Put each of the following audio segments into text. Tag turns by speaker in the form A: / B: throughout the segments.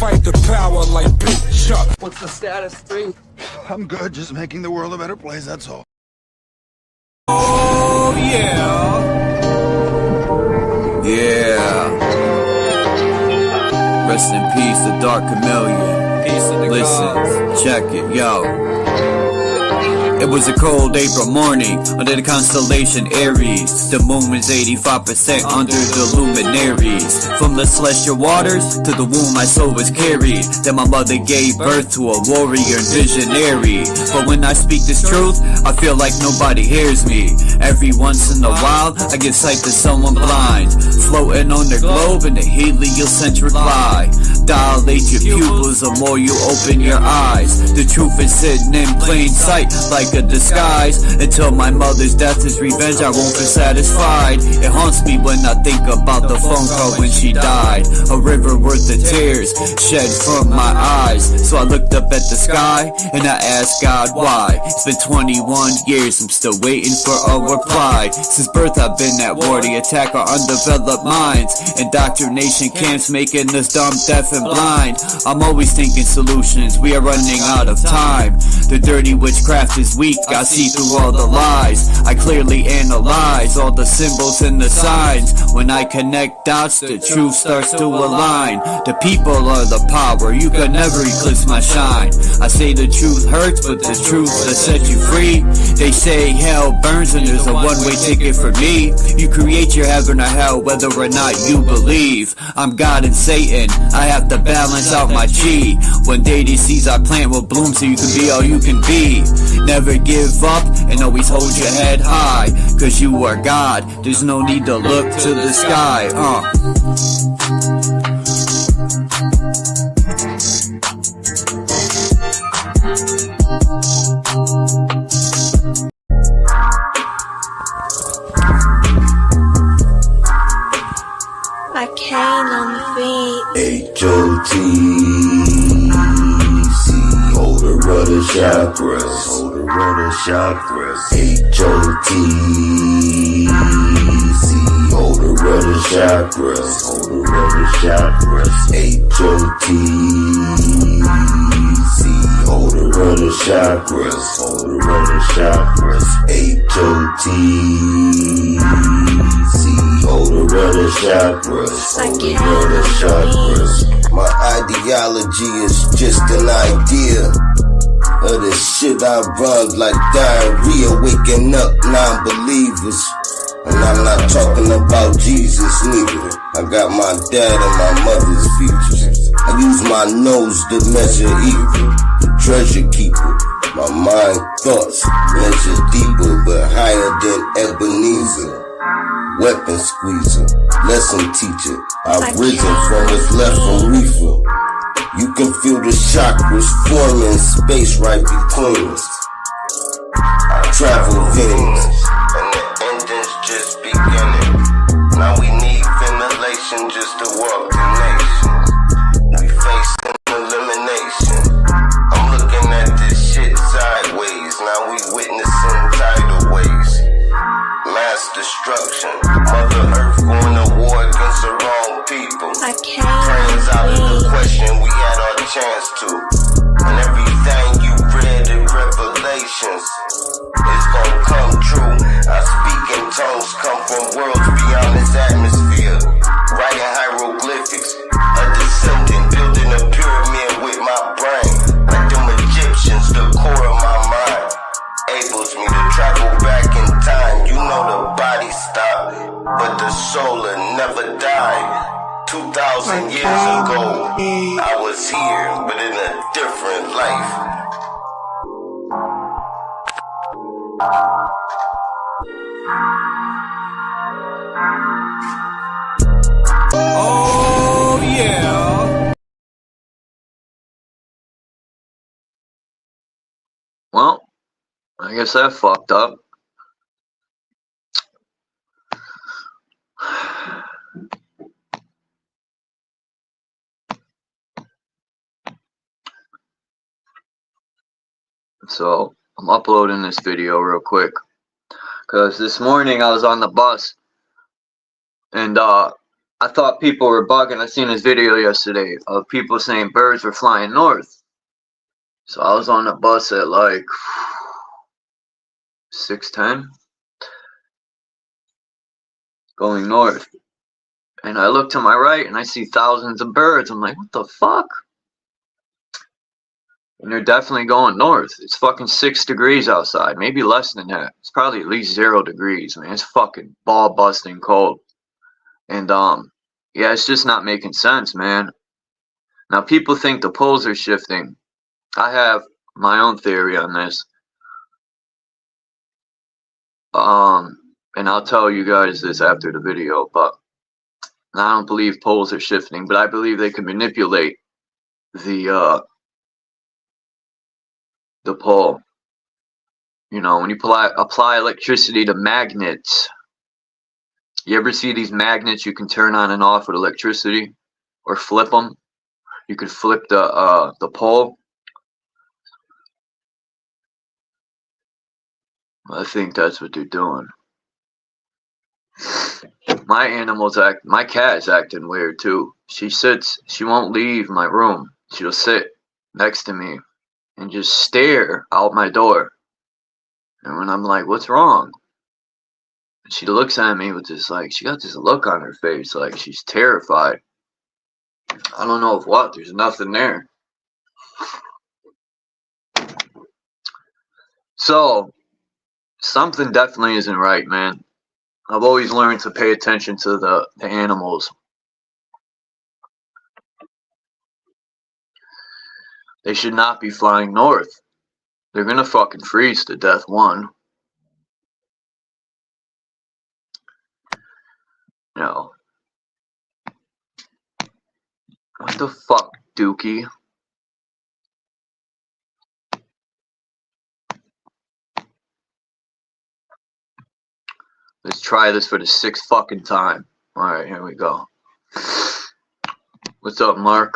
A: fight the power like Big Chuck.
B: What's the status, 3?
C: I'm good, just making the world a better place, that's all.
A: Oh yeah.
D: Yeah. Rest in peace, the Dark Chameleon.
A: Peace to the
D: Listen, check it, yo. It was a cold April morning under the constellation Aries. The moon was 85% under the luminaries. From the celestial waters to the womb my soul was carried. Then my mother gave birth to a warrior and visionary. But when I speak this truth, I feel like nobody hears me. Every once in a while, I give sight to someone blind, floating on the globe in a heliocentric lie. Dilate your pupils the more you open your eyes. The truth is sitting in plain sight like a disguise. Until my mother's death is revenge, I won't be satisfied. It haunts me when I think about the phone call when she died. A river worth of tears shed from my eyes. So I looked up at the sky and I asked God why. It's been 21 years, I'm still waiting for a reply. Since birth I've been at war to attack our undeveloped minds. Indoctrination camps making us dumb, deaf and blind. I'm always thinking solutions, we are running out of time. The dirty witchcraft is weak, I see through all the lies. I clearly analyze all the symbols and the signs. When I connect dots, the truth starts to align. The people are the power, you can never eclipse my shine. I say the truth hurts, but the truth will set you free. They say hell burns and there's a one-way ticket for me. You create your heaven or hell whether or not you believe. I'm God and Satan, I have to balance out my chi. One day these seeds I plant will bloom so you can be all you can be. Never give up and always hold your head high, cause you are God, there's no need to look to the sky.
E: I came on the beat.
F: H-O-T-C, hold the rudder chakras, hold the rudder chakras. H-O-T-C, hold the rudder chakras, hold the rudder chakras. H-O-T-C, hold the rudder chakras, hold the rudder chakras. H-O-T-C, hold the rudder chakras, hold the rudder chakras. My ideology is just an idea of the shit I run like diarrhea, waking up non-believers. And I'm not talking about Jesus neither. I got my dad and my mother's features. I use my nose to measure evil, the treasure keeper. My mind thoughts measure deeper but higher than Ebenezer. Weapon squeezer, lesson teacher. I've risen from what's left from reefer. You can feel the chakras forming space right between us. I travel veins, and the engine's just beginning. Now we need ventilation just to walk the nation. We facing elimination. I'm looking at this shit sideways. Now we witnessing tidal waves. Mass destruction. Mother Earth going to war against the wrong people. Praying's out of the question, we had our chance to. And everything you read in Revelations is gonna come true. I speak in tongues, come from worlds beyond this atmosphere. Writing hieroglyphics, a descendant building a pyramid with my brain. Like them Egyptians, the core of my mind enables me to travel back in time. You know the body stopped, but the soul will never die. 2,000 years ago, I was here, but in a different life.
A: Oh yeah.
D: Well, I guess that fucked up. So I'm uploading this video real quick because this morning I was on the bus and I I thought people were bugging. I seen this video yesterday of people saying birds were flying north. So I was on the bus at like 6:10 going north. And I look to my right and I see thousands of birds. I'm like, what the fuck? And they're definitely going north. It's fucking 6 degrees outside, maybe less than that. It's probably at least 0 degrees, man. It's fucking ball busting cold. And yeah, it's just not making sense, man. Now people think the poles are shifting. I have my own theory on this. And I'll tell you guys this after the video, but I don't believe poles are shifting, but I believe they can manipulate the pole. You know, when you apply electricity to magnets, you ever see these magnets you can turn on and off with electricity, or flip them? You could flip the pole. I think that's what they're doing. My cat is acting weird too. She won't leave my room. She'll sit next to me and just stare out my door. And when I'm like, what's wrong? She looks at me with this, like, she got this look on her face, like she's terrified. I don't know of what, there's nothing there. So, something definitely isn't right, man. I've always learned to pay attention to the animals. They should not be flying north. They're gonna fucking freeze to death, one. No. What the fuck, Dookie? Let's try this for the 6th fucking time. Alright, here we go. What's up, Mark?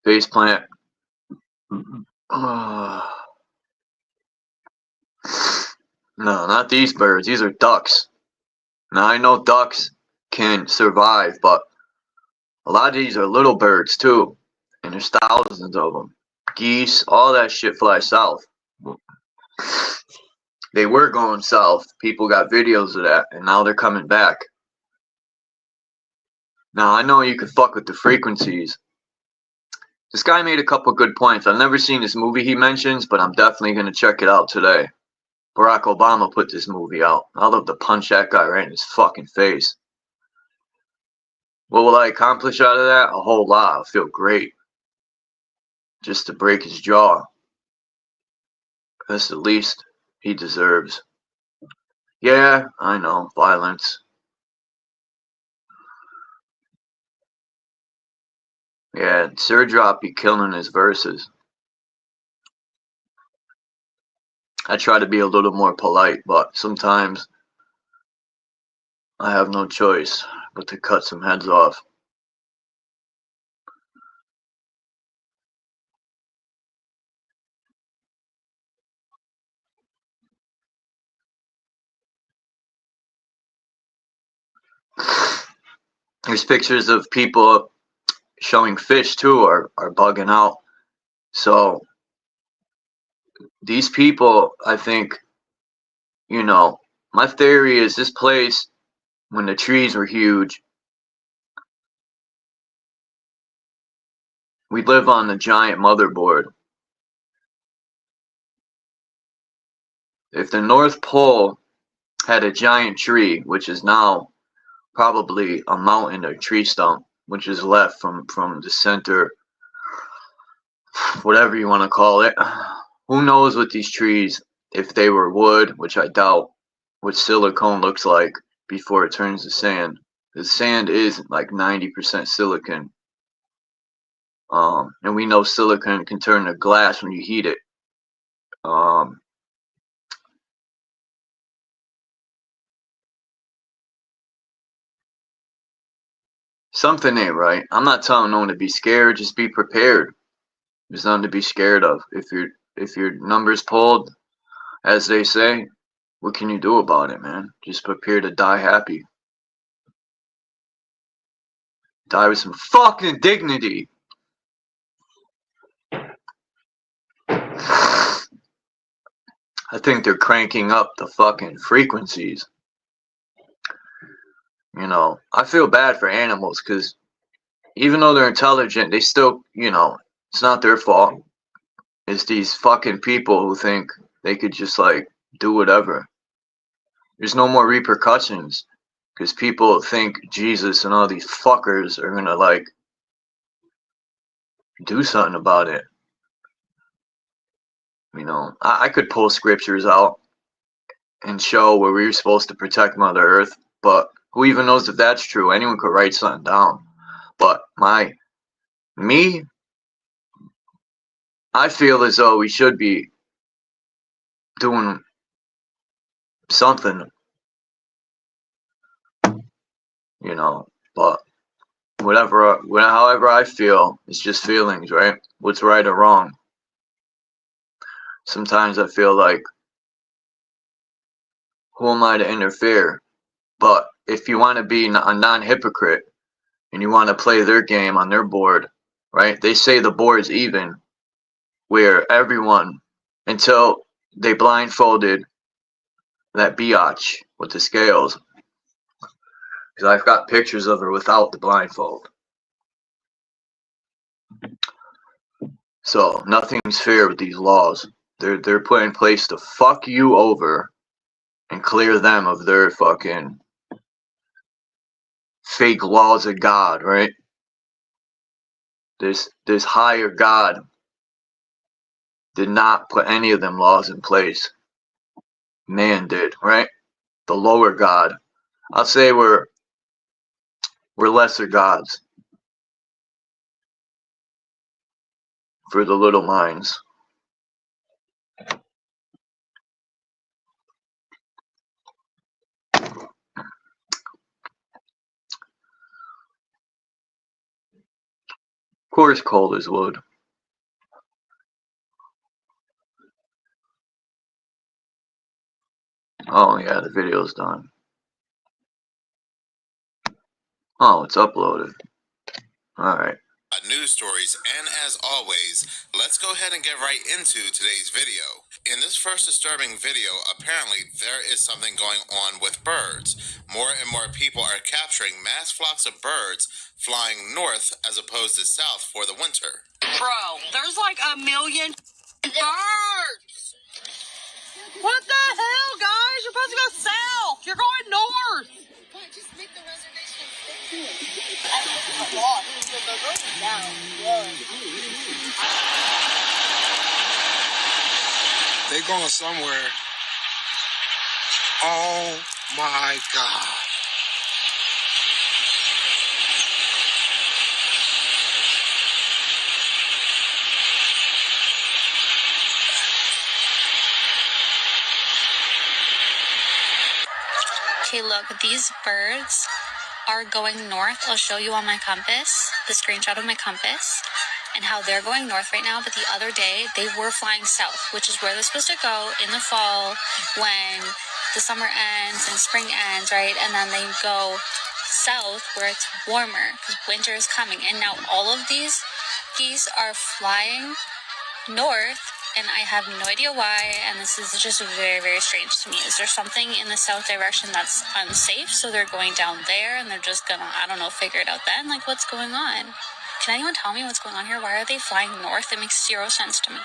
D: Faceplant. No, not these birds. These are ducks. Now, I know ducks can survive, but a lot of these are little birds, too. And there's thousands of them. Geese, all that shit flies south. They were going south. People got videos of that, and now they're coming back. Now, I know you can fuck with the frequencies. This guy made a couple good points. I've never seen this movie he mentions, but I'm definitely going to check it out today. Barack Obama put this movie out. I'd love to punch that guy right in his fucking face. What will I accomplish out of that? A whole lot. I'll feel great. Just to break his jaw. That's the least he deserves. Yeah, I know. Violence. Yeah, Sir Drop be killing his verses. I try to be a little more polite, but sometimes I have no choice but to cut some heads off. There's pictures of people showing fish too are bugging out. So these people, I think, you know, my theory is this place, when the trees were huge, we live on the giant motherboard. If the North Pole had a giant tree, which is now probably a mountain or tree stump, which is left from the center, whatever you want to call it. Who knows what these trees, if they were wood, which I doubt, what silicone looks like before it turns to sand. The sand is like 90% silicon. And we know silicon can turn to glass when you heat it. Something ain't right. I'm not telling no one to be scared. Just be prepared. There's nothing to be scared of. If your number's pulled, as they say, what can you do about it, man? Just prepare to die happy. Die with some fucking dignity. I think they're cranking up the fucking frequencies. You know, I feel bad for animals because even though they're intelligent, they still, you know, it's not their fault. It's these fucking people who think they could just, like, do whatever. There's no more repercussions because people think Jesus and all these fuckers are gonna, like, do something about it. You know, I could pull scriptures out and show where we were supposed to protect Mother Earth, but who even knows if that's true? Anyone could write something down. But me, I feel as though we should be doing something, you know, but however I feel, it's just feelings, right? What's right or wrong? Sometimes I feel like, who am I to interfere? But if you want to be a non-hypocrite and you want to play their game on their board, right? They say the board's even, where everyone, until they blindfolded that biatch with the scales, because I've got pictures of her without the blindfold. So nothing's fair with these laws. They're put in place to fuck you over and clear them of their fucking fake laws of God, right? This higher God did not put any of them laws in place. Man did, right? The lower God. I'll say we're lesser gods for the little minds. Of course, cold is wood. Oh yeah, the video's done. Oh, it's uploaded. Alright.
B: News stories, and as always, let's go ahead and get right into today's video. In this first disturbing video, apparently there is something going on with birds. More and more people are capturing mass flocks of birds flying north as opposed to south for the winter.
G: Bro, there's like 1 million birds! What the hell, guys? You're supposed to go south! You're going north!
H: Just make the reservation and stick to it. That's a lot. The road is down.
A: They going somewhere. Oh my God.
I: Okay, look, these birds are going north. I'll show you on my compass, the screenshot of my compass, and how they're going north right now. But the other day, they were flying south, which is where they're supposed to go in the fall when the summer ends and spring ends, right? And then they go south where it's warmer because winter is coming. And now all of these geese are flying north, and I have no idea why, and this is just very, very strange to me. Is there something in the south direction that's unsafe, so they're going down there, and they're just gonna, I don't know, figure it out then? Like, what's going on? Can anyone tell me what's going on here? Why are they flying north? It makes zero sense to me.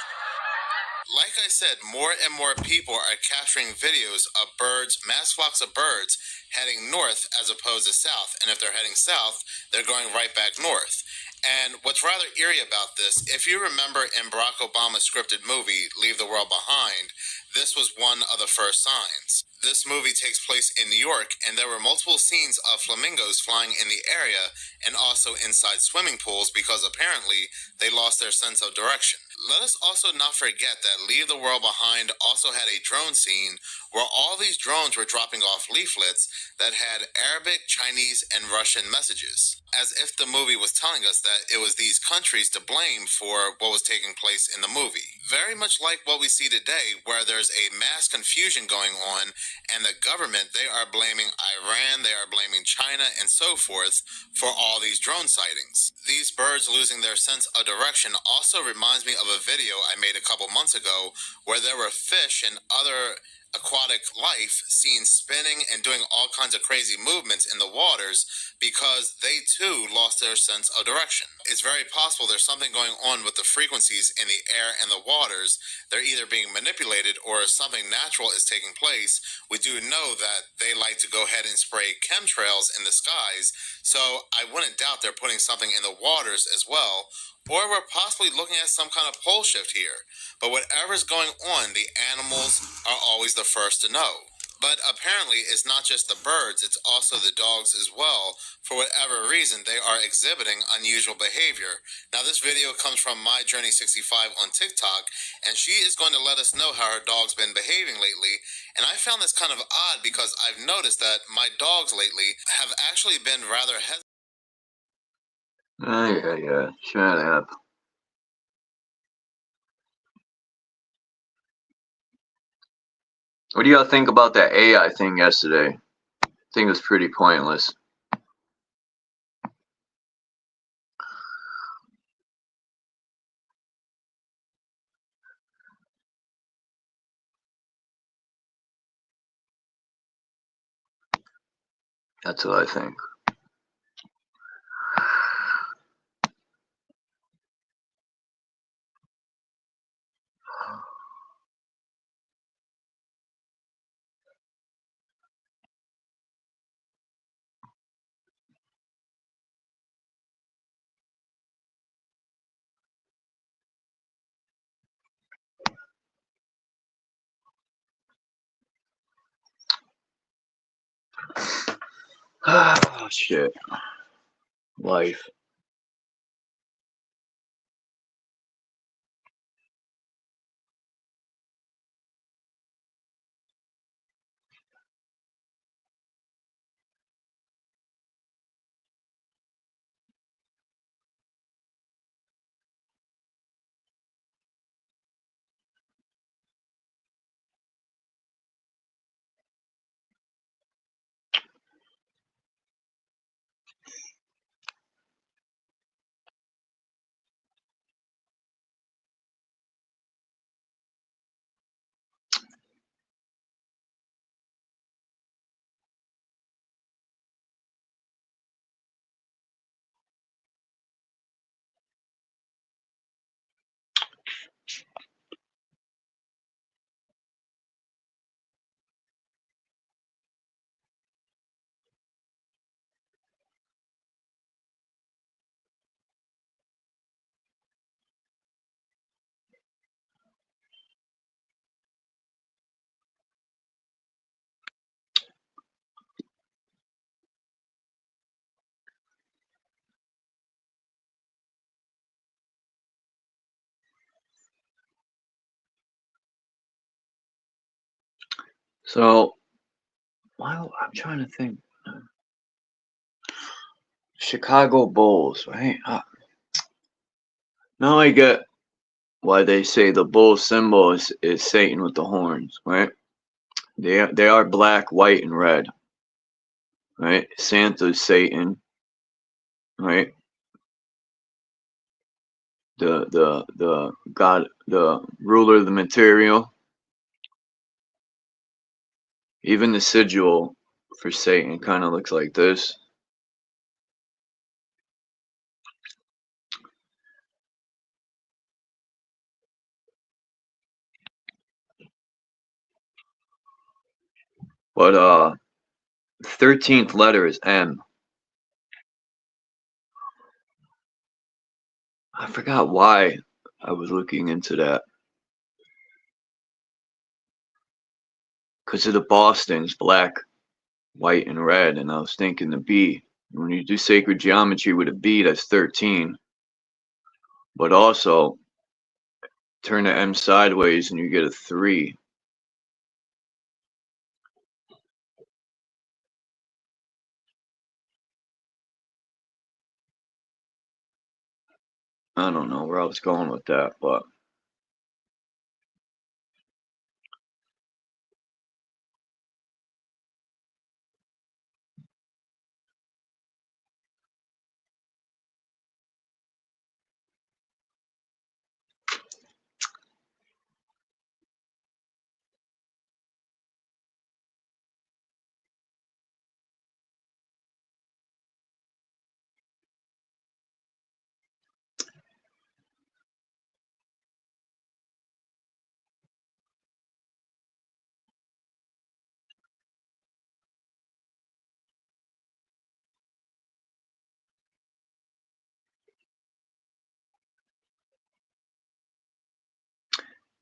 B: Like I said, more and more people are capturing videos of birds, mass flocks of birds, heading north as opposed to south. And if they're heading south, they're going right back north. And what's rather eerie about this, if you remember in Barack Obama's scripted movie, Leave the World Behind, this was one of the first signs. This movie takes place in New York, and there were multiple scenes of flamingos flying in the area and also inside swimming pools because apparently they lost their sense of direction. Let us also not forget that Leave the World Behind also had a drone scene where all these drones were dropping off leaflets that had Arabic, Chinese, and Russian messages, as if the movie was telling us that it was these countries to blame for what was taking place in the movie. Very much like what we see today, where there's a mass confusion going on, and the government, they are blaming Iran, they are blaming China, and so forth for all these these drone sightings. These birds losing their sense of direction also reminds me of a video I made a couple months ago where there were fish and other aquatic life seen spinning and doing all kinds of crazy movements in the waters because they too lost their sense of direction. It's very possible there's something going on with the frequencies in the air and the waters. They're either being manipulated or something natural is taking place. We do know that they like to go ahead and spray chemtrails in the skies, so I wouldn't doubt they're putting something in the waters as well. Or we're possibly looking at some kind of pole shift here. But whatever's going on, the animals are always the first to know. But apparently it's not just the birds, it's also the dogs as well. For whatever reason, they are exhibiting unusual behavior. Now this video comes from MyJourney65 on TikTok, and she is going to let us know how her dog's been behaving lately. And I found this kind of odd because I've noticed that my dogs lately have actually been rather hesitant.
J: Yeah, shut up. What do y'all think about that AI thing yesterday? I think it was pretty pointless. That's what I think. Oh, shit. Life. So, I'm trying to think. Chicago Bulls, right? Now I get why they say the bull symbol is Satan with the horns, right? They are black, white, and red, right? Santa's Satan, right? The god, the ruler of the material. Even the sigil for Satan kind of looks like this. But 13th letter is M. I forgot why I was looking into that. Because of the Boston's black, white, and red, and I was thinking the B. When you do sacred geometry with a B, that's 13. But also, turn the M sideways and you get a 3. I don't know where I was going with that, but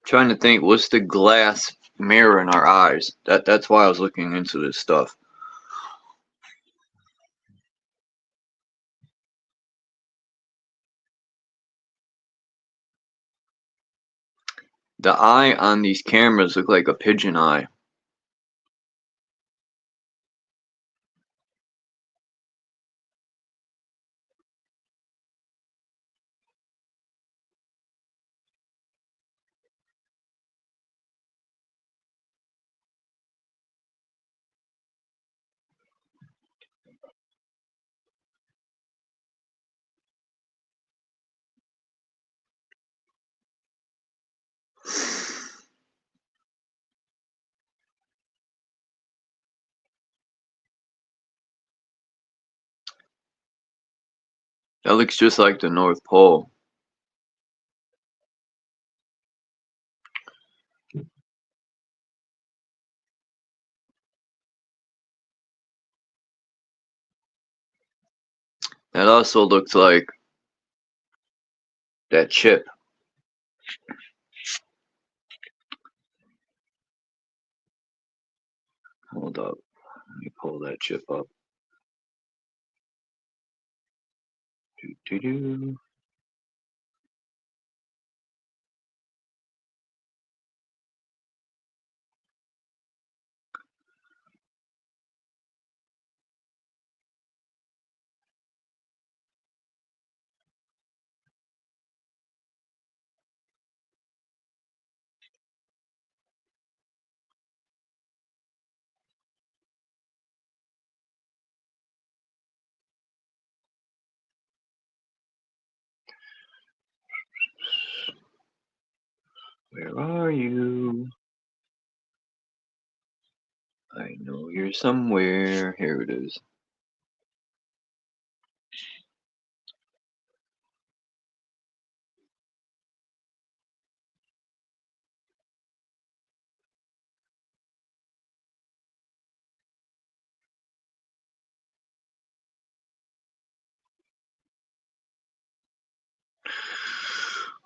J: Trying to think, what's the glass mirror in our eyes? That's why I was looking into this stuff. The eye on these cameras look like a pigeon eye. That looks just like the North Pole. That also looks like that chip. Hold up. Let me pull that chip up. Doo-doo-doo. Where are you? I know you're somewhere. Here it is.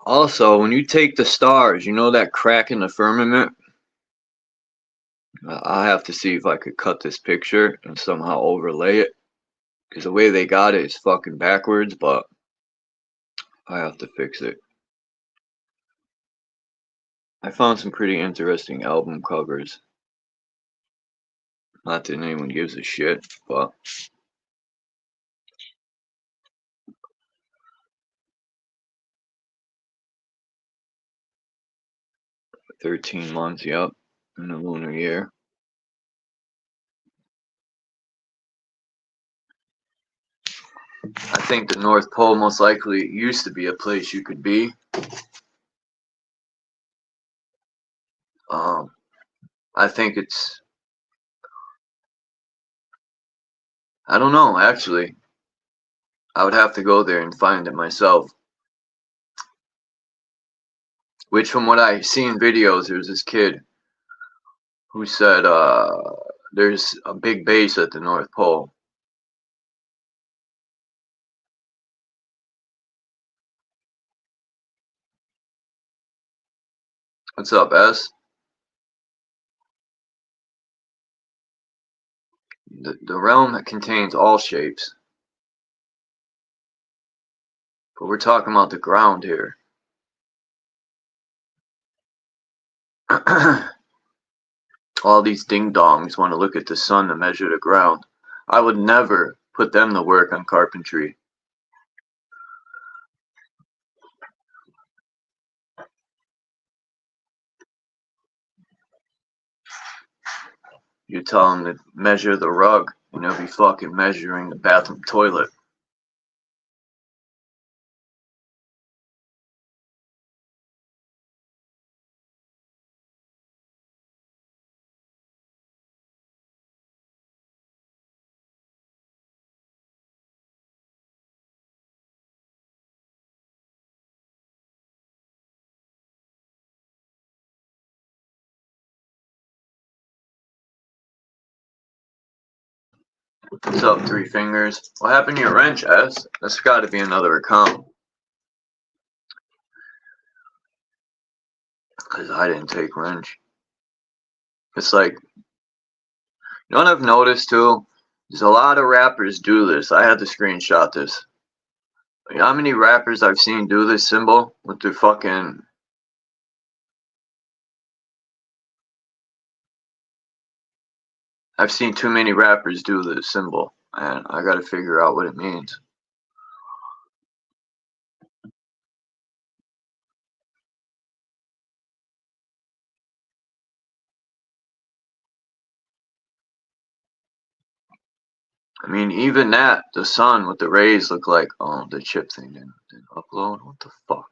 J: Also, when you take the stars, you know that crack in the firmament? I'll have to see if I could cut this picture and somehow overlay it. Because the way they got it is fucking backwards, but I have to fix it. I found some pretty interesting album covers. Not that anyone gives a shit, but 13 months, yep, in a lunar year. I think the North Pole most likely used to be a place you could be. I think it's, I don't know, actually. I would have to go there and find it myself. Which, from what I see in videos, there's this kid who said there's a big base at the North Pole. What's up, S? The realm contains all shapes. But we're talking about the ground here. All these ding-dongs want to look at the sun to measure the ground. I would never put them to work on carpentry. You tell them to measure the rug, and they'll be fucking measuring the bathroom toilet. What's up, Three Fingers? What happened to your wrench, S? That's got to be another account. because I didn't take wrench. It's like, you know what I've noticed too? There's a lot of rappers do this. I had to screenshot this. You know how many rappers I've seen do this symbol with their fucking... I've seen too many rappers do this symbol, and I gotta figure out what it means. I mean, even that, the sun with the rays look like, oh, the chip thing didn't upload? What the fuck?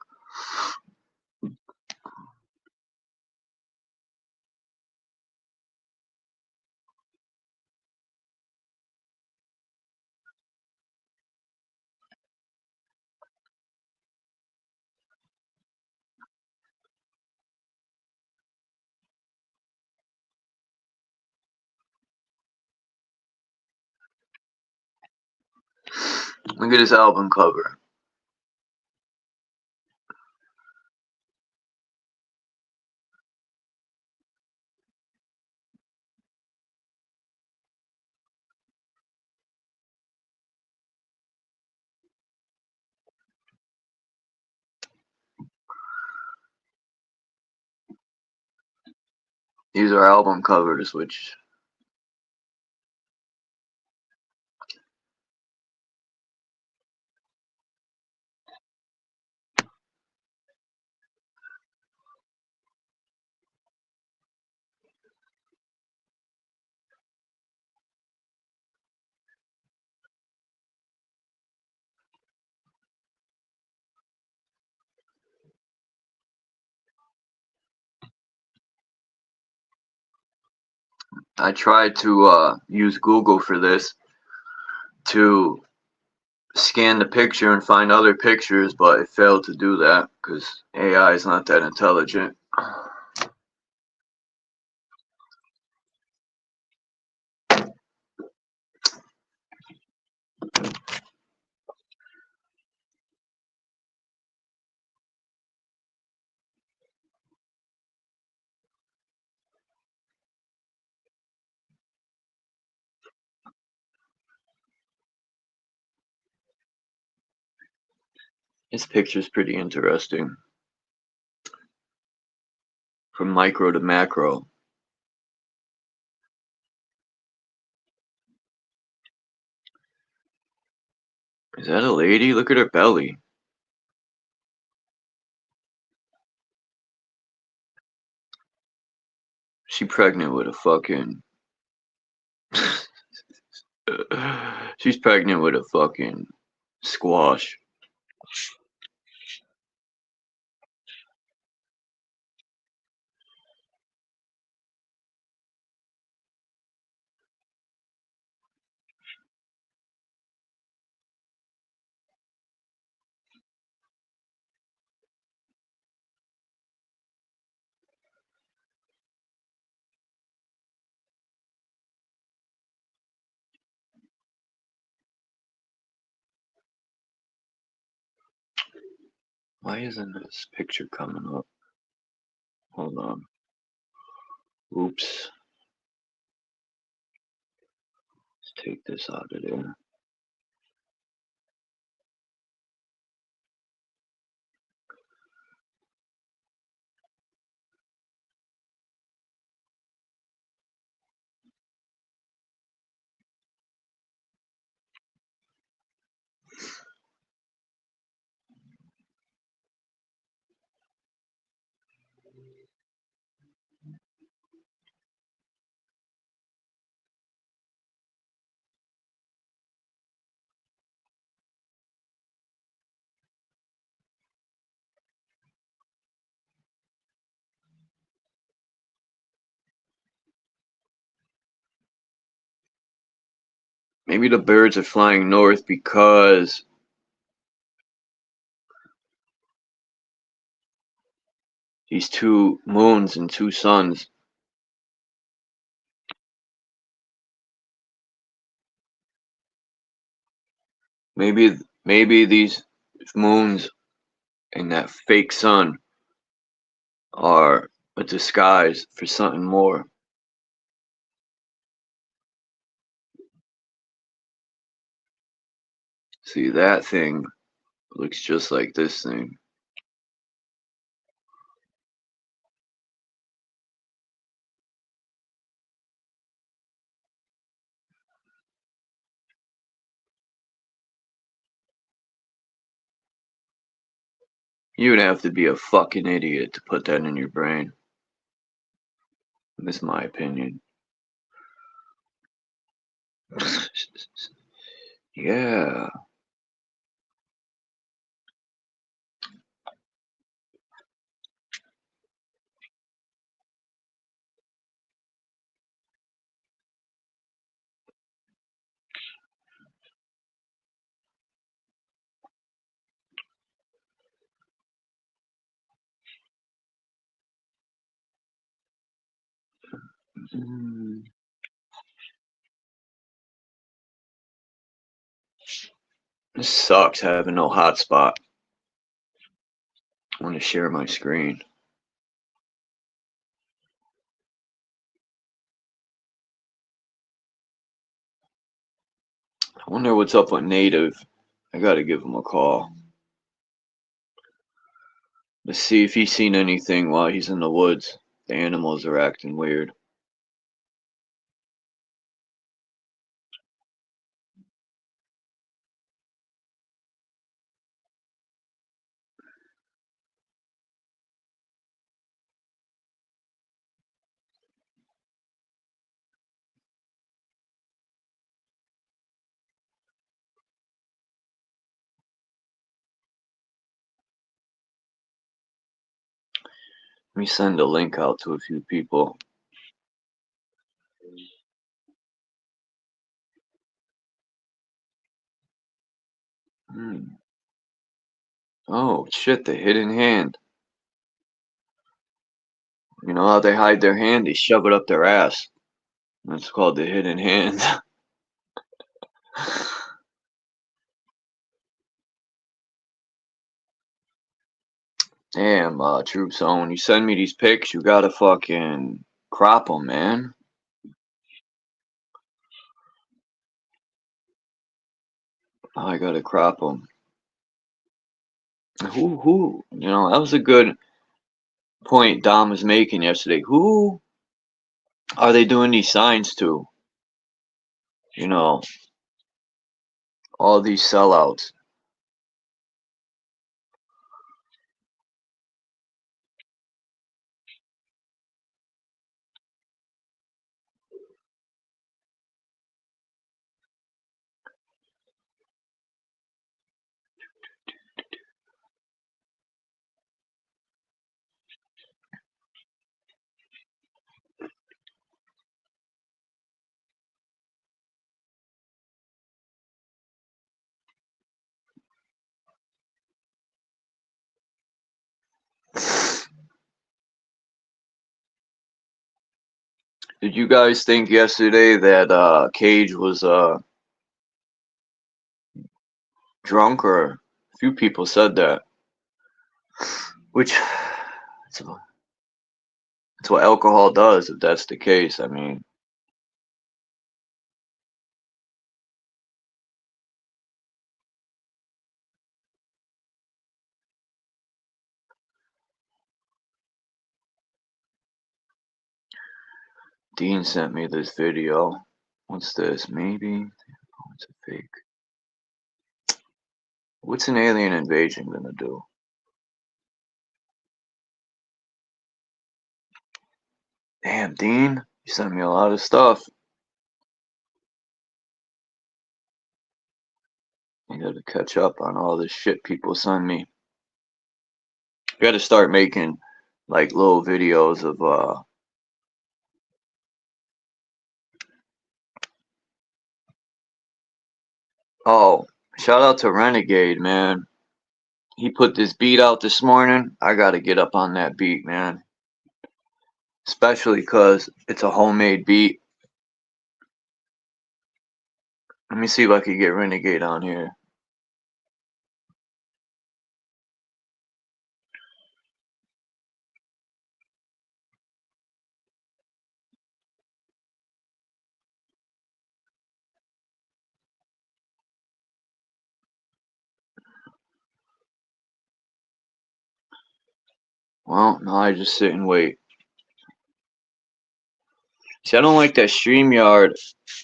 J: Look at his album cover. These are album covers, which... I tried to use Google for this to scan the picture and find other pictures, but it failed to do that because AI is not that intelligent. This picture's pretty interesting. From micro to macro. Is that a lady? Look at her belly. She pregnant with a fucking... She's pregnant with a fucking squash. Why isn't this picture coming up? Hold on. Oops. Let's take this out of there. Maybe the birds are flying north because these two moons and two suns. Maybe these moons and that fake sun are a disguise for something more. See, that thing looks just like this thing. You would have to be a fucking idiot to put that in your brain. That's my opinion. Yeah. This sucks having no hotspot. I want to share my screen. I wonder what's up with Native. I gotta give him a call. Let's see if he's seen anything while he's in the woods. The animals are acting weird. Let me send a link out to a few people. Oh shit, the hidden hand. You know how they hide their hand? They shove it up their ass. That's called the hidden hand. Damn, Troop Zone, when you send me these pics, you gotta fucking crop them, man. I gotta crop them. Who, you know, that was a good point Dom was making yesterday. Who are they doing these signs to? You know, all these sellouts. Did you guys think yesterday that Cage was drunk? Or a few people said that. Which, it's what alcohol does, if that's the case. I mean, Dean sent me this video. What's this? Maybe? Oh, it's a fake. What's an alien invasion gonna do? Damn, Dean, you sent me a lot of stuff. I gotta catch up on all this shit people send me. Gotta start making like little videos of oh, shout out to Renegade, man. He put this beat out this morning. I gotta get up on that beat, man. Especially because it's a homemade beat. Let me see if I can get Renegade on here. Well, now I just sit and wait. See, I don't like that StreamYard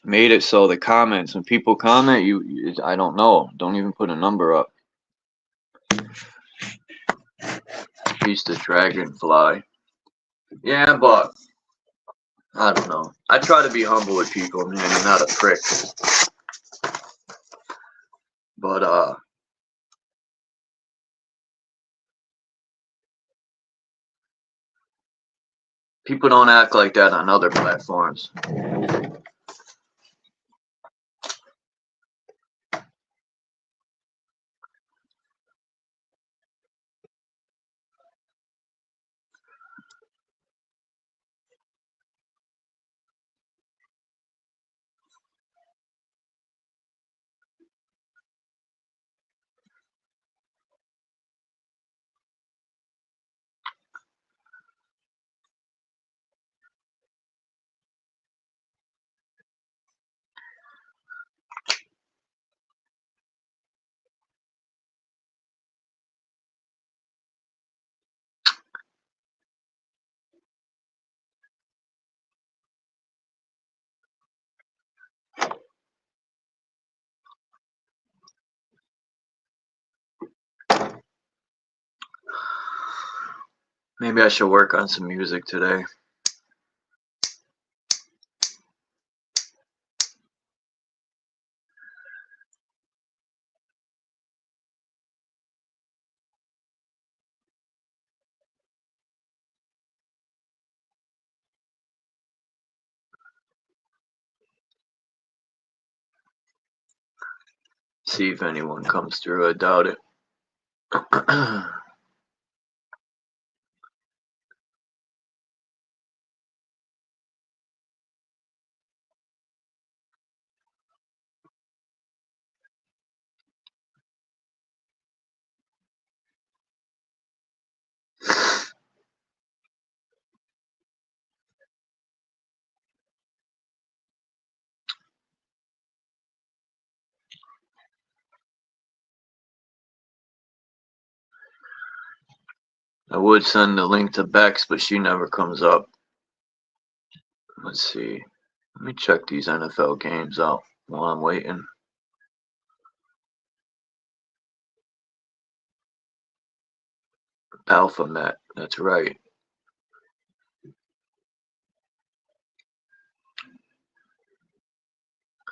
J: made it so the comments, when people comment, I don't know. Don't even put a number up. Piece the dragonfly. Yeah, but I don't know. I try to be humble with people, man, and not a prick. But people don't act like that on other platforms. Maybe I should work on some music today. See if anyone comes through. I doubt it. I would send the link to Bex, but she never comes up. Let's see. Let me check these NFL games out while I'm waiting. Alphabet, that's right.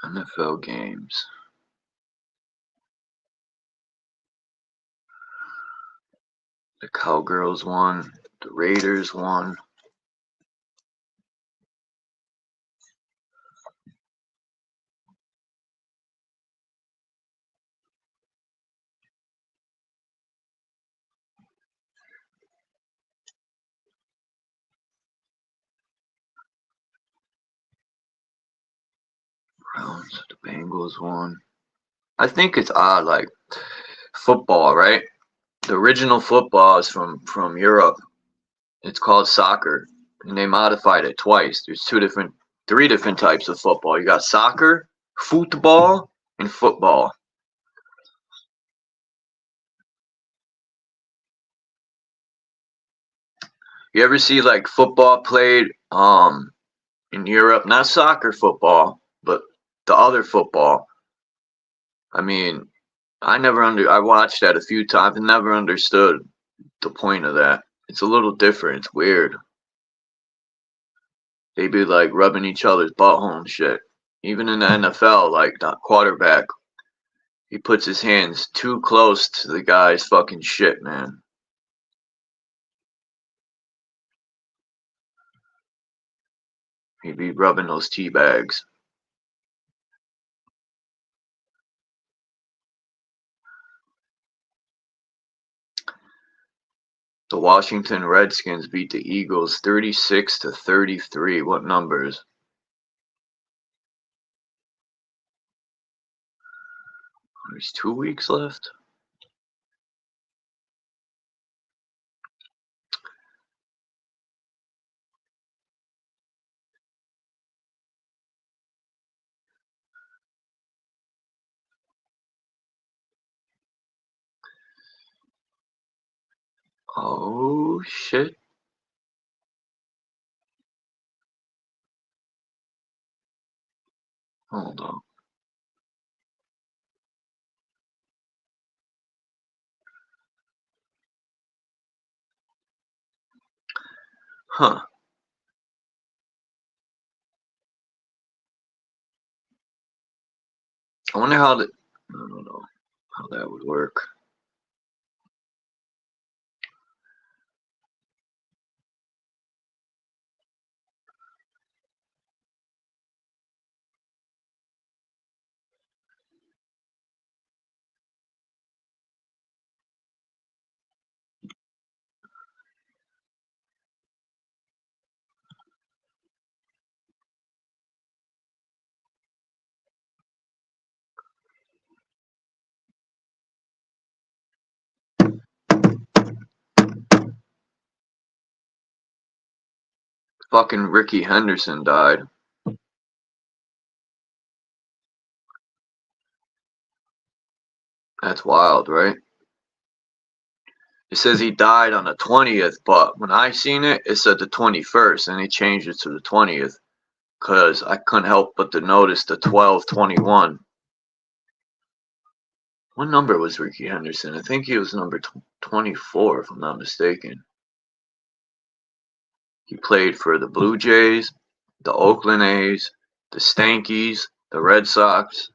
J: NFL games. The Cowgirls won. The Raiders won. Browns, the Bengals won. I think it's odd, like football, right? The original football is from Europe. It's called soccer, and they modified it twice. There's three different types of football. You got soccer, football, and football. You ever see like football played in Europe? Not soccer football, but the other football. I mean, I watched that a few times and never understood the point of that. It's a little different. It's weird. They be like rubbing each other's butthole and shit. Even in the NFL, like that quarterback, he puts his hands too close to the guy's fucking shit, man. He be rubbing those tea bags. The Washington Redskins beat the Eagles 36-33. What numbers? There's 2 weeks left. Oh shit. Hold on. Huh. I wonder how I don't know how that would work. Fucking Ricky Henderson died. That's wild, right? It says he died on the 20th, but when I seen it, it said the 21st, and they changed it to the 20th because I couldn't help but to notice the 12/21. What number was Ricky Henderson? I think he was number 24, if I'm not mistaken. He played for the Blue Jays, the Oakland A's, the Stankies, the Red Sox,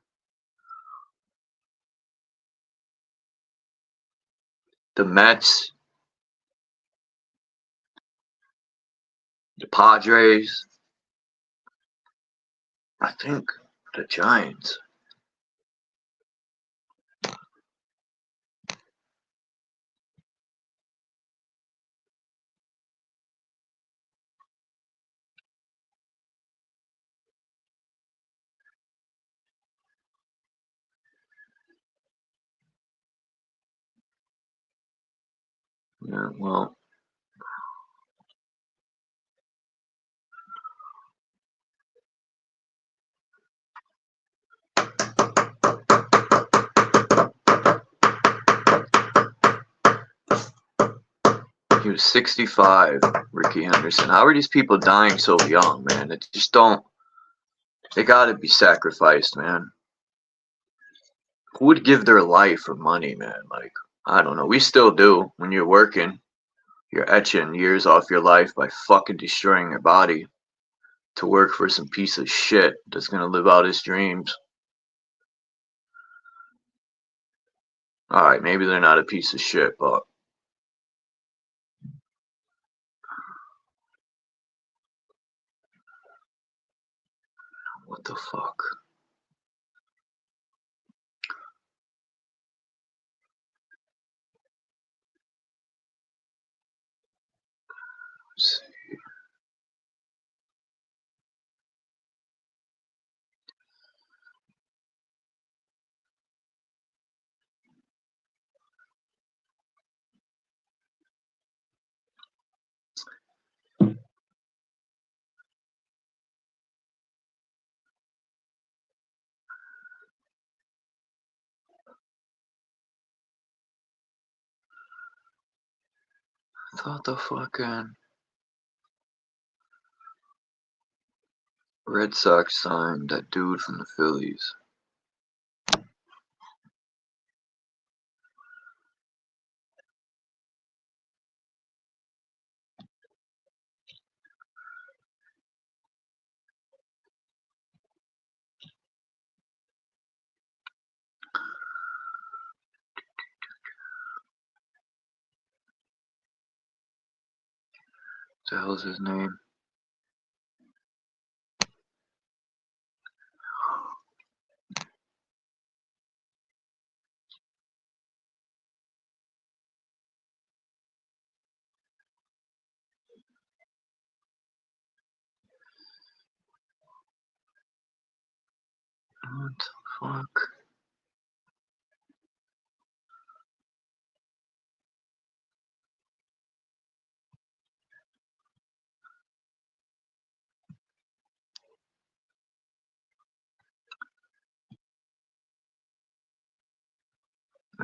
J: the Mets, the Padres, I think the Giants. Yeah, well, he was 65, Ricky Henderson. How are these people dying so young, man? It just don't. They gotta be sacrificed, man. Who would give their life for money, man? Like, I don't know. We still do. When you're working, you're etching years off your life by fucking destroying your body to work for some piece of shit that's gonna live out his dreams. Alright, maybe they're not a piece of shit, but what the fuck? Let's see. I thought the fucking Red Sox signed that dude from the Phillies. What the hell's his name? What the fuck?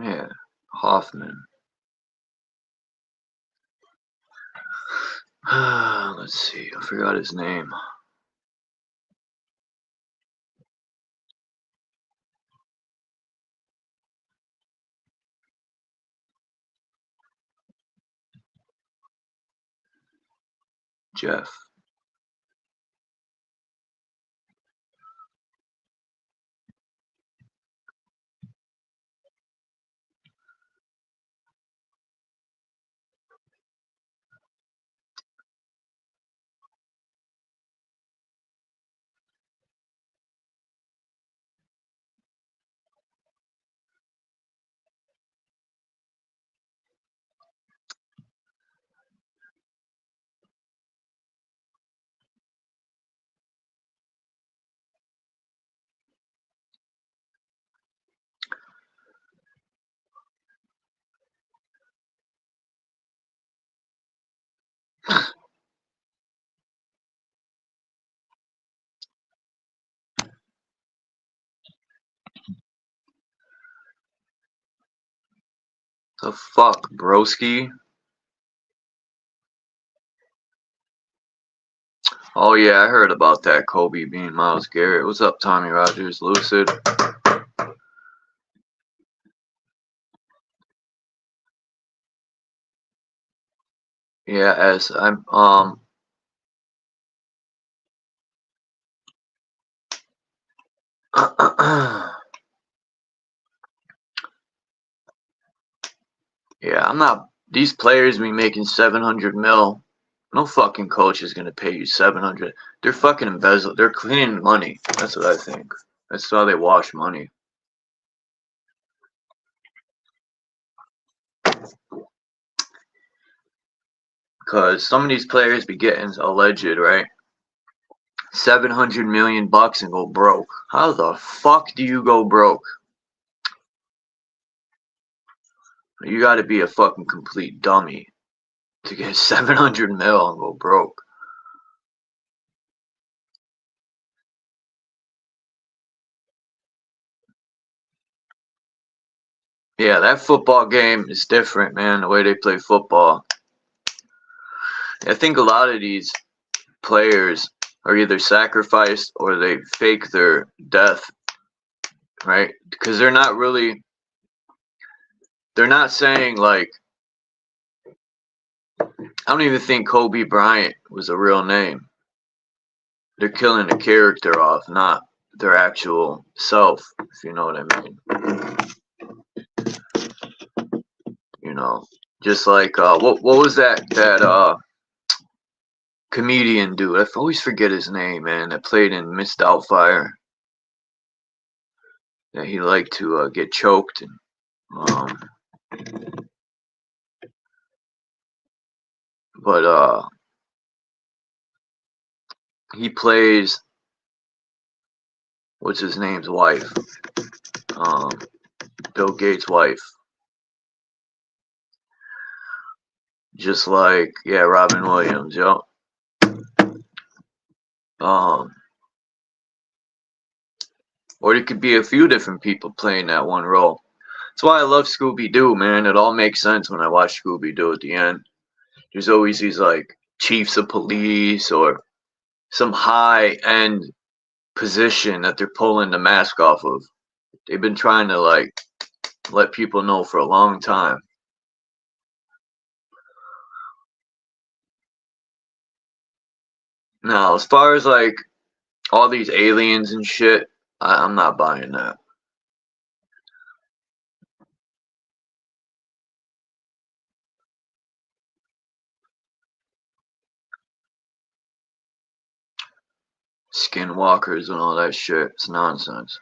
J: Yeah, Hoffman. Let's see, I forgot his name. Jeff. The fuck, broski? Oh yeah, I heard about that. Kobe being Myles Garrett. What's up, Tommy Rogers? Lucid. Yeah, as I'm yeah, I'm not. These players be making 700 mil. No fucking coach is gonna pay you 700. They're fucking embezzled. They're cleaning money. That's what I think. That's how they wash money. Cause some of these players be getting alleged, right? 700 million bucks and go broke. How the fuck do you go broke? You got to be a fucking complete dummy to get 700 mil and go broke. Yeah, that football game is different, man, the way they play football. I think a lot of these players are either sacrificed or they fake their death, right? Because they're not saying, like, I don't even think Kobe Bryant was a real name. They're killing the character off, not their actual self, if you know what I mean. You know, just like what was that comedian dude? I always forget his name, man. That played in Miss Doubtfire. That he liked to get choked and but he plays what's his name's wife, Bill Gates' wife. Just like, yeah, Robin Williams, yo. Or it could be a few different people playing that one role. That's why I love Scooby-Doo, man. It all makes sense when I watch Scooby-Doo at the end. There's always these, like, chiefs of police or some high-end position that they're pulling the mask off of. They've been trying to, like, let people know for a long time. Now, as far as, like, all these aliens and shit, I'm not buying that. Skinwalkers and all that shit. It's nonsense.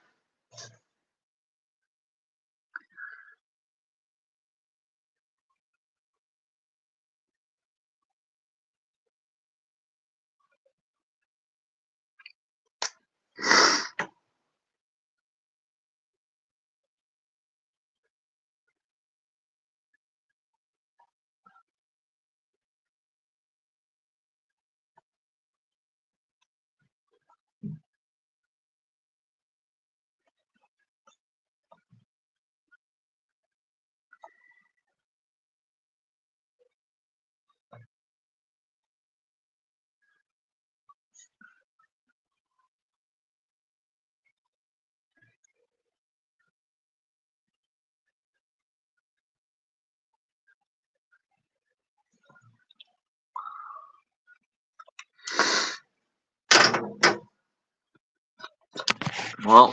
J: Well,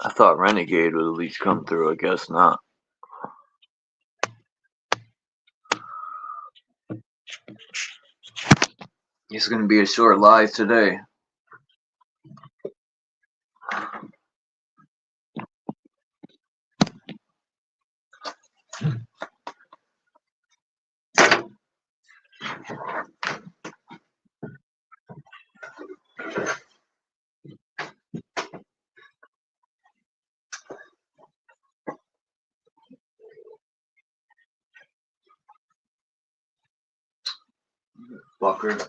J: I thought Renegade would at least come through. I guess not. It's gonna be a short live today. Fucker.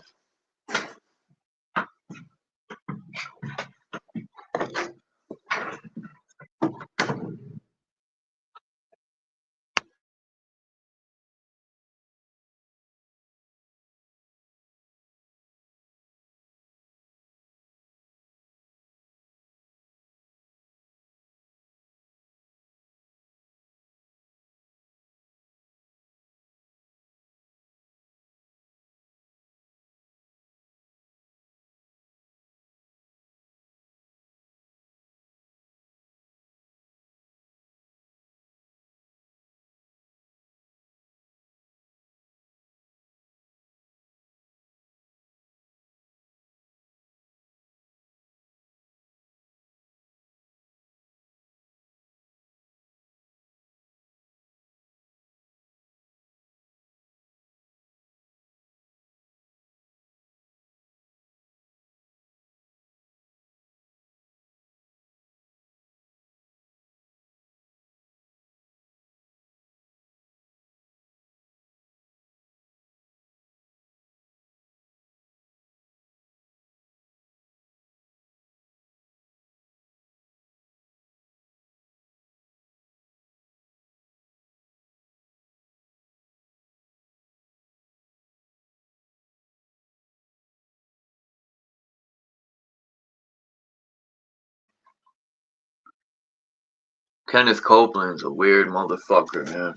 J: Kenneth Copeland's a weird motherfucker, man.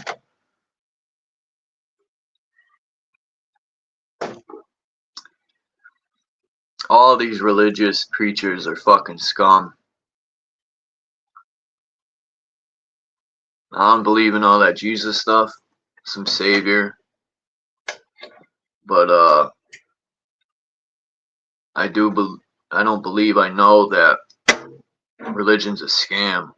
J: All these religious preachers are fucking scum. I don't believe in all that Jesus stuff, some savior, but I don't believe I know that religion's a scam.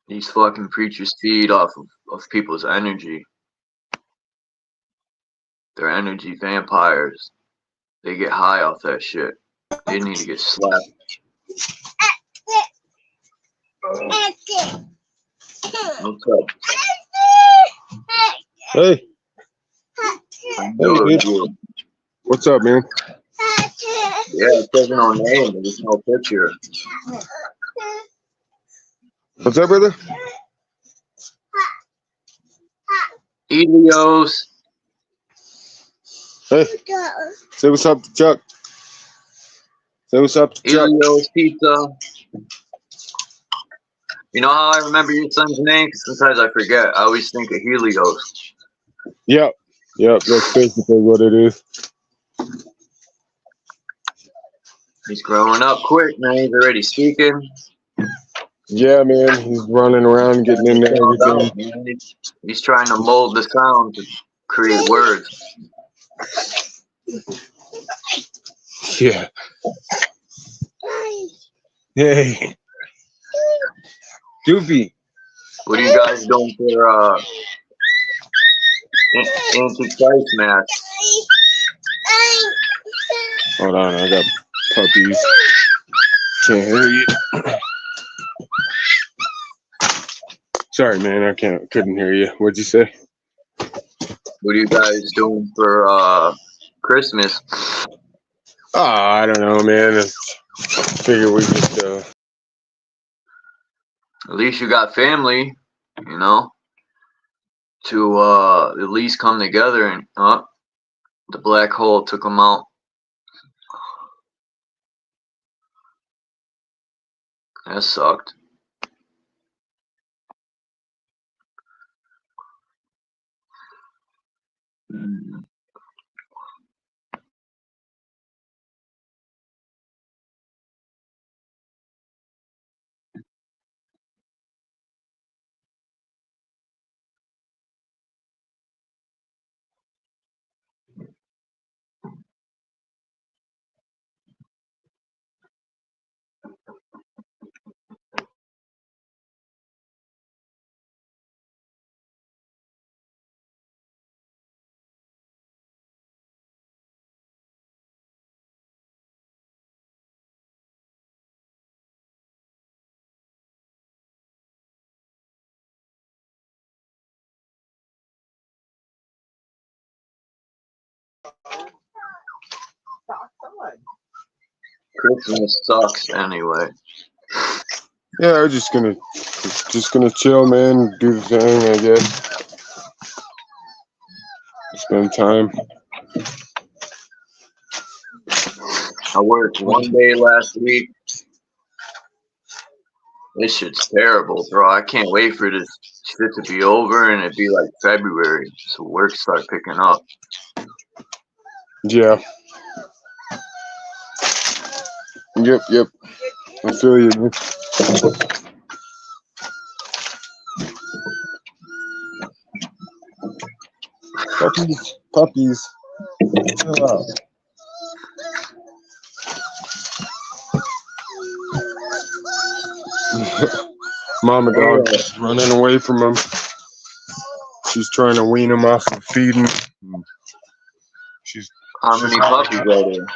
J: These fucking preachers feed off of people's energy. They're energy vampires. They get high off that shit. They need to get slapped. What's up?
A: Hey. Hey, dude. What's up, man?
J: Yeah, it says no name, there's no picture.
A: What's up, brother?
J: Elios.
A: Hey. Say what's up to Chuck. Say what's up to Chuck.
J: Elios Pizza. You know how I remember your son's name? Sometimes I forget. I always think of Helios.
A: Yep. Yep, that's basically what it is.
J: He's growing up quick, man. He's already speaking.
A: Yeah, man. He's running around, getting into everything.
J: He's trying to mold the sound to create words.
A: Yeah. Hey. Doopy.
J: What are you guys doing for Antichrist Mass?
A: Hold on, I got puppies. Can't hear you. Sorry, man, I couldn't hear you. What'd you say?
J: What are you guys doing for Christmas?
A: Oh, I don't know, man. I figure we just
J: At least you got family, you know, to at least come together. And the black hole took them out. That sucked. Christmas sucks anyway.
A: Yeah, I'm just gonna chill, man. Do the thing, I guess. Spend time.
J: I worked one day last week. This shit's terrible, bro. I can't wait for this shit to be over and it'd be like February, so work start picking up.
A: Yeah. Yep. I feel you, man. Puppies. Chill out. Mama dog is running away from him. She's trying to wean him off of feeding.
J: How many puppies are there?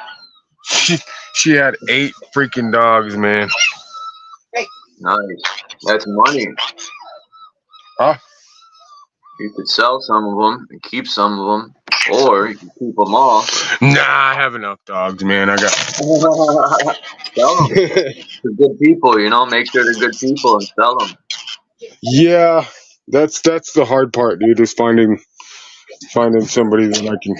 A: She had 8 freaking dogs, man.
J: Nice. That's money.
A: Huh?
J: You could sell some of them and keep some of them, or you can keep them all.
A: Nah, I have enough dogs, man. I got.
J: Sell them to good people, you know. Make sure they're good people and sell them.
A: Yeah, that's the hard part, dude. Is finding somebody that I can,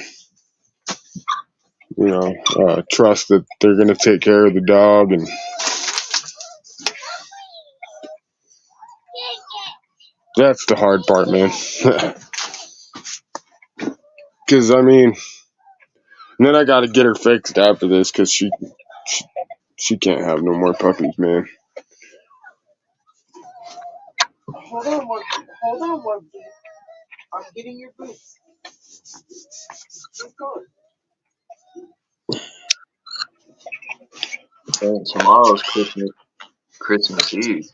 A: trust that they're gonna take care of the dog and. That's the hard part, man. Because, I mean, and then I got to get her fixed after this because she can't have no more puppies, man.
K: Hold on, one. I'm getting your boots.
J: And tomorrow's Christmas Eve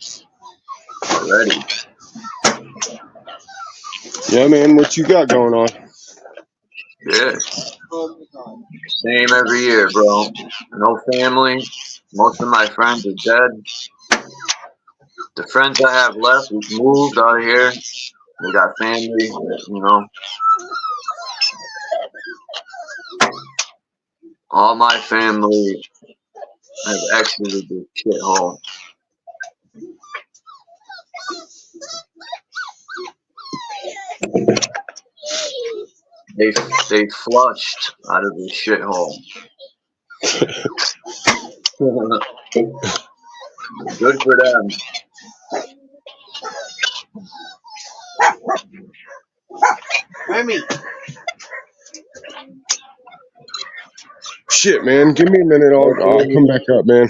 J: already.
A: Yeah, man. What you got going on?
J: Yeah. Same every year, bro. No family. Most of my friends are dead. The friends I have left, we've moved out of here. We got family, you know. All my family have exited this shithole. They flushed out of this shithole. Good for them.
K: Remy.
A: Shit, man. Give me a minute. I'll come back up, man.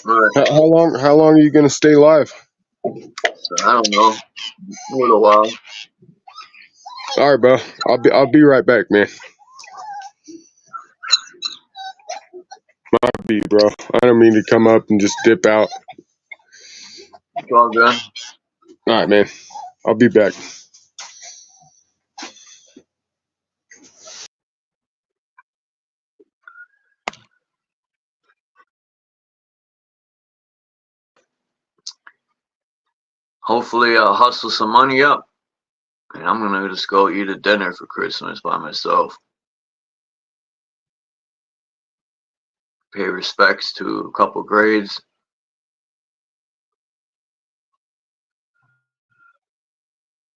J: Right.
A: How long are you gonna stay live?
J: So, I don't know. A little while.
A: All right, bro. I'll be right back, man. Might be, bro. I don't mean to come up and just dip out.
J: It's all good.
A: All right, man. I'll be back.
J: Hopefully I'll hustle some money up. And I'm going to just go eat a dinner for Christmas by myself. Pay respects to a couple grades.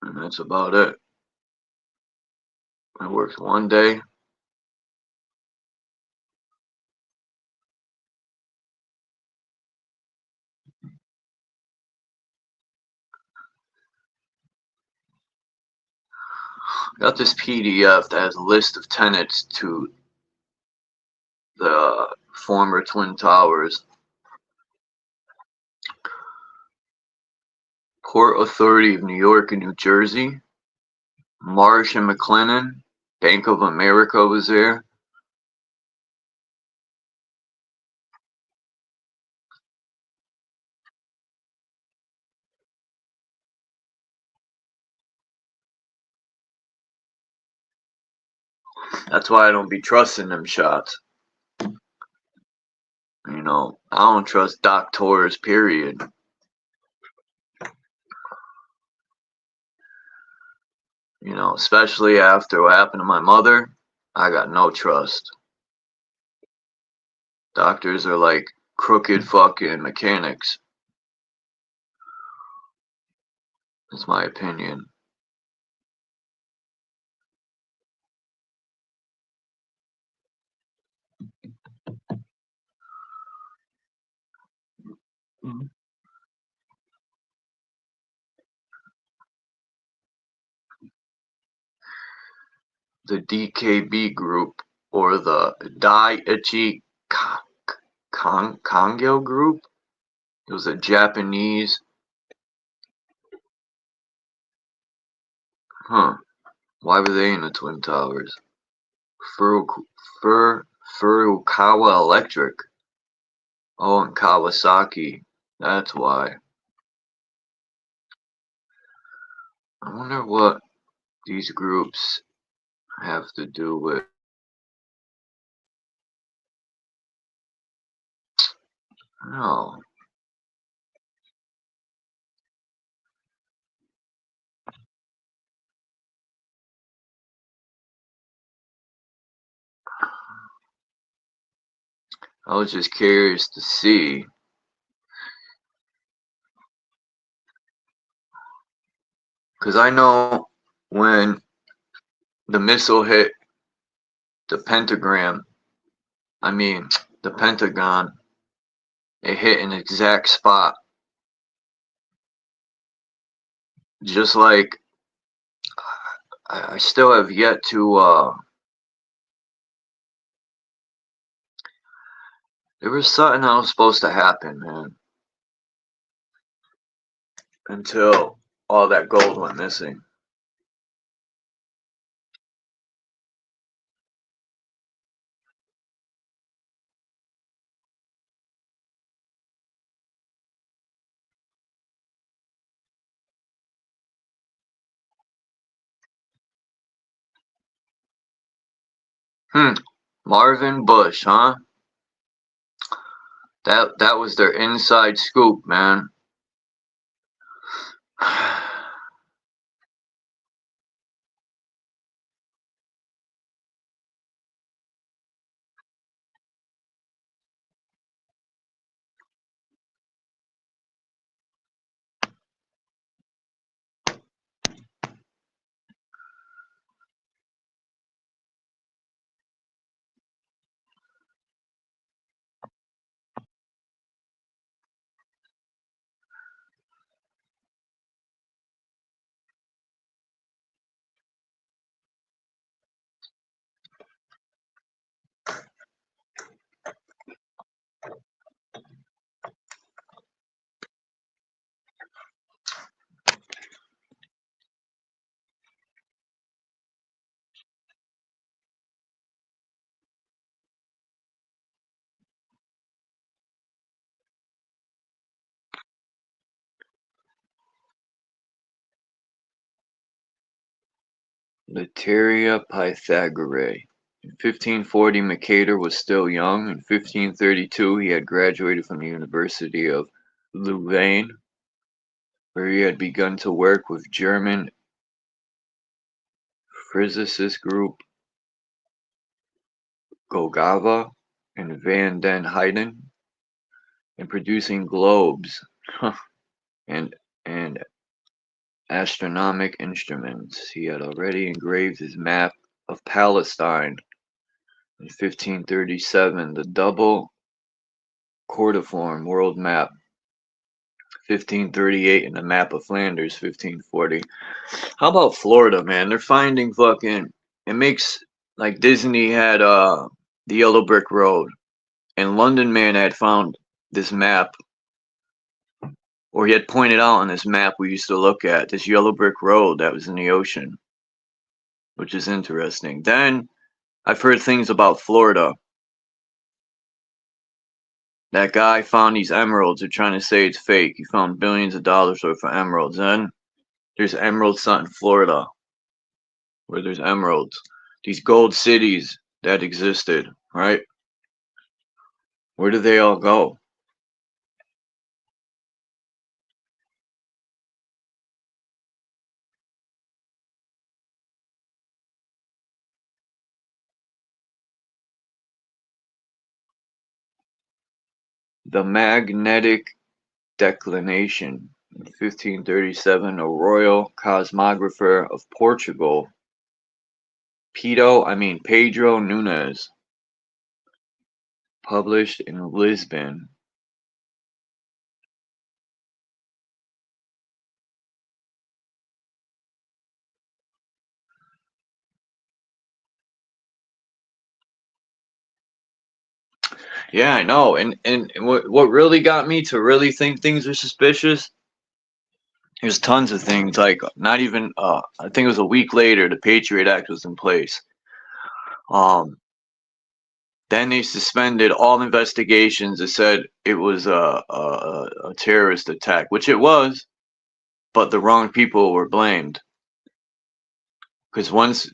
J: And that's about it. I worked one day. Got this PDF that has a list of tenants to the former Twin Towers. Port Authority of New York and New Jersey. Marsh and McLennan. Bank of America was there. That's why I don't be trusting them shots. You know, I don't trust doctors, period. You know, especially after what happened to my mother. I got no trust. Doctors are like crooked fucking mechanics. That's my opinion. The DKB group, or the Daiichi Kangyo group. It was a Japanese. Huh. Why were they in the Twin Towers? Furukawa Electric. Oh, and Kawasaki. That's why. I wonder what these groups have to do with. No. I was just curious to see. Because I know when the missile hit the pentagram, the Pentagon, it hit an exact spot. Just like I still have yet to, there was something that was supposed to happen, man. Until all that gold went missing. Marvin Bush, huh? That was their inside scoop, man. Lateria Pythagoreae. In 1540, Mercator was still young. In 1532, he had graduated from the University of Louvain, where he had begun to work with German physicist group Gogava and van den Heyden in producing globes and astronomic instruments. He had already engraved his map of Palestine in 1537, the double cordiform world map 1538, and the map of Flanders 1540. How about Florida, man? They're finding fucking, it makes like Disney had the Yellow Brick Road, and London Man had found this map, or he had pointed out on this map we used to look at, this Yellow Brick Road that was in the ocean, which is interesting. Then I've heard things about Florida. That guy found these emeralds. They're trying to say it's fake. He found billions of dollars worth of emeralds. Then there's emeralds out in Florida, where there's emeralds. These gold cities that existed, right? Where do they all go? the magnetic declination. In 1537, a royal cosmographer of Portugal, Pedro Nunes, published in Lisbon. Yeah, I know. And what really got me to really think things are suspicious, there's tons of things, like not even I think it was a week later the Patriot Act was in place. Then they suspended all investigations that said it was a terrorist attack, which it was, but the wrong people were blamed. Because once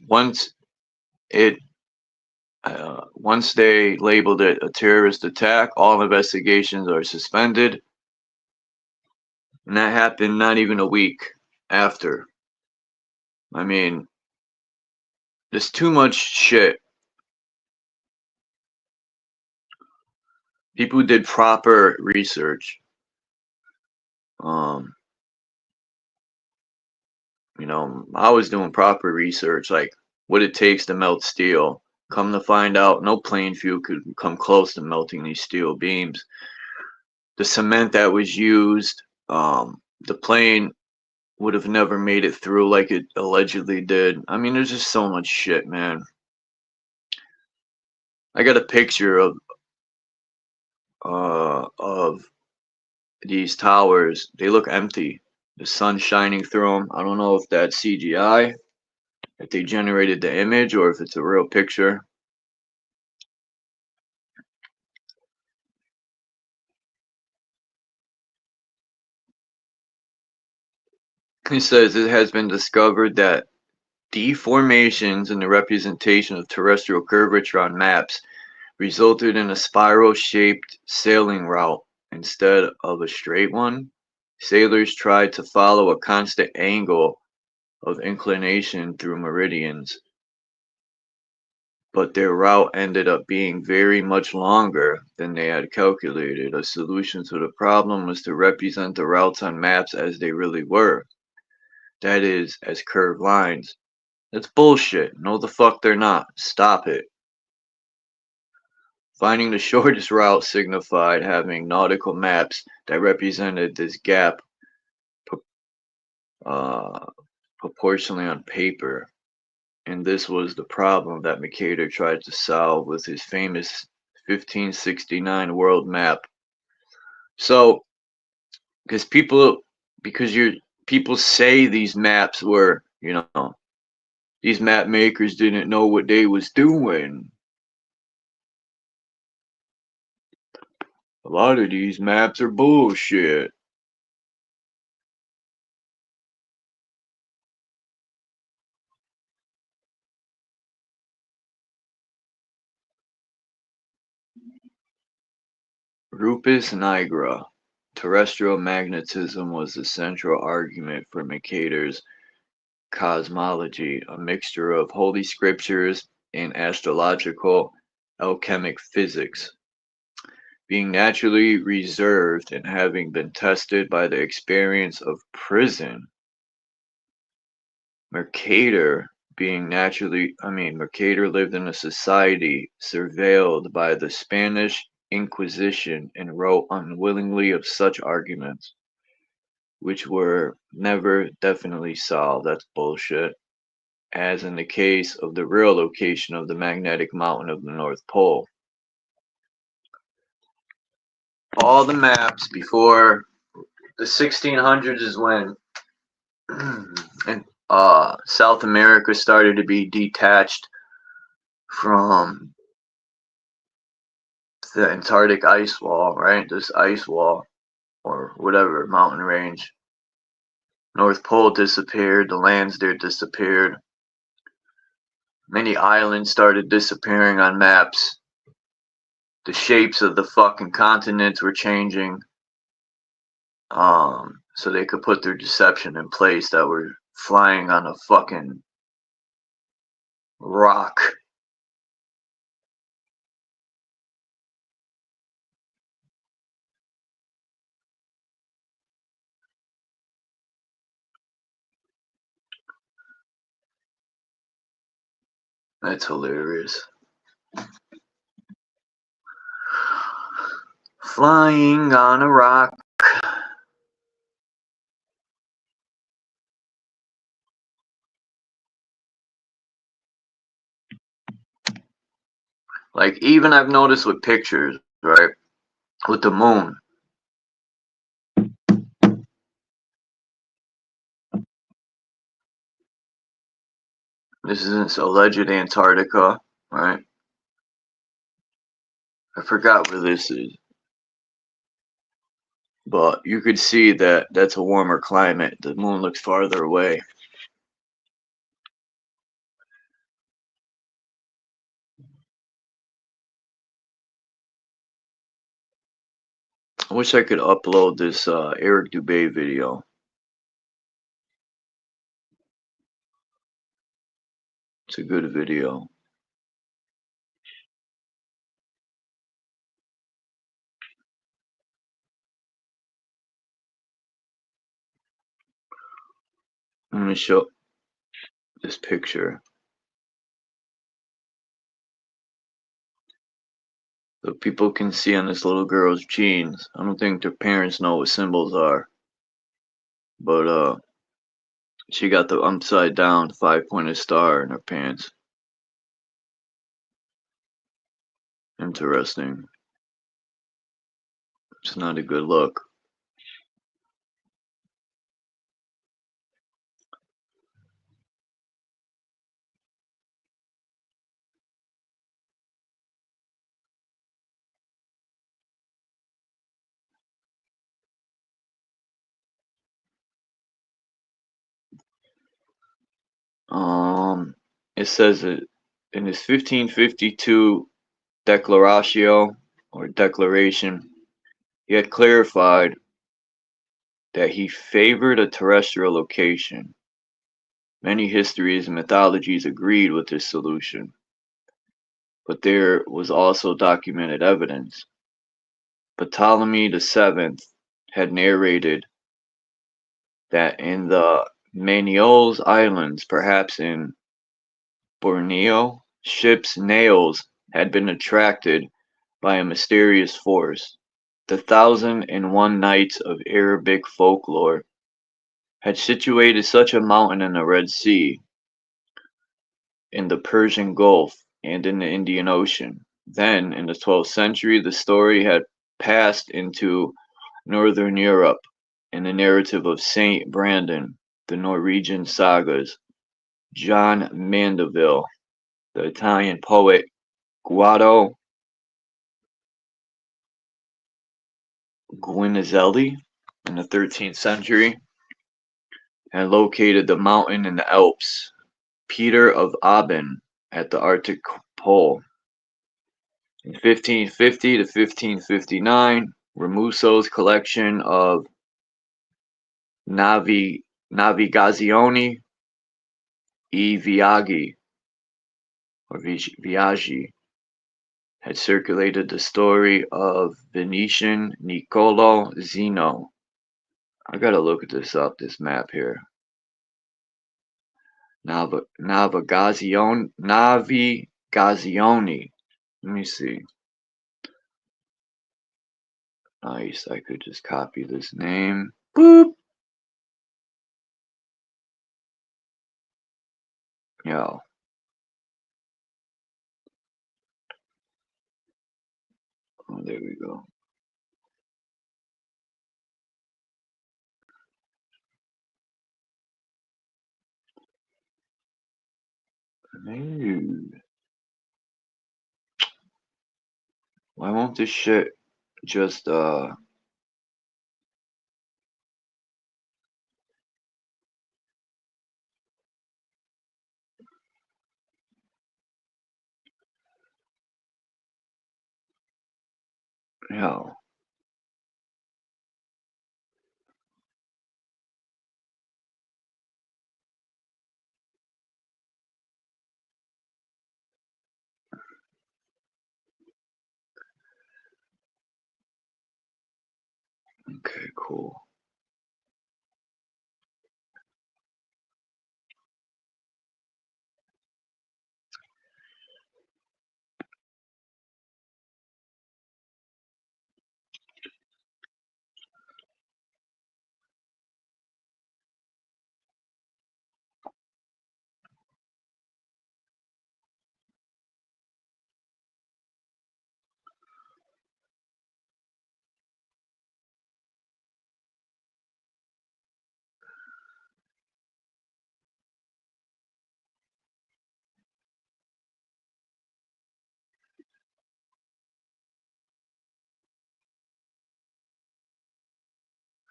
J: they labeled it a terrorist attack, all investigations are suspended. And that happened not even a week after. I mean, there's too much shit. People did proper research. You know, I was doing proper research, like what it takes to melt steel. Come to find out, no plane fuel could come close to melting these steel beams. The cement that was used, the plane would have never made it through like it allegedly did. I mean, there's just so much shit, man. I got a picture of these towers. They look empty. The sun's shining through them. I don't know if that's CGI, if they generated the image, or if it's a real picture. He says it has been discovered that deformations in the representation of terrestrial curvature on maps resulted in a spiral-shaped sailing route instead of a straight one. Sailors tried to follow a constant angle of inclination through meridians, but their route ended up being very much longer than they had calculated. A solution to the problem was to represent the routes on maps as they really were. That is, as curved lines. That's bullshit. No, the fuck they're not. Stop it. Finding the shortest route signified having nautical maps that represented this gap proportionally on paper. And this was the problem that Mercator tried to solve with his famous 1569 world map. So, people say these maps were, these map makers didn't know what they was doing. A lot of these maps are bullshit. Rufus Nigra. Terrestrial magnetism was the central argument for Mercator's cosmology, a mixture of holy scriptures and astrological alchemic physics. Being naturally reserved and having been tested by the experience of prison, Mercator lived in a society surveilled by the Spanish Inquisition and wrote unwillingly of such arguments, which were never definitely solved. That's bullshit. As in the case of the real location of the magnetic mountain of the North Pole. All the maps before the 1600s is when South America started to be detached from the Antarctic ice wall, right? This ice wall, or whatever, mountain range. North Pole disappeared, the lands there disappeared. Many islands started disappearing on maps. The shapes of the fucking continents were changing. So they could put their deception in place that were flying on a fucking rock. That's hilarious. Flying on a rock. Like, even I've noticed with pictures, right? With the moon. This is alleged Antarctica, right? I forgot where this is. But you could see that that's a warmer climate. The moon looks farther away. I wish I could upload this Eric Dubay video. It's a good video. I'm going to show this picture. So people can see on this little girl's jeans. I don't think their parents know what symbols are. But she got the upside down 5-pointed star in her pants. Interesting. It's not a good look. It says that in his 1552 Declaratio or Declaration, he had clarified that he favored a terrestrial location. Many histories and mythologies agreed with this solution, but there was also documented evidence. Ptolemy VII had narrated that in the Manioles Islands, perhaps in Borneo, ships' nails had been attracted by a mysterious force. The 1001 Nights of Arabic folklore had situated such a mountain in the Red Sea, in the Persian Gulf, and in the Indian Ocean. Then, in the 12th century, the story had passed into Northern Europe in the narrative of Saint Brandon, the Norwegian sagas, John Mandeville, the Italian poet Guido Guinizelli in the 13th century, and located the mountain in the Alps, Peter of Aben at the Arctic Pole. In 1550 to 1559, Ramuso's collection of Navigazioni e Viaggi, or Viaggi, had circulated the story of Venetian Niccolo Zeno. I gotta look at this up, this map here. Navigazioni. Let me see. Nice, I could just copy this name. Boop! Yo. Oh, there we go. No. Why won't this shit just yo. Okay, cool.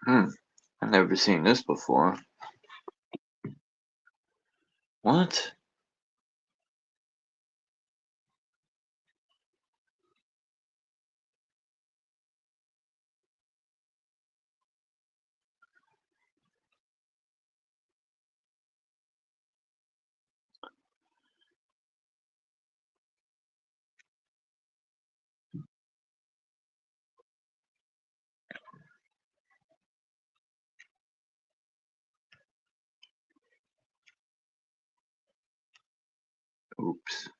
J: I've never seen this before. What? Oops.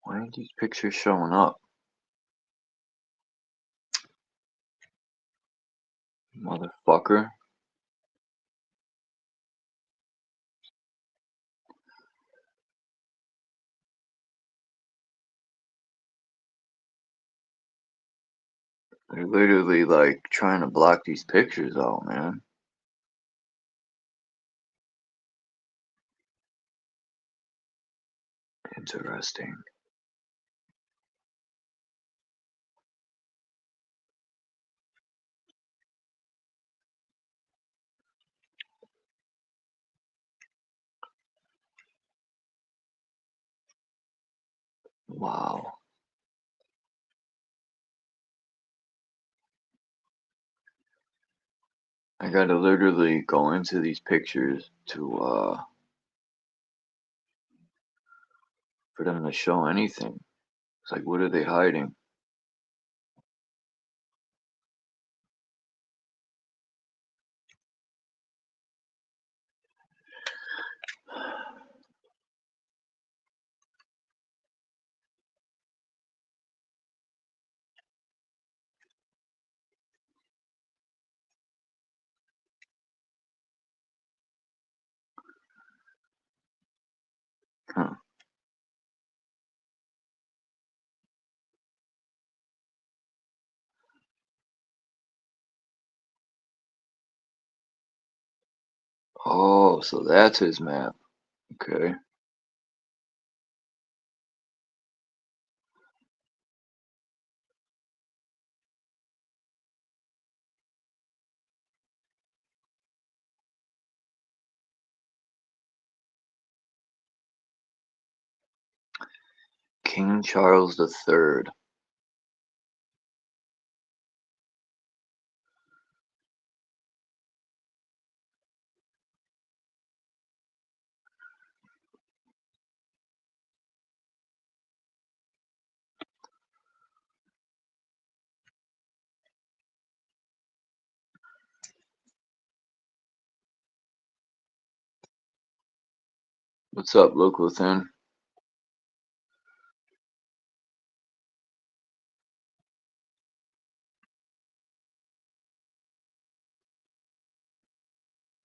J: Why aren't these pictures showing up? Motherfucker. They're literally like trying to block these pictures out, man. Interesting. Wow. I gotta literally go into these pictures to for them to show anything. It's like, what are they hiding? Huh. Oh, so that's his map. Okay. King Charles III. What's up, Local Thin?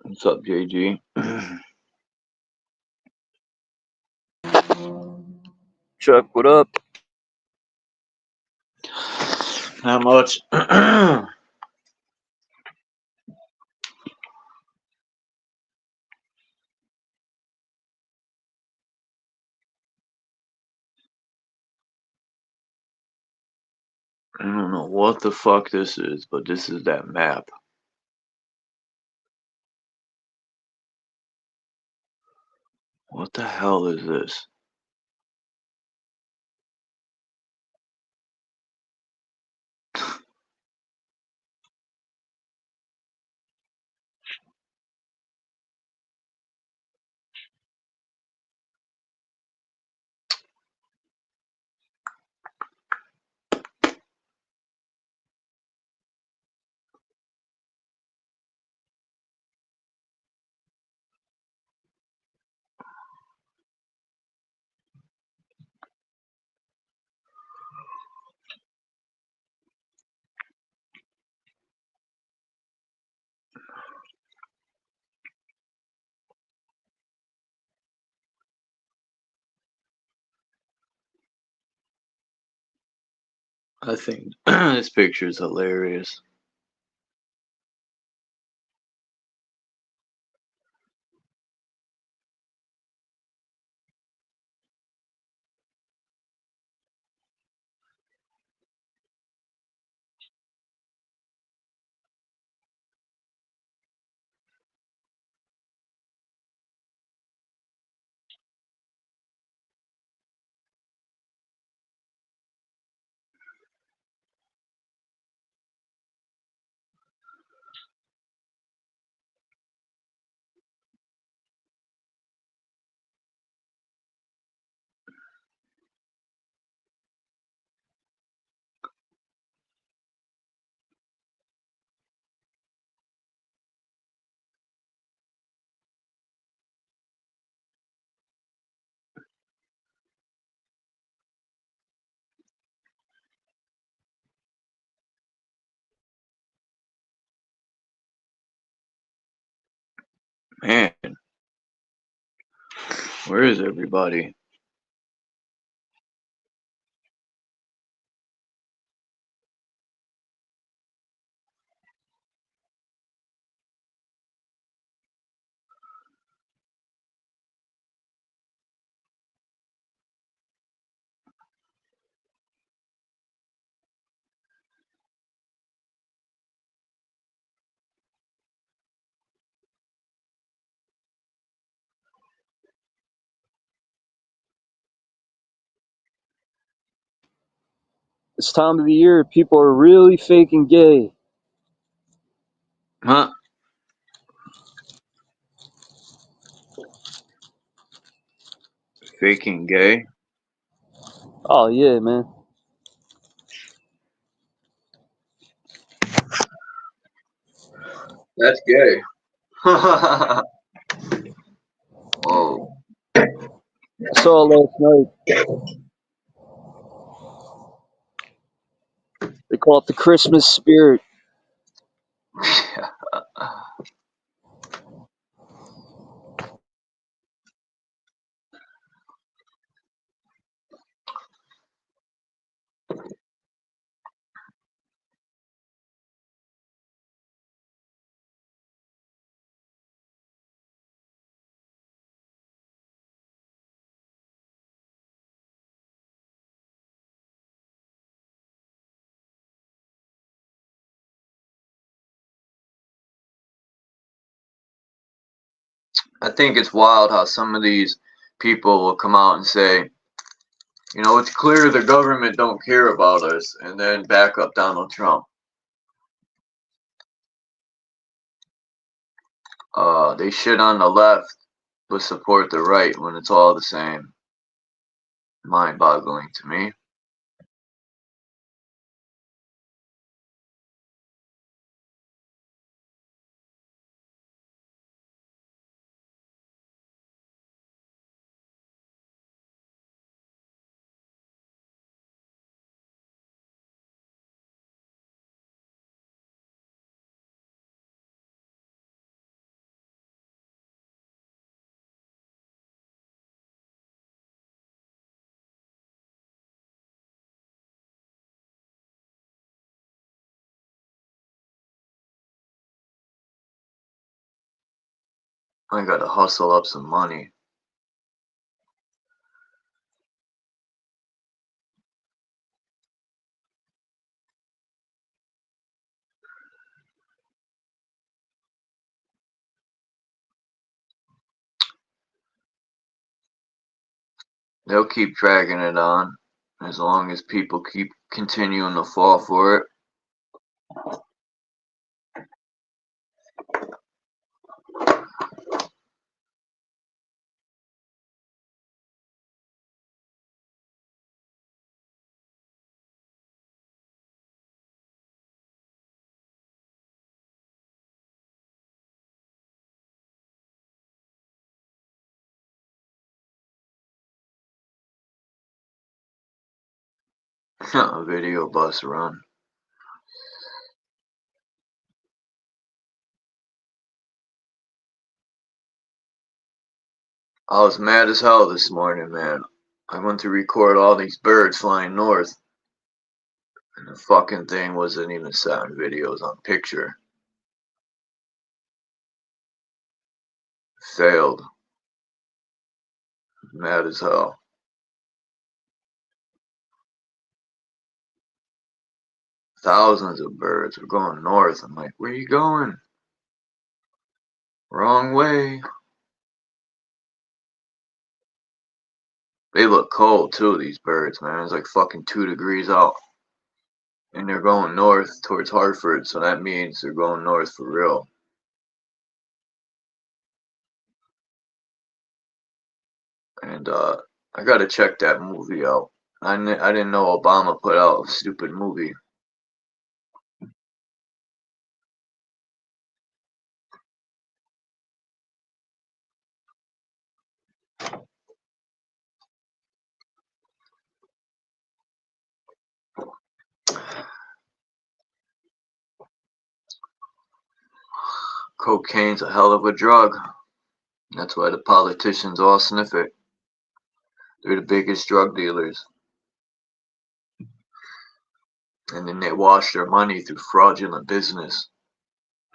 J: What's up, JG? Chuck, what up? Not much. I don't know what the fuck this is, but this is that map. What the hell is this? I think this picture is hilarious. Man, where is everybody?
L: This time of the year, people are really faking gay.
J: Huh? Faking gay?
L: Oh, yeah, man.
J: That's gay. Whoa.
L: I saw it last night. They call it the Christmas spirit.
J: I think it's wild how some of these people will come out and say, you know, it's clear the government don't care about us, and then back up Donald Trump. They shit on the left, but support the right when it's all the same. Mind-boggling to me. I gotta hustle up some money. They'll keep dragging it on as long as people keep continuing to fall for it. A video bus run. I was mad as hell this morning, man. I went to record all these birds flying north, and the fucking thing wasn't even set on videos on picture. Failed. Mad as hell. Thousands of birds were going north. I'm like, where you going? Wrong way. They look cold too, these birds, man. It's like fucking 2 degrees out. And they're going north towards Hartford, so that means they're going north for real. And I gotta check that movie out. I didn't know Obama put out a stupid movie. Cocaine's a hell of a drug. That's why the politicians all sniff it. They're the biggest drug dealers. And then they wash their money through fraudulent business.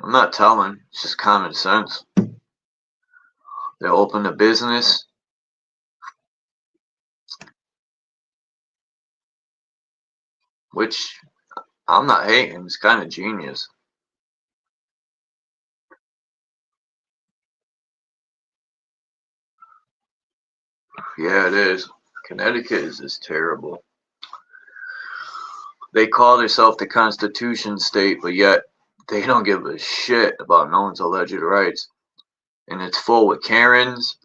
J: I'm not telling, it's just common sense. They'll open a business, which I'm not hating, it's kind of genius. Yeah, it is. Connecticut is just terrible. They call themselves the Constitution state, but yet they don't give a shit about no one's alleged rights. And it's full with Karens.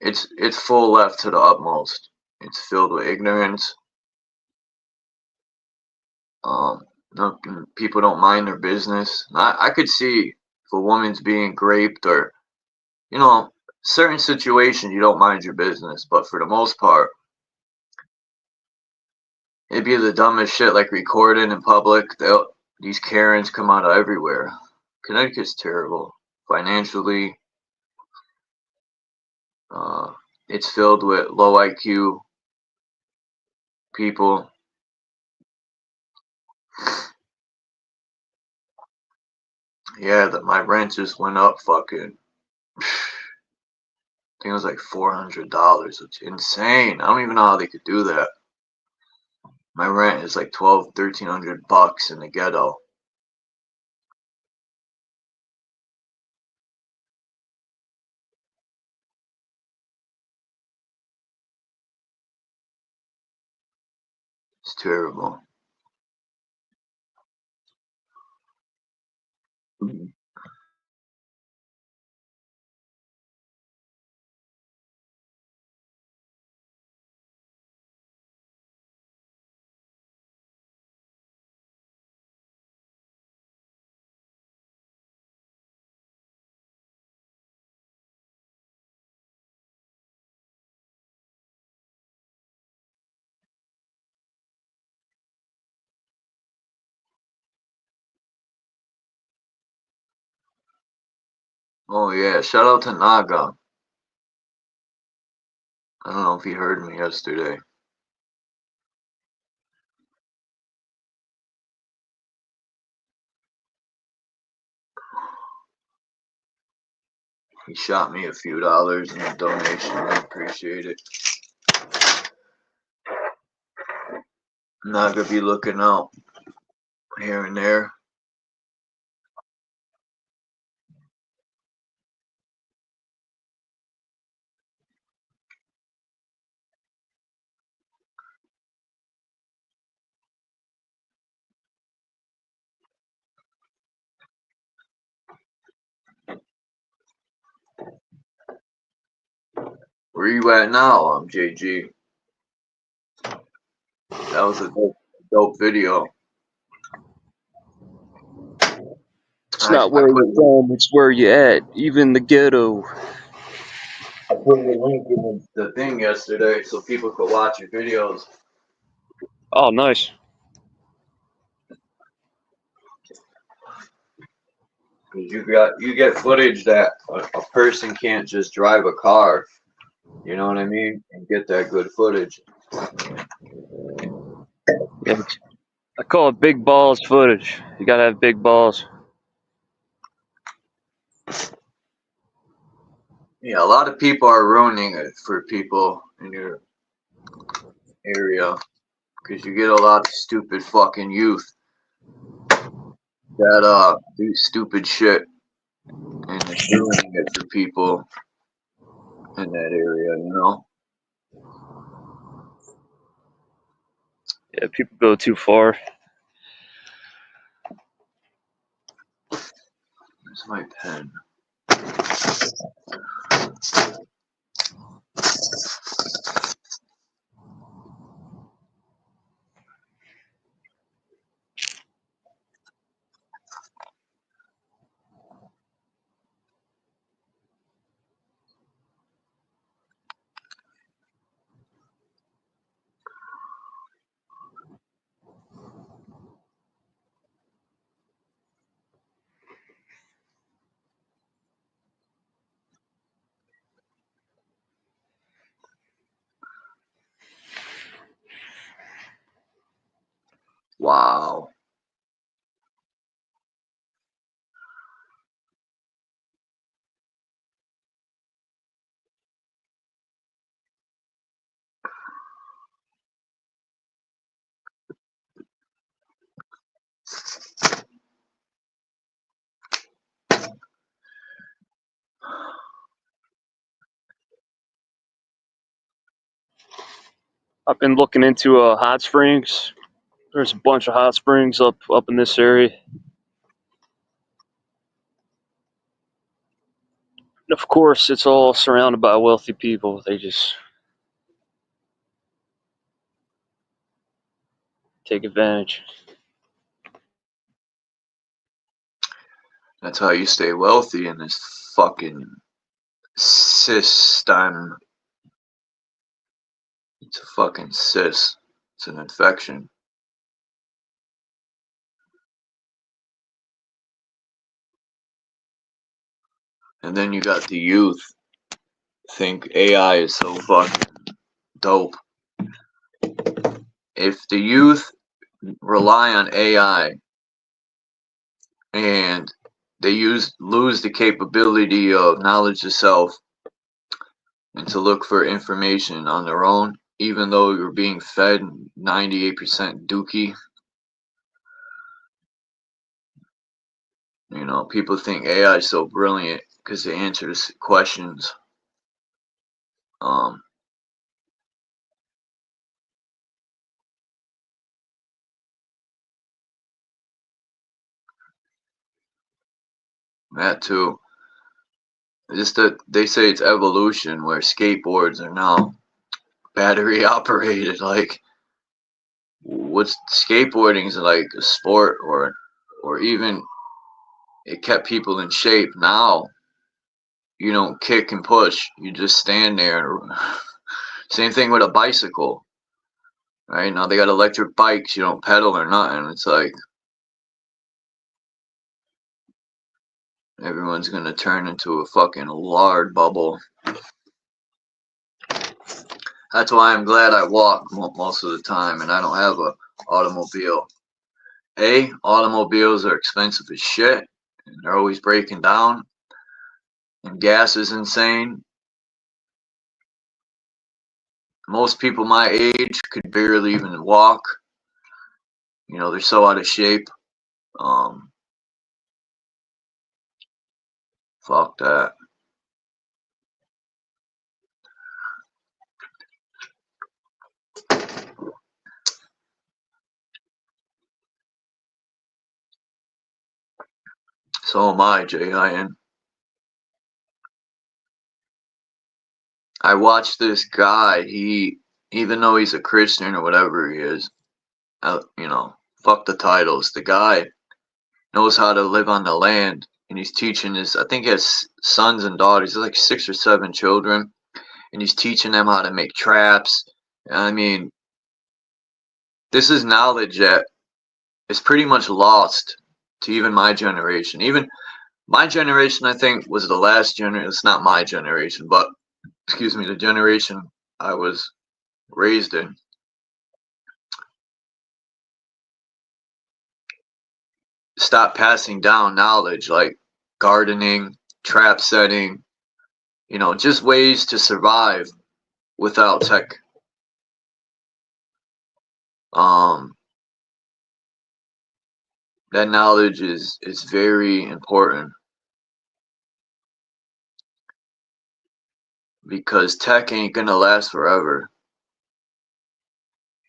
J: It's full left to the utmost. It's filled with ignorance. No, people don't mind their business. I could see if a woman's being raped or, you know, certain situations you don't mind your business, but for the most part, it'd be the dumbest shit like recording in public. These Karens come out of everywhere. Connecticut's terrible financially. It's filled with low IQ people. Yeah, my rent just went up fucking, I think it was like $400, which is insane. I don't even know how they could do that. My rent is like $1,300 in the ghetto. It's terrible. Oh yeah, shout out to Naga. I don't know if he heard me yesterday. He shot me a few dollars in a donation. I appreciate it. I'm not gonna be looking out here and there. Where you at now, JG? That was a dope video.
L: It's not where you're from, it's where you at. Even the ghetto.
J: I put the link in the thing yesterday so people could watch your videos.
L: Oh, nice.
J: Cause you get footage that a person can't just drive a car. You know what I mean? And get that good footage.
L: Yeah, I call it big balls footage. You gotta have big balls.
J: Yeah, a lot of people are ruining it for people in your area because you get a lot of stupid fucking youth that do stupid shit and it's ruining it for people in that area, you know?
L: Yeah, people go too far.
J: Where's my pen? Wow.
L: I've been looking into hot springs. There's a bunch of hot springs up in this area. And of course, it's all surrounded by wealthy people. They just take advantage.
J: That's how you stay wealthy in this fucking system. It's a fucking cyst. It's an infection. And then you got the youth think AI is so fucking dope. If the youth rely on AI and they lose the capability of knowledge of self and to look for information on their own, even though you're being fed 98% dookie. You know, people think AI is so brilliant because it answers questions. That too. Just that they say it's evolution where skateboards are now battery operated. Like, what's skateboarding is like a sport, or even it kept people in shape. Now you don't kick and push, you just stand there. Same thing with a bicycle, right? Now they got electric bikes, you don't pedal or nothing. It's like everyone's gonna turn into a fucking lard bubble. That's why I'm glad I walk most of the time and I don't have a automobile. Automobiles are expensive as shit and they're always breaking down, and gas is insane. Most people my age could barely even walk. You know, they're so out of shape. Fuck that. So am I, J.I.N. I watched this guy, even though he's a Christian or whatever he is, you know, fuck the titles. The guy knows how to live on the land, and he's teaching I think he has sons and daughters, like 6 or 7 children, and he's teaching them how to make traps. I mean, this is knowledge that is pretty much lost to even my generation. Even my generation, I think, was the last generation. It's not my generation, but excuse me, the generation I was raised in. Stop passing down knowledge like gardening, trap setting, you know, just ways to survive without tech. That knowledge is very important, because tech ain't gonna last forever.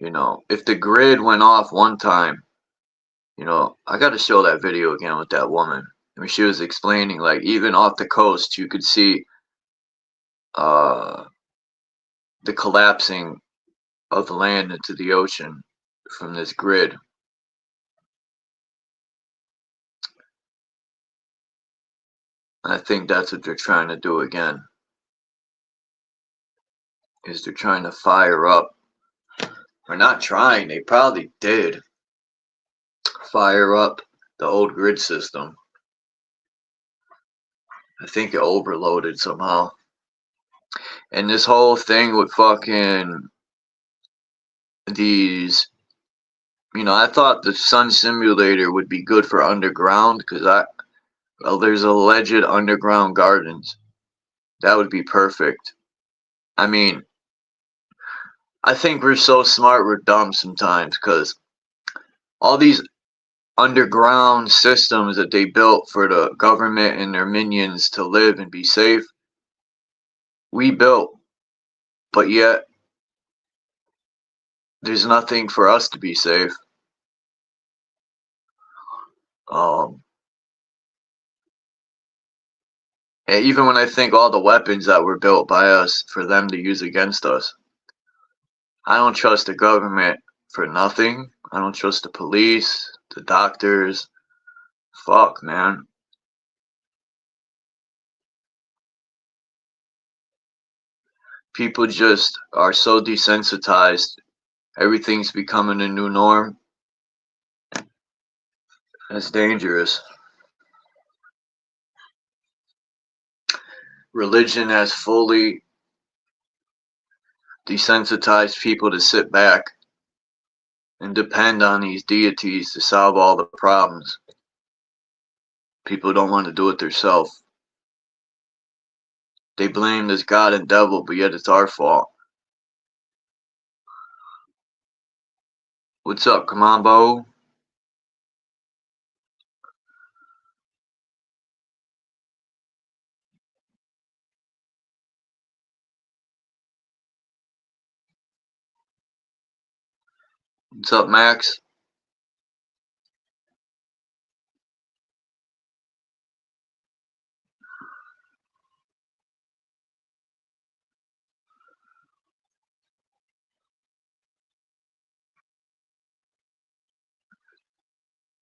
J: You know, if the grid went off one time, you know, I got to show that video again with that woman. I mean, she was explaining, like, even off the coast, you could see the collapsing of the land into the ocean from this grid. I think that's what they're trying to do again. Is they're trying to fire up. Or not trying, they probably did fire up the old grid system. I think it overloaded somehow. And this whole thing with fucking these You know, I thought the sun simulator would be good for underground because there's alleged underground gardens. That would be perfect. I mean, I think we're so smart we're dumb sometimes because all these underground systems that they built for the government and their minions to live and be safe, we built, but yet there's nothing for us to be safe. And even when I think all the weapons that were built by us for them to use against us, I don't trust the government for nothing. I don't trust the police, the doctors. Fuck, man. People just are so desensitized. Everything's becoming a new norm. That's dangerous. Religion has fully desensitized people to sit back and depend on these deities to solve all the problems. People don't want to do it themselves. They blame this God and devil, but yet it's our fault. What's up? Come on, Bo. What's up, Max?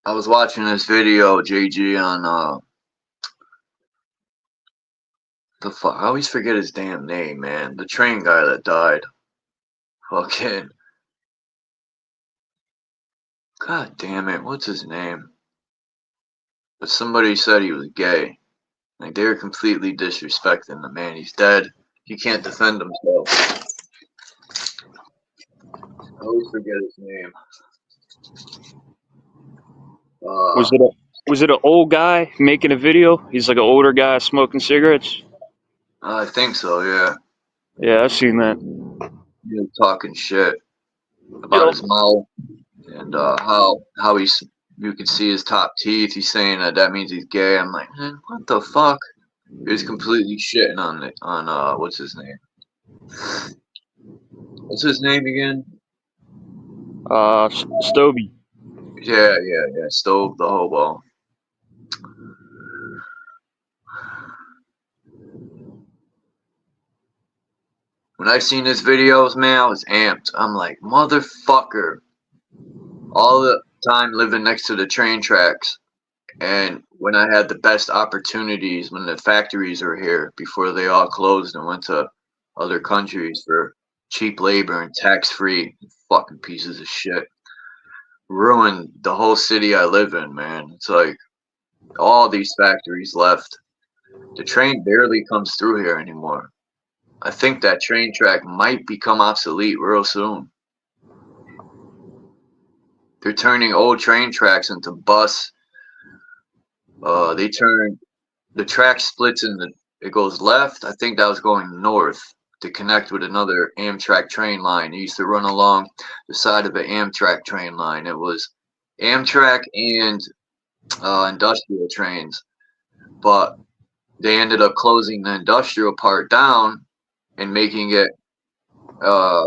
J: I was watching this video, JG, on I always forget his damn name, man. The train guy that died. Fucking. God damn it, what's his name? But somebody said he was gay. Like, they were completely disrespecting the man. He's dead. He can't defend himself. I always forget his name.
L: Was it an old guy making a video? He's like an older guy smoking cigarettes.
J: I think so, yeah.
L: Yeah, I've seen that.
J: He was talking shit about his mouth and how he's, you can see his top teeth. He's saying that means he's gay. I'm like, man, what the fuck? He was completely shitting on it. On what's his name? What's his name again?
L: Stovey.
J: Yeah, Stove the hobo. When I seen his videos, man, I was amped. I'm like, motherfucker. All the time living next to the train tracks. And when I had the best opportunities, when the factories were here, before they all closed and went to other countries for cheap labor and tax-free, fucking pieces of shit. Ruined the whole city I live in, man. It's like all these factories left. The train barely comes through here anymore. I think that train track might become obsolete real soon. They're turning old train tracks into bus. The track splits it goes left. I think that was going north to connect with another Amtrak train line. It used to run along the side of an Amtrak train line. It was Amtrak and industrial trains, but they ended up closing the industrial part down and making it a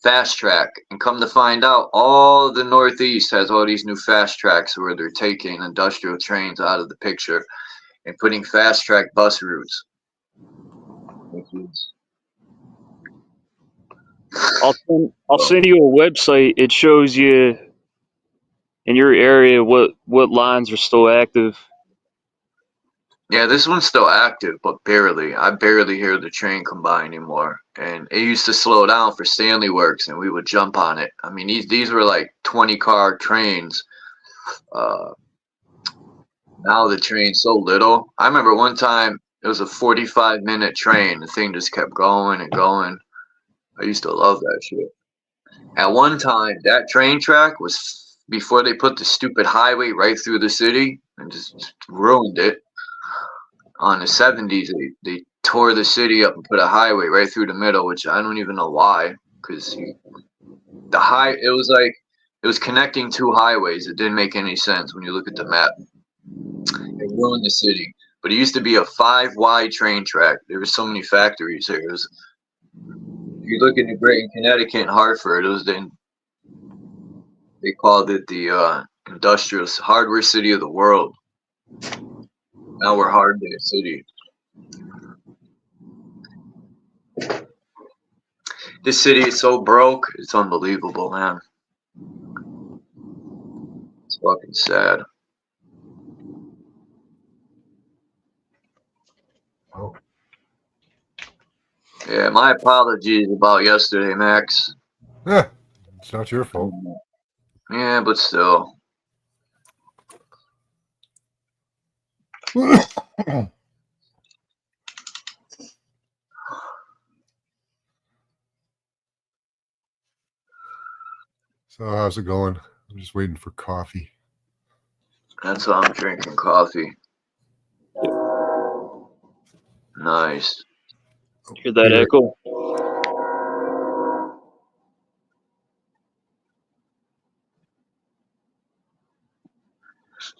J: fast track. And come to find out, all the Northeast has all these new fast tracks where they're taking industrial trains out of the picture and putting fast track bus routes.
L: I'll send you a website. It shows you in your area what lines are still active.
J: Yeah, this one's still active, but barely. I barely hear the train come by anymore. And it used to slow down for Stanley Works, and we would jump on it. I mean, these were like 20-car trains. Now the train's so little. I remember one time it was a 45-minute train. The thing just kept going and going. I used to love that shit. At one time, that train track was before they put the stupid highway right through the city and just ruined it. On the 70s, they tore the city up and put a highway right through the middle, which I don't even know why. Because it was connecting two highways. It didn't make any sense when you look at the map. It ruined the city. But it used to be a 5-wide train track. There were so many factories here. If you look in Connecticut and Hartford, they called it the industrial hardware city of the world. Now we're Hardware City. This city is so broke, it's unbelievable, man. It's fucking sad.
M: Oh.
J: Yeah, my apologies about yesterday, Max.
M: Yeah, it's not your fault.
J: Yeah, but still.
M: So how's it going? I'm just waiting for coffee.
J: That's why I'm drinking coffee. Nice.
L: Hear that echo?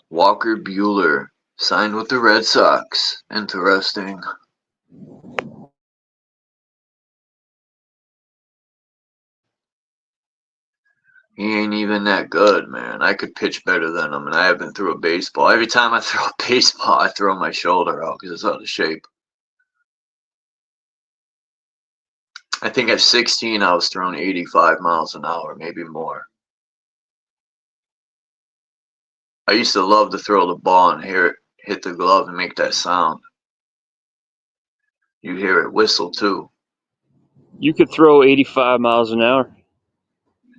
J: Walker Buehler signed with the Red Sox. Interesting. He ain't even that good, man. I could pitch better than him, and I haven't threw a baseball. Every time I throw a baseball, I throw my shoulder out because it's out of shape. I think at 16, I was throwing 85 miles an hour, maybe more. I used to love to throw the ball and hear it hit the glove and make that sound. You hear it whistle, too.
L: You could throw 85 miles an hour.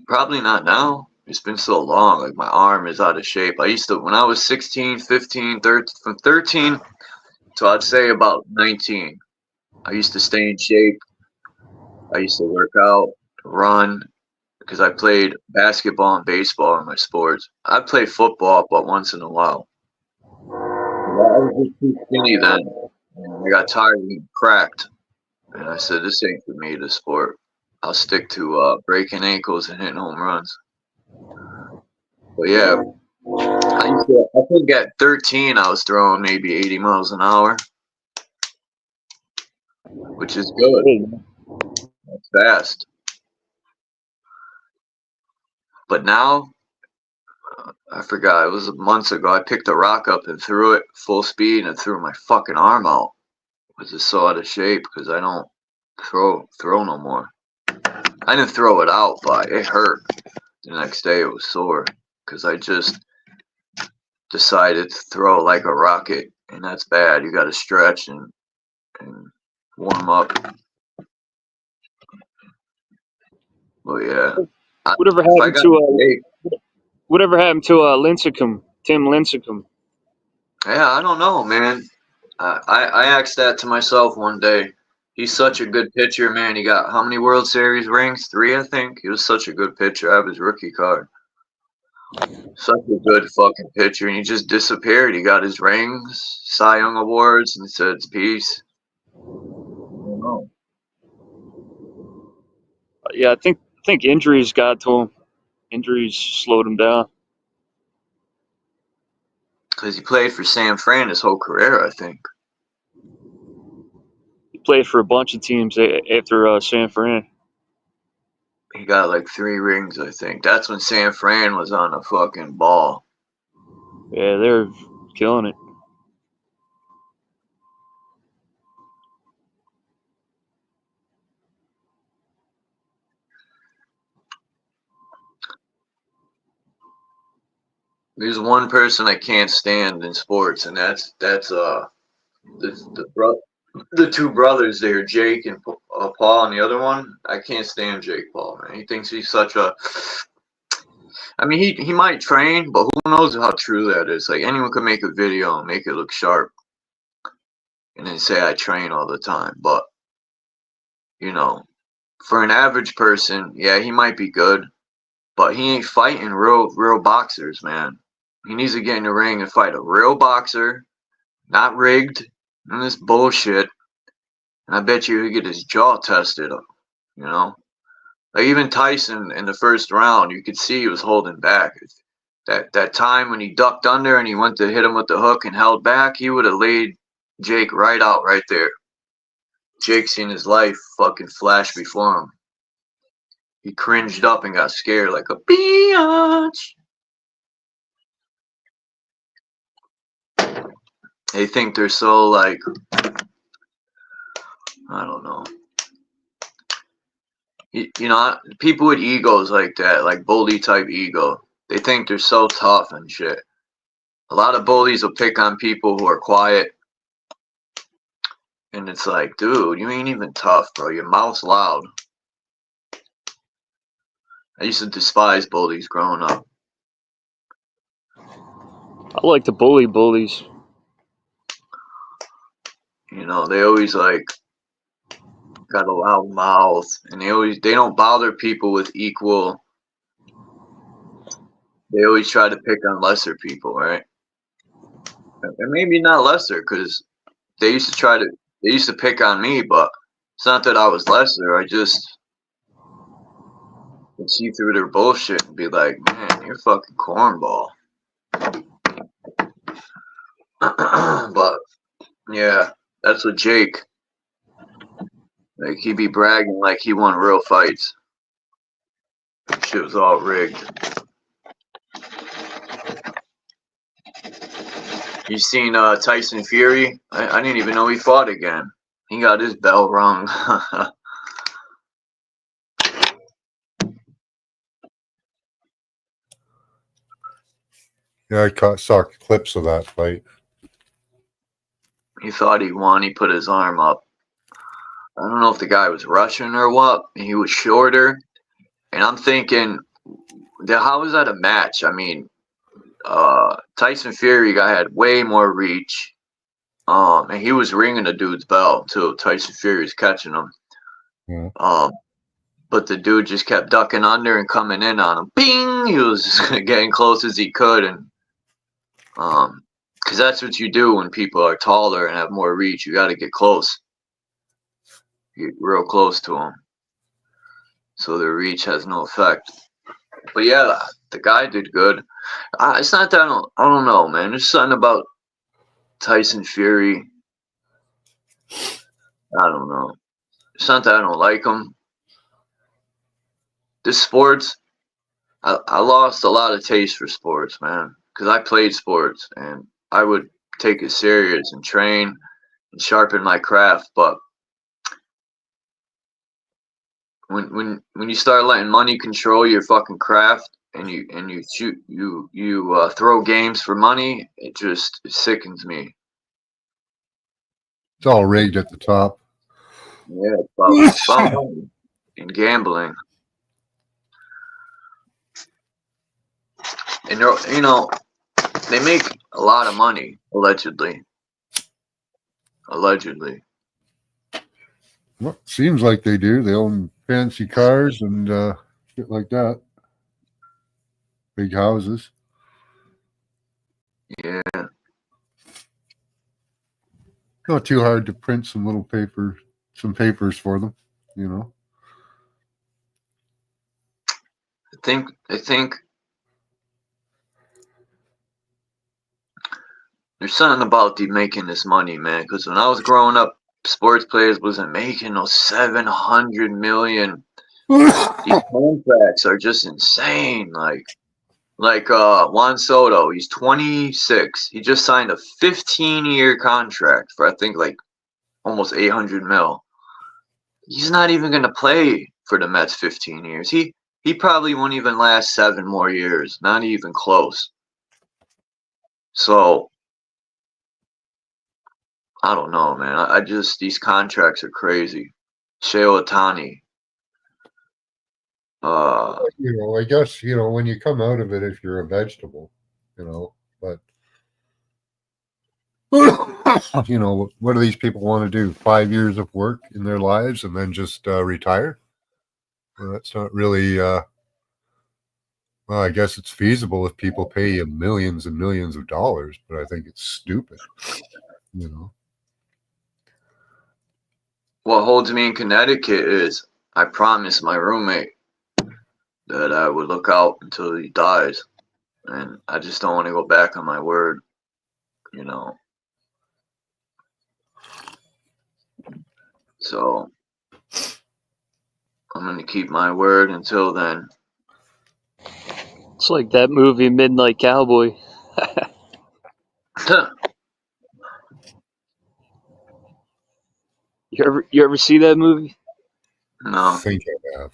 J: Probably not now. It's been so long. Like, my arm is out of shape. I used to, when I was 16, 15, 13, from 13 to I'd say about 19, I used to stay in shape. I used to work out, run, because I played basketball and baseball in my sports. I played football, but once in a while. I was just too skinny then. I got tired of being cracked. And I said, this ain't for me, this sport. I'll stick to breaking ankles and hitting home runs. But yeah, I think at 13 I was throwing maybe 80 miles an hour, which is good. That's fast. But now, I forgot, it was months ago, I picked a rock up and threw it full speed and threw my fucking arm out. It was just so out of shape because I don't throw no more. I didn't throw it out, but it hurt. The next day it was sore because I just decided to throw like a rocket, and that's bad. You got to stretch and warm up. Well, yeah.
L: Whatever happened to Lincecum, Tim Lincecum?
J: Yeah, I don't know, man. I asked that to myself one day. He's such a good pitcher, man. He got how many World Series rings? 3, I think. He was such a good pitcher. I have his rookie card. Such a good fucking pitcher, and he just disappeared. He got his rings, Cy Young Awards, and said peace. I don't know.
L: Yeah, I think injuries got to him. Injuries slowed him down.
J: Because he played for San Fran his whole career, I think.
L: He played for a bunch of teams after San Fran.
J: He got like 3 rings, I think. That's when San Fran was on a fucking ball.
L: Yeah, they're killing it.
J: There's one person I can't stand in sports, and that's the 2 brothers there, Jake and Paul, and the other one. I can't stand Jake Paul, man. He thinks he's such a. I mean, he might train, but who knows how true that is? Like, anyone could make a video and make it look sharp, and then say I train all the time. But you know, for an average person, yeah, he might be good. but he ain't fighting real boxers, man. He needs to get in the ring and fight a real boxer, not rigged, and this bullshit. And I bet you he'll get his jaw tested, you know? Like even Tyson in the first round, you could see he was holding back. That time when he ducked under and he went to hit him with the hook and held back, he would have laid Jake right out right there. Jake seen his life fucking flash before him. He cringed up and got scared like a biatch. They think they're so like, I don't know. You know, people with egos like that, like bully type ego, they think they're so tough and shit. A lot of bullies will pick on people who are quiet. And it's like, dude, you ain't even tough, bro. Your mouth's loud. I used to despise bullies growing up.
L: I like to bully bullies.
J: You know, they always like got a loud mouth, and they don't bother people with equal. They always try to pick on lesser people, right? And maybe not lesser, because they used to pick on me, but it's not that I was lesser. I just could see through their bullshit and be like, man, you're a fucking cornball. But yeah, that's what Jake. Like, he be bragging like he won real fights. Shit was all rigged. You seen Tyson Fury? I didn't even know he fought again. He got his bell rung.
M: Yeah, I saw clips of that fight.
J: He thought he won. He put his arm up. I don't know if the guy was Russian or what. He was shorter. And I'm thinking, how is that a match? I mean, Tyson Fury guy had way more reach. And he was ringing the dude's bell too. Tyson Fury was catching him.
M: Yeah.
J: But the dude just kept ducking under and coming in on him. Bing! He was just getting close as he could. And because that's what you do when people are taller and have more reach. You got to get close. Get real close to them. So their reach has no effect. But yeah, the guy did good. It's not that I don't know, man. There's something about Tyson Fury. I don't know. It's not that I don't like him. This sports, I lost a lot of taste for sports, man. Because I played sports and I would take it serious and train and sharpen my craft. But when you start letting money control your fucking craft and you throw games for money, it sickens me.
M: It's all rigged at the top.
J: Yeah, it's about money and gambling. And you know, they make a lot of money, allegedly. Allegedly.
M: Well, seems like they do. They own fancy cars and shit like that. Big houses.
J: Yeah.
M: Not too hard to print some papers for them, you know.
J: I think there's something about making this money, man. Because when I was growing up, sports players wasn't making those $700 million. These contracts are just insane. Like Juan Soto, he's 26. He just signed a 15-year contract for, I think, like almost $800 million. He's not even gonna play for the Mets 15 years. He probably won't even last 7 more years. Not even close. So I don't know, man. I just, these contracts are crazy. Shohei Ohtani.
M: You know, I guess, you know, when you come out of it, if you're a vegetable, you know, but you know, what do these people want to do? 5 years of work in their lives and then just retire? Well, that's not really Well, I guess it's feasible if people pay you millions and millions of dollars, but I think it's stupid. You know.
J: What holds me in Connecticut is I promised my roommate that I would look out until he dies. And I just don't want to go back on my word, you know. So I'm going to keep my word until then.
L: It's like that movie Midnight Cowboy. You ever see that movie?
J: No.
M: I think I have.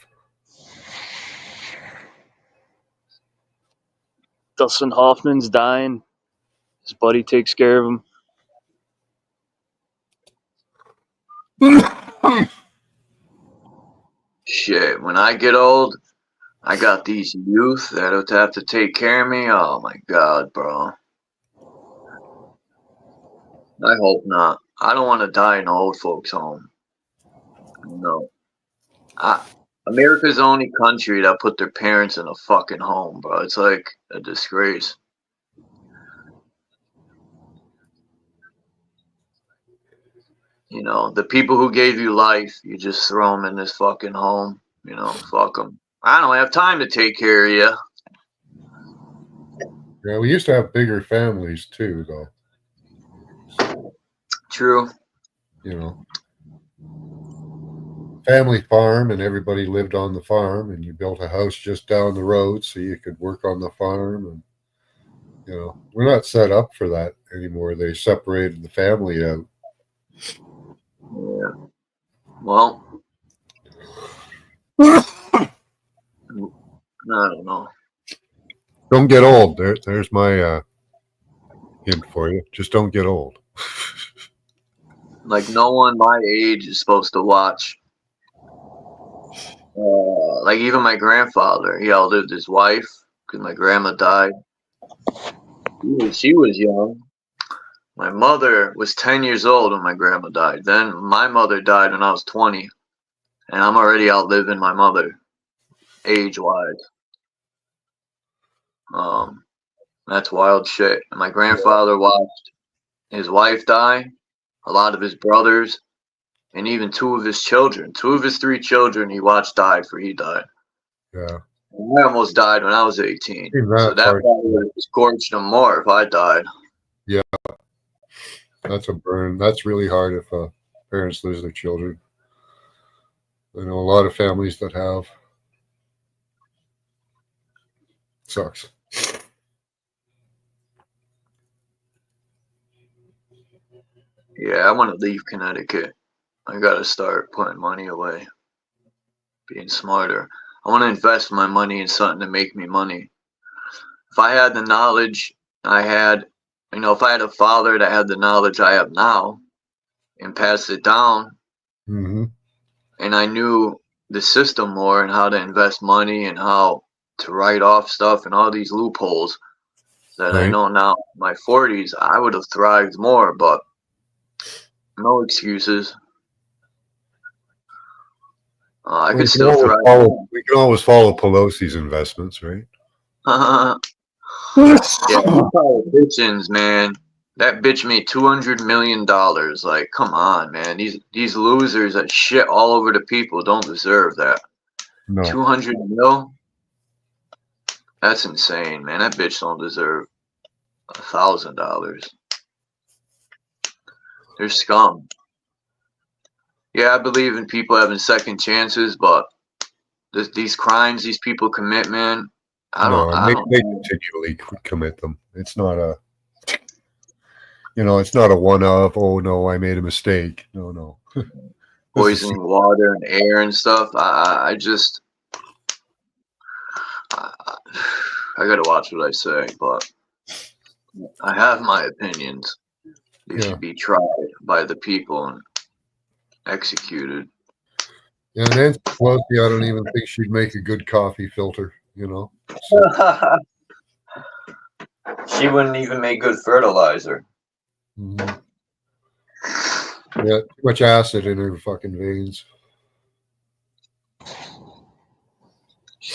L: Dustin Hoffman's dying. His buddy takes care of him.
J: Shit, when I get old, I got these youth that have to take care of me. Oh my God, bro. I hope not. I don't want to die in an old folks' home. No. America's the only country that put their parents in a fucking home, bro. It's like a disgrace. You know, the people who gave you life, you just throw them in this fucking home. You know, fuck them. I don't have time to take care of you.
M: Yeah, we used to have bigger families too, though.
J: True.
M: You know, family farm, and everybody lived on the farm, and you built a house just down the road so you could work on the farm. And you know, we're not set up for that anymore. They separated the family out.
J: Yeah. Well, I don't know.
M: Don't get old. There's my hint for you. Just don't get old.
J: Like, no one my age is supposed to watch. Like, even my grandfather, he outlived his wife because my grandma died. She was young. My mother was 10 years old when my grandma died. Then my mother died when I was 20. And I'm already outliving my mother, age-wise. That's wild shit. And my grandfather watched his wife die, a lot of his brothers, and even two of his children. Two of his three children he watched die before he died.
M: Yeah.
J: And I almost died when I was 18. So that probably would have scorched him more if I died.
M: Yeah. That's a burn. That's really hard if parents lose their children. I know a lot of families that have. Sucks.
J: Yeah, I want to leave Connecticut. I got to start putting money away, being smarter. I want to invest my money in something to make me money. If I had the knowledge I had, you know, if I had a father that had the knowledge I have now and passed it down,
M: Mm-hmm.
J: and I knew the system more and how to invest money and how to write off stuff and all these loopholes that I know now in my 40s, I would have thrived more, but no excuses. I could still thrive.
M: We can always follow Pelosi's investments, right?
J: Yeah, politicians, man. That bitch made $200 million. Like, come on, man. These losers that shit all over the people don't deserve that.
M: No.
J: 200 mil? That's insane, man. That bitch don't deserve $1,000. They're scum. Yeah, I believe in people having second chances, but these crimes these people commit, man,
M: They continually commit them. It's not a, it's not a one-off. Oh no, I made a mistake. No.
J: Poisoning water and air and stuff. I gotta watch what I say, but I have my opinions. They should be tried by the people and executed.
M: Yeah, Nancy Pelosi, I don't even think she'd make a good coffee filter, So.
J: She wouldn't even make good fertilizer.
M: Mm-hmm. Yeah, too much acid in her fucking veins.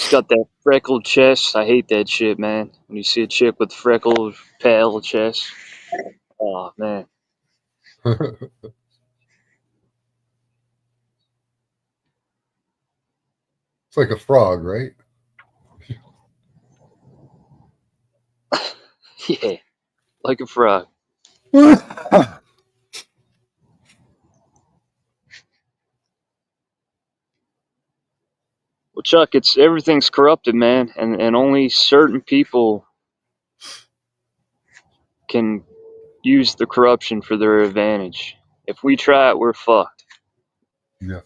L: It's got that freckled chest. I hate that shit, man. When you see a chick with freckled, pale chest. Oh, man.
M: It's like a frog, right?
L: Yeah, like a frog. Well, Chuck, everything's corrupted, man, and only certain people can use the corruption for their advantage. If we try it, we're fucked.
M: Yeah.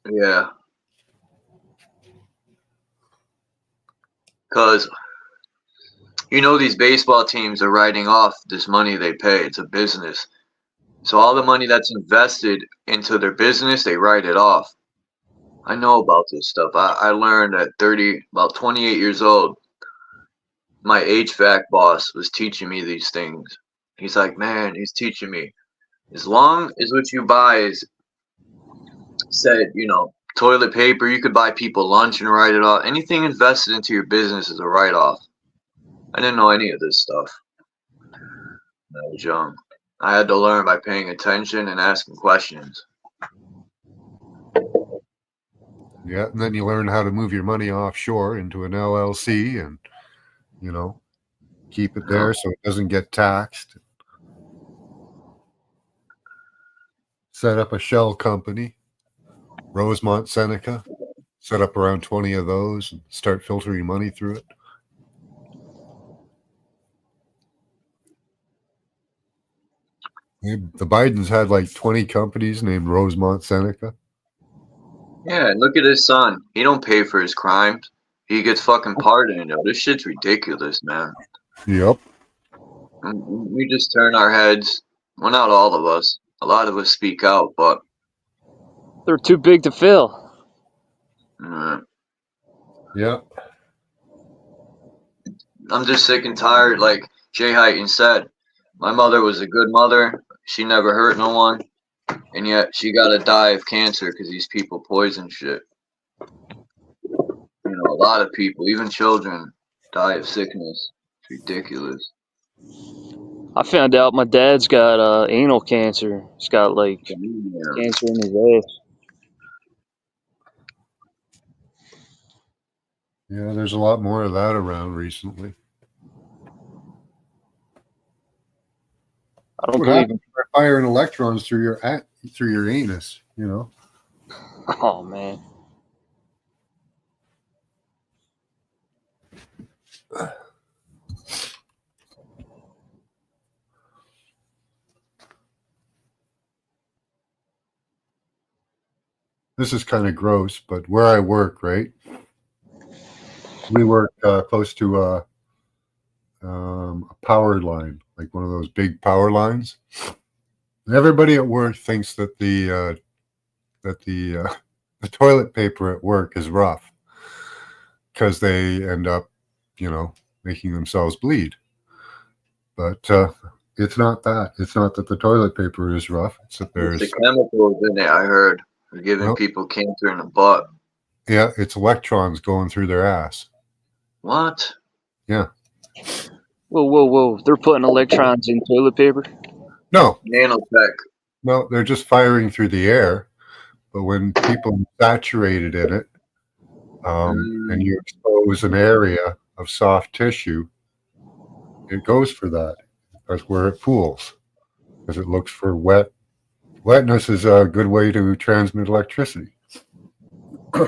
J: Yeah. Because, these baseball teams are writing off this money they pay. It's a business. So all the money that's invested into their business, they write it off. I know about this stuff. I learned at about 28 years old, my HVAC boss was teaching me these things. He's like, man, he's teaching me. As long as what you buy is said, toilet paper, you could buy people lunch and write it off. Anything invested into your business is a write-off. I didn't know any of this stuff when I was young. I had to learn by paying attention and asking questions.
M: Yeah, and then you learn how to move your money offshore into an LLC and, keep it there so it doesn't get taxed. Set up a shell company, Rosemont Seneca, set up around 20 of those and start filtering money through it. The Bidens had like 20 companies named Rosemont Seneca.
J: Yeah, and look at his son. He don't pay for his crimes. He gets fucking pardoned. This shit's ridiculous, man.
M: Yep.
J: We just turn our heads. Well, not all of us. A lot of us speak out, but
L: they're too big to fill.
M: Yeah.
J: I'm just sick and tired. Like Jay Heighton said, my mother was a good mother. She never hurt no one. And yet she got to die of cancer because these people poison shit. A lot of people, even children, die of sickness. It's ridiculous.
L: I found out my dad's got anal cancer. He's got cancer in his ass.
M: Yeah, there's a lot more of that around recently.
L: I don't believe in
M: firing electrons through your anus,
L: Oh man.
M: This is kind of gross, but where I work, right? We work close to a power line, like one of those big power lines. And everybody at work thinks that the toilet paper at work is rough because they end up, making themselves bleed. But it's not that. It's not that the toilet paper is rough. It's that there's
J: the chemicals in it. I heard they're giving people cancer in the butt.
M: Yeah, it's electrons going through their ass.
J: What?
M: Yeah.
L: Whoa. They're putting electrons in toilet paper?
M: No.
J: Nanotech.
M: No, they're just firing through the air. But when people are saturated in it, and you expose an area of soft tissue, it goes for that. That's where it pools. Because it looks for wet. Wetness is a good way to transmit electricity.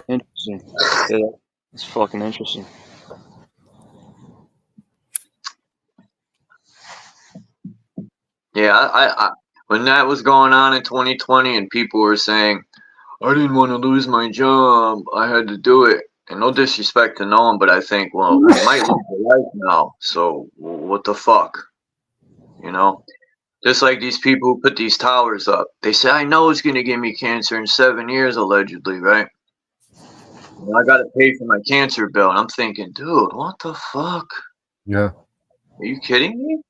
L: Interesting. Yeah, it's fucking interesting.
J: Yeah, I when that was going on in 2020 and people were saying, I didn't want to lose my job, I had to do it. And no disrespect to no one, but I think, well, you might lose your life now, so what the fuck? Just like these people who put these towers up. They say, I know it's going to give me cancer in 7 years, allegedly, right? And I got to pay for my cancer bill. And I'm thinking, dude, what the fuck?
M: Yeah.
J: Are you kidding me?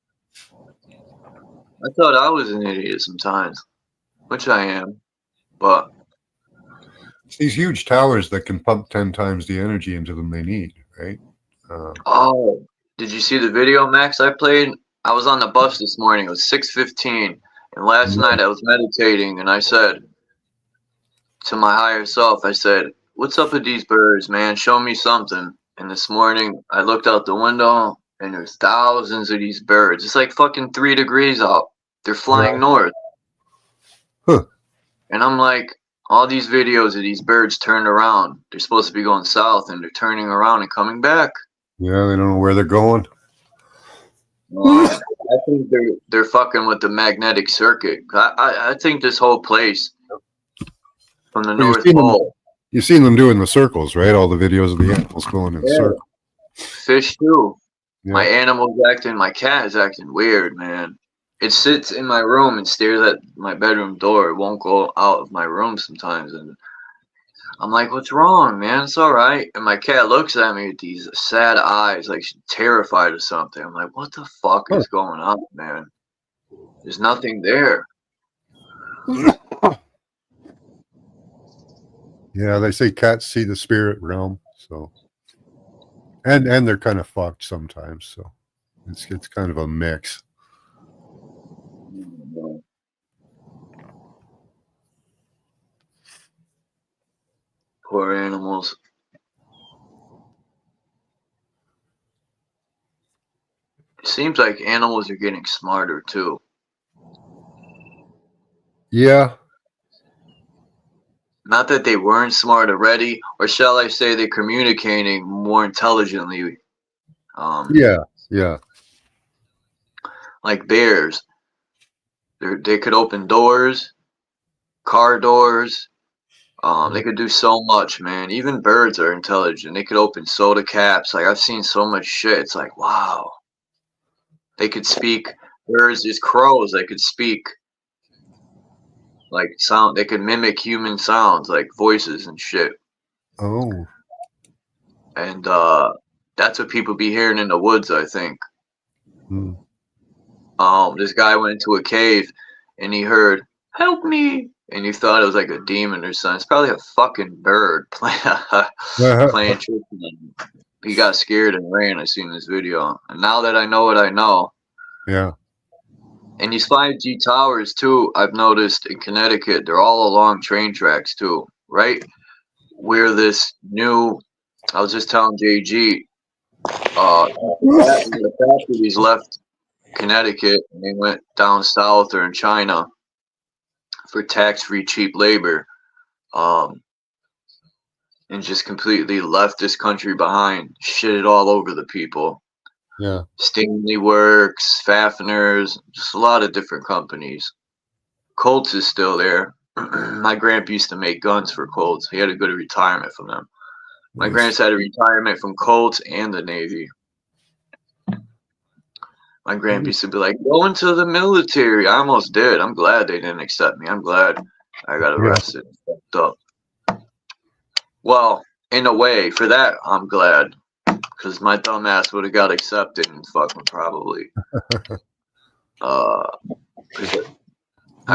J: I thought I was an idiot sometimes, which I am, but
M: It's these huge towers that can pump 10 times the energy into them they need, right?
J: Oh, did you see the video, Max? I played. I was on the bus this morning. It was 6:15, and last night I was meditating, and I said to my higher self, I said, "What's up with these birds, man? Show me something." And this morning I looked out the window, and there's thousands of these birds. It's like fucking 3 degrees out. They're flying north.
M: Huh.
J: And I'm like, all these videos of these birds turned around. They're supposed to be going south, and they're turning around and coming back.
M: Yeah, they don't know where they're going.
J: I think they're fucking with the magnetic circuit. I think this whole place from the North Pole.
M: You've seen them doing the circles, right? All the videos of the animals going in circles.
J: Fish too.
M: Yeah.
J: My cat is acting weird, man. It sits in my room and stares at my bedroom door. It won't go out of my room sometimes, and I'm like, "What's wrong, man? It's all right." And my cat looks at me with these sad eyes, like she's terrified of something. I'm like, "What the fuck is going on, man? There's nothing there."
M: Yeah, they say cats see the spirit realm, so and they're kind of fucked sometimes, so it's kind of a mix.
J: Poor animals. It seems like animals are getting smarter too.
M: Yeah.
J: Not that they weren't smart already, or shall I say they're communicating more intelligently.
M: Yeah.
J: Like bears. They could open doors, car doors. They could do so much, man. Even birds are intelligent. They could open soda caps. Like, I've seen so much shit. It's like, wow. They could speak. Birds, there's crows. They could speak. Like sound. They could mimic human sounds, like voices and shit.
M: Oh.
J: And that's what people be hearing in the woods, I think. This guy went into a cave and he heard, "Help me." And you thought it was like a demon or something. It's probably a fucking bird playing tricks on him. He got scared and ran. I seen this video. And now that I know what I know.
M: Yeah.
J: And these 5G towers too, I've noticed in Connecticut, they're all along train tracks too, right? Where this new, I was just telling JG, the factories left Connecticut and they went down south or in China for tax-free cheap labor, and just completely left this country behind, shitted all over the people.
M: Yeah.
J: Stanley Works, Fafner's, just a lot of different companies. Colts is still there. My grandpa used to make guns for Colts. He had a good retirement from them. My granddad had a retirement from Colts and the Navy. My grandpa used to be like, "Go into the military." I almost did. I'm glad they didn't accept me. I'm glad I got arrested and fucked up. Well, in a way, for that, I'm glad. Because my dumb ass would have got accepted and fucking probably. I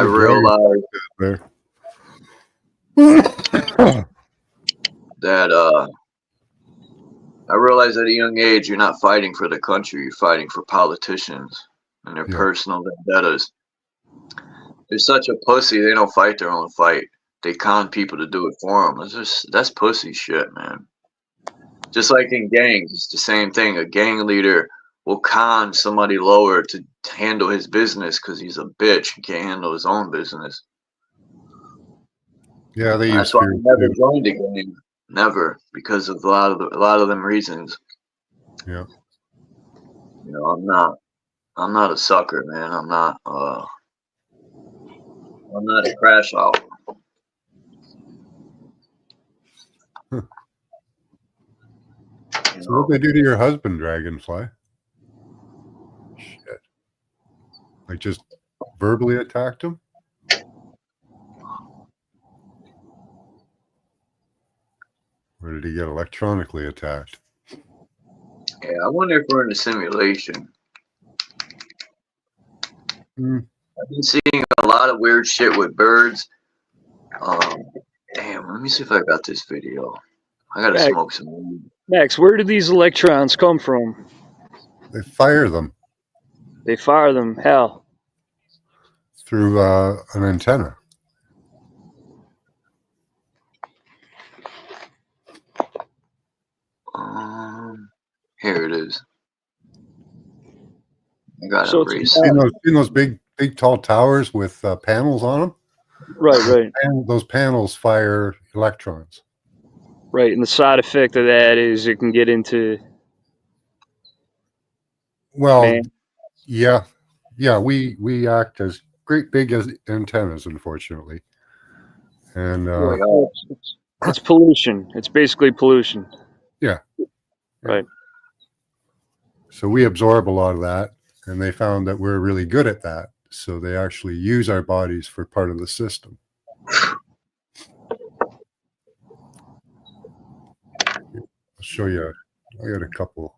J: realized that I realized at a young age, you're not fighting for the country, you're fighting for politicians and their personal vendettas. They're such a pussy, they don't fight their own fight. They con people to do it for them. That's pussy shit, man. Just like in gangs, it's the same thing. A gang leader will con somebody lower to handle his business because he's a bitch and can't handle his own business.
M: Yeah,
J: that's why I never joined a gang. Never, because of a lot of them reasons.
M: Yeah.
J: You know, I'm not a sucker, man. I'm not a crash out.
M: So what they do to your husband, Dragonfly? Shit. Like just verbally attacked him? Or did he get electronically attacked?
J: Yeah, I wonder if we're in a simulation. I've been seeing a lot of weird shit with birds. Damn, let me see if I got this video. I gotta
L: Max,
J: smoke some weed.
L: Max, where do these electrons come from?
M: They fire them
L: They fire them. How?
M: through an antenna.
J: Here it is. I gotta
L: So it's
J: erase.
M: Seen those big, tall towers with panels on them?
L: right.
M: And those panels fire electrons.
L: Right, and the side effect of that is it can get into.
M: Well,
L: Man.
M: yeah. We act as great big as antennas, unfortunately. And
L: It's pollution. It's basically pollution.
M: yeah.
L: Right.
M: So we absorb a lot of that, and they found that we're really good at that. So they actually use our bodies for part of the system. I'll show you. I got a couple.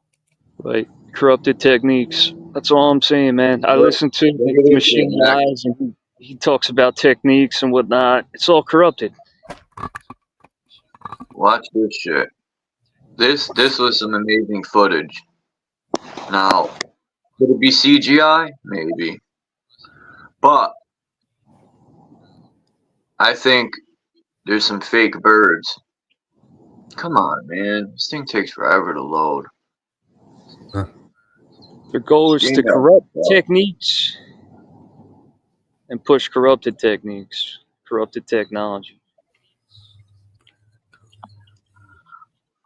L: Right. Corrupted techniques. That's all I'm saying, man. I listen to the Machine Eyes, and he talks about techniques and whatnot. It's all corrupted.
J: Watch this shit. This was some amazing footage. Now, could it be CGI? Maybe. But I think there's some fake birds. Come on, man. This thing takes forever to load.
L: Their goal is to corrupt techniques and push corrupted techniques, corrupted technology.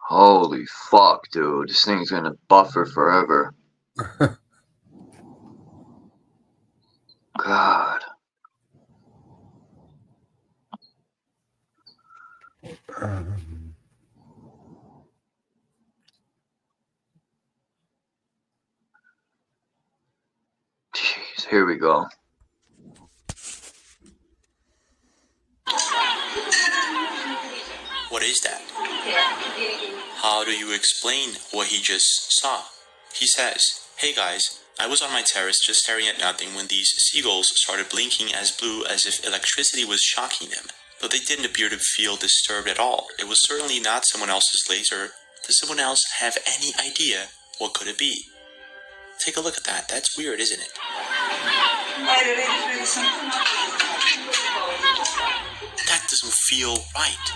J: Holy fuck, dude. This thing's gonna buffer forever. God. Jeez, here we go.
N: What is that? How do you explain what he just saw? He says, "Hey guys, I was on my terrace just staring at nothing when these seagulls started blinking as blue as if electricity was shocking them. Though they didn't appear to feel disturbed at all. It was certainly not someone else's laser. Does someone else have any idea what could it be? Take a look at that. That's weird, isn't it?" That doesn't feel right.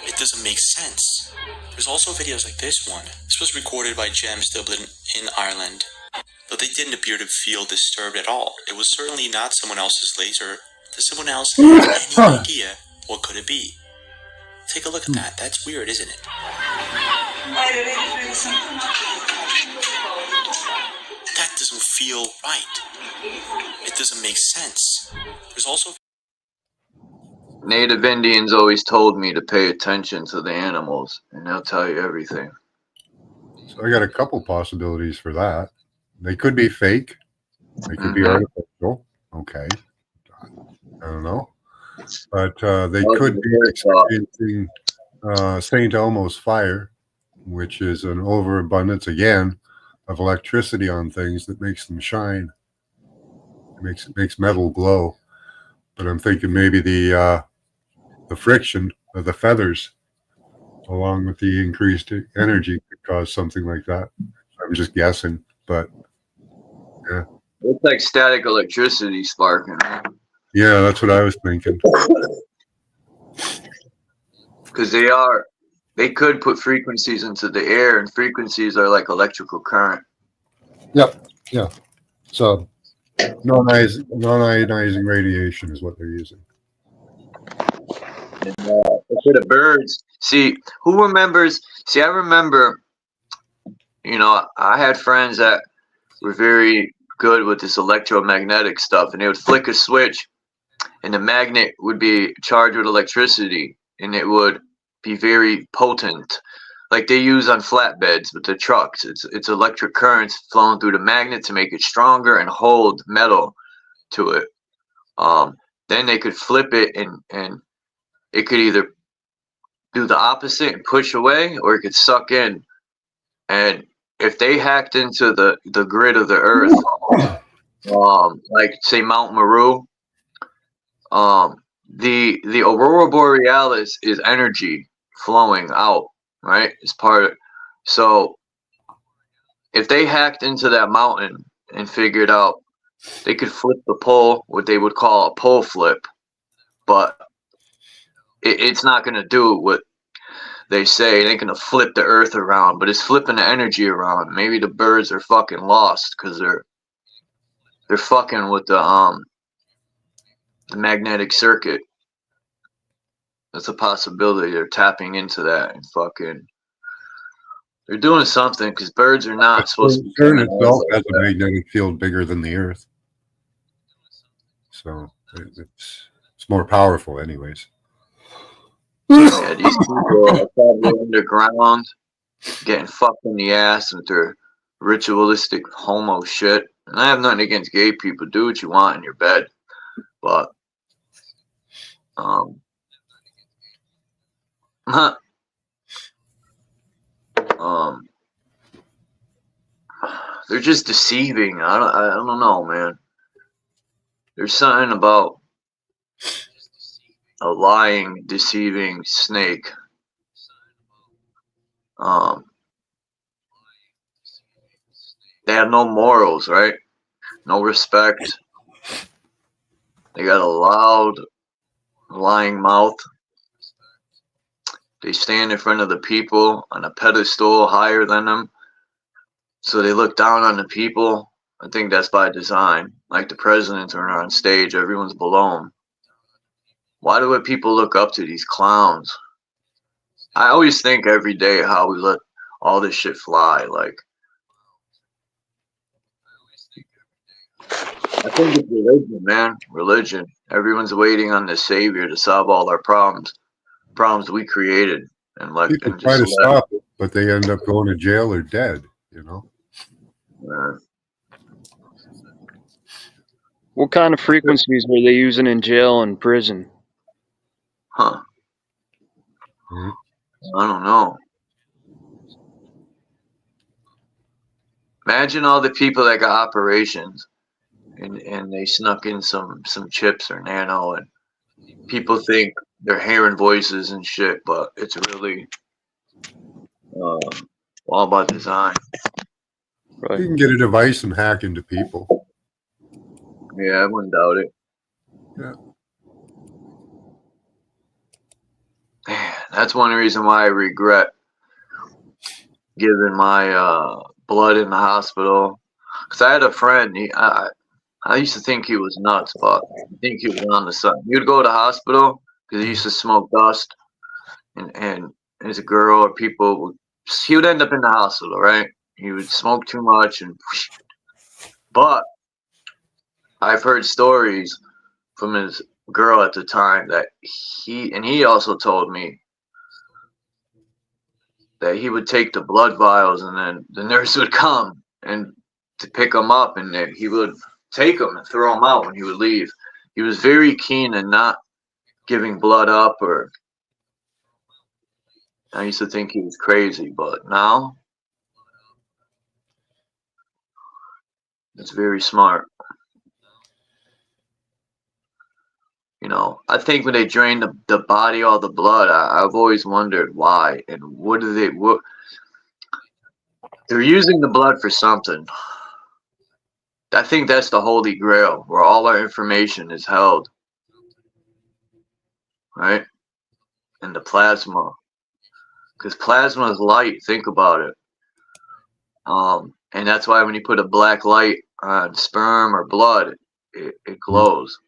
N: It doesn't make sense. There's also videos like this one. This was recorded by James Dublin in Ireland. Though they didn't appear to feel disturbed at all. It was certainly not someone else's laser. Does someone else have any idea what could it be? Take a look at that. That's weird, isn't it? That doesn't feel right. It doesn't make sense. There's also
J: Native Indians always told me to pay attention to the animals, and they'll tell you everything.
M: So I got a couple possibilities for that. They could be fake. They could be artificial. Okay. I don't know. But they could be experiencing St. Elmo's fire, which is an overabundance, again, of electricity on things that makes them shine. It makes metal glow. But I'm thinking maybe the friction of the feathers, along with the increased energy, could cause something like that. I'm just guessing, but yeah.
J: It's like static electricity sparking.
M: Yeah, that's what I was thinking.
J: Because they could put frequencies into the air, and frequencies are like electrical current.
M: Yep. Yeah. So non-ionizing radiation is what they're using.
J: And, for the birds, see, who remembers? See, I remember, I had friends that were very good with this electromagnetic stuff, and they would flick a switch, and the magnet would be charged with electricity, and it would be very potent, like they use on flatbeds with the trucks. It's electric currents flowing through the magnet to make it stronger and hold metal to it. Then they could flip it, and it could either do the opposite and push away, or it could suck in. And if they hacked into the grid of the earth, like say Mount Meru, the aurora borealis is energy flowing out, right? It's part of, so if they hacked into that mountain and figured out they could flip the pole, what they would call a pole flip, but it's not going to do what they say. It ain't going to flip the earth around, but it's flipping the energy around. Maybe the birds are fucking lost because they're fucking with the magnetic circuit. That's a possibility. They're tapping into that and fucking. They're doing something because birds are not supposed to be.
M: Saturn itself has a magnetic field bigger than the Earth, so it's more powerful, anyways.
J: Yeah, these people are probably underground, getting fucked in the ass with their ritualistic homo shit. And I have nothing against gay people. Do what you want in your bed, but they're just deceiving. I don't know, man. There's something about a lying, deceiving snake. They have no morals, right? No respect. They got a loud, lying mouth. They stand in front of the people on a pedestal higher than them. So they look down on the people. I think that's by design. Like the presidents are on stage, everyone's below them. Why do people look up to these clowns? I always think every day how we let all this shit fly. Like, I think it's religion, man. Religion. Everyone's waiting on the savior to solve all our problems we created. And like,
M: people
J: and
M: try to
J: just
M: stop it, but they end up going to jail or dead.
L: What kind of frequencies were they using in jail and prison?
J: Huh. I don't know. Imagine all the people that got operations and they snuck in some chips or nano, and people think they're hearing voices and shit, but it's really all by design.
L: Right.
M: You can get a device and hack into people.
J: Yeah, I wouldn't doubt it.
M: Yeah.
J: Man, that's one reason why I regret giving my blood in the hospital. Because I had a friend, I used to think he was nuts, but I think he was on the side. He would go to the hospital because he used to smoke dust, and as a girl or people, he would end up in the hospital, right? He would smoke too much, but I've heard stories from his girl at the time that he also told me that he would take the blood vials and then the nurse would come and to pick them up, and then he would take them and throw them out when he would leave. He was very keen in not giving blood up, or I used to think he was crazy, but now it's very smart. You know, I think when they drain the body, all the blood, I've always wondered why and what they're using the blood for something. I think that's the holy grail where all our information is held, right? And the plasma, because plasma is light. Think about it. And that's why when you put a black light on sperm or blood, it glows.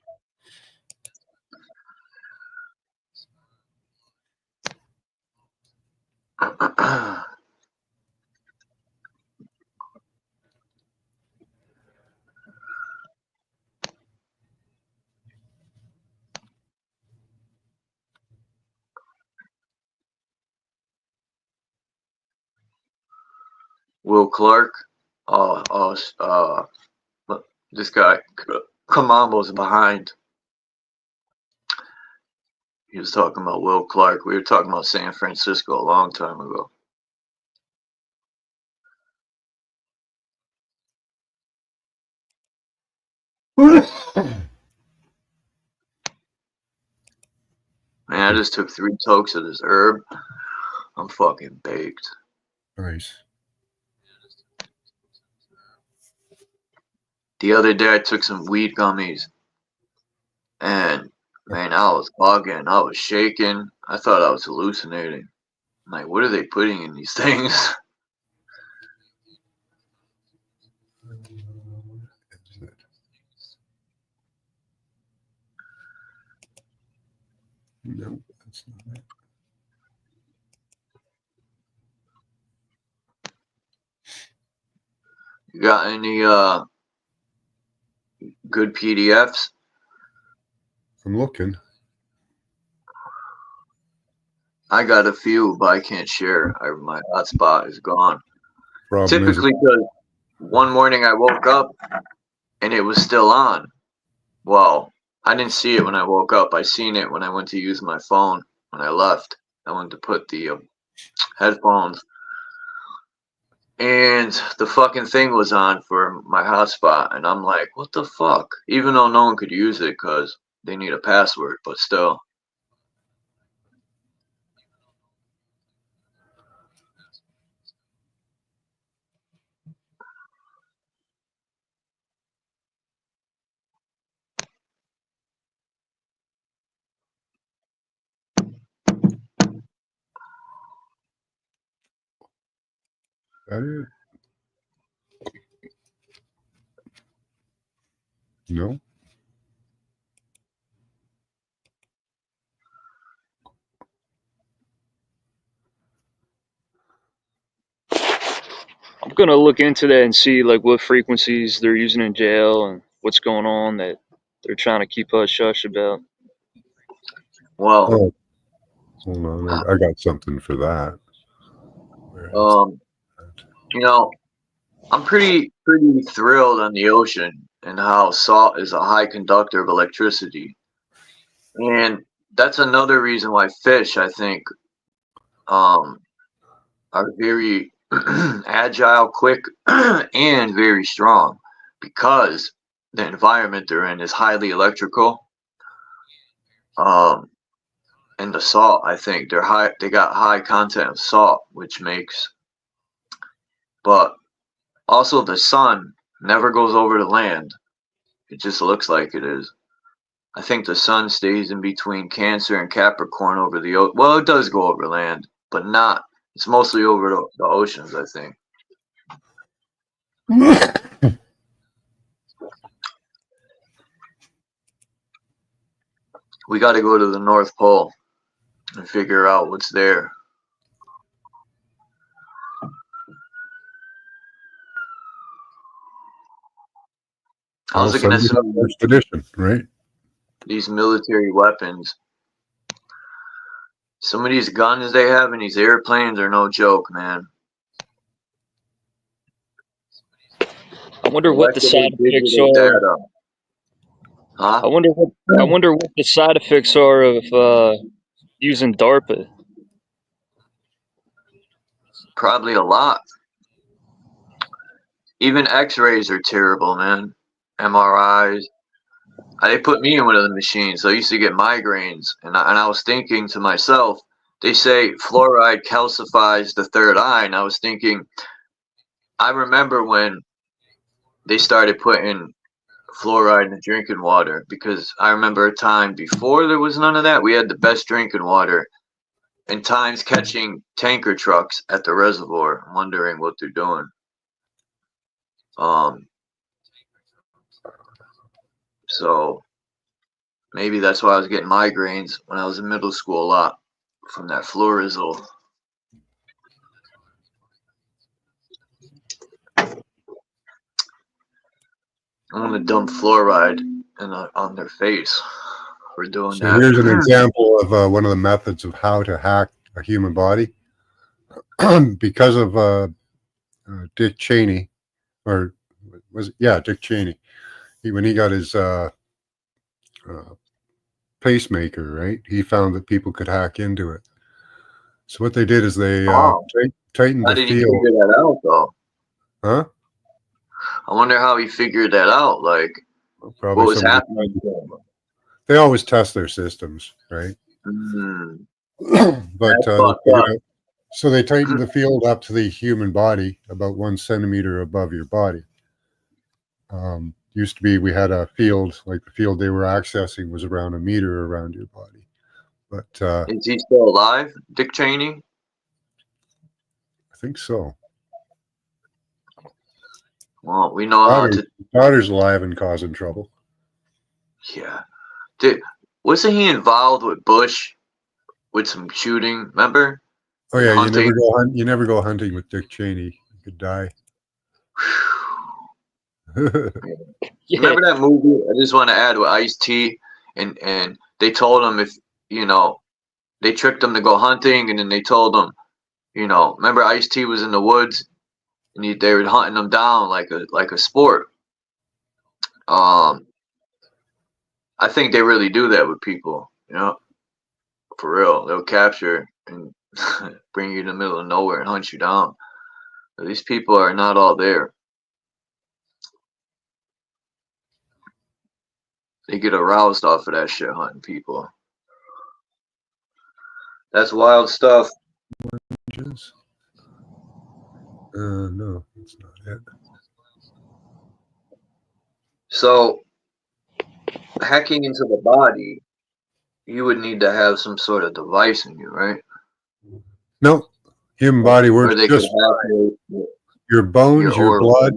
J: Will Clark, this guy, Kamambo's behind. He was talking about Will Clark. We were talking about San Francisco a long time ago. Man, I just took 3 tokes of this herb. I'm fucking baked.
M: Nice.
J: The other day I took some weed gummies. And, man, I was bugging. I was shaking. I thought I was hallucinating. I'm like, what are they putting in these things?
M: No, that's not it.
J: You got any good PDFs?
M: I'm looking.
J: I got a few, but I can't share. My hotspot is gone.
M: Problem
J: Typically, because one morning I woke up and it was still on. Well, I didn't see it when I woke up. I seen it when I went to use my phone when I left. I went to put the headphones. And the fucking thing was on for my hotspot. And I'm like, what the fuck? Even though no one could use it because they need a password, but still.
M: That it? No.
L: I'm gonna look into that and see like what frequencies they're using in jail and what's going on that they're trying to keep hush hush about.
J: Well,
M: oh, hold on. I got something for that.
J: You know, I'm pretty thrilled on the ocean and how salt is a high conductor of electricity. And that's another reason why fish, I think, are very agile, quick, and very strong because the environment they're in is highly electrical. And the salt, I think they got high content of salt, which makes, but also the sun never goes over the land. It just looks like it is. I think the sun stays in between Cancer and Capricorn over the well, it does go over land, but not. It's mostly over the oceans, I think. We got to go to the North Pole and figure out what's there. I was looking at some
M: expedition, right?
J: These military weapons. Some of these guns they have in these airplanes are no joke, man.
L: I wonder what the side effects are.
J: Huh?
L: I wonder what the side effects are of using DARPA.
J: Probably a lot. Even X-rays are terrible, man. MRIs. They put me in one of the machines. So I used to get migraines, and I was thinking to myself, they say fluoride calcifies the third eye, and I was thinking, I remember when they started putting fluoride in the drinking water, because I remember a time before there was none of that. We had the best drinking water, and times catching tanker trucks at the reservoir, wondering what they're doing. So maybe that's why I was getting migraines when I was in middle school a lot from that Florizol. I want to dump fluoride on their face. We're doing
M: So
J: that.
M: here's an example of one of the methods of how to hack a human body. Because of Dick Cheney, or was it? Yeah, Dick Cheney. When he got his pacemaker, right? He found that people could hack into it. So what they did is they tightened
J: How
M: the
J: did he
M: field.
J: figure that out, though?
M: Huh?
J: I wonder how he figured that out. Like,
M: Probably
J: what was
M: somebody-
J: happening to him?
M: They always test their systems, right? But so they tightened the field up to the human body about 1 centimeter above your body. Used to be we had a field, like the field they were accessing was around a meter around your body. But
J: is he still alive, Dick Cheney?
M: I think so.
J: Well, we know how to.
M: Daughter's alive and causing trouble.
J: Yeah. Wasn't he involved with Bush with some shooting? Remember?
M: Oh yeah, you never go hunting with Dick Cheney. You could die.
J: Remember that movie? I just want to add with Ice-T, and they told him if they tricked him to go hunting, and then they told him, remember Ice-T was in the woods, and they were hunting him down like a sport. I think they really do that with people, for real. They'll capture and bring you to the middle of nowhere and hunt you down. But these people are not all there. They get aroused off of that shit, hunting people. That's wild stuff.
M: No, it's not it.
J: So, hacking into the body, you would need to have some sort of device in you, right?
M: No, human body works just fine. Your bones, your blood,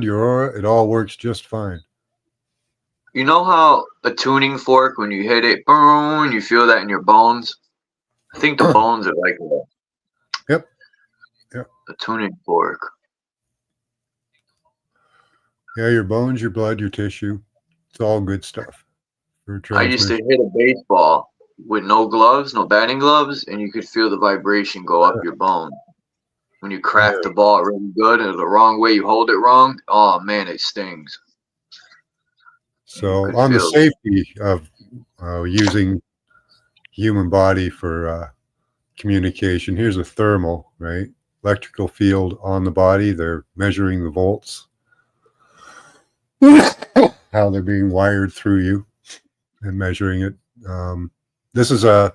M: your aura, it all works just fine.
J: You know how a tuning fork, when you hit it, boom, you feel that in your bones? I think the bones are like that.
M: Yep.
J: A tuning fork.
M: Yeah, your bones, your blood, your tissue. It's all good stuff.
J: I used to hit a baseball with no gloves, no batting gloves, and you could feel the vibration go up your bone. When you crack the ball really good and the wrong way, you hold it wrong, oh man, it stings.
M: So on the safety of using human body for communication, here's a thermal, right? Electrical field on the body. They're measuring the volts, how they're being wired through you and measuring it. This is a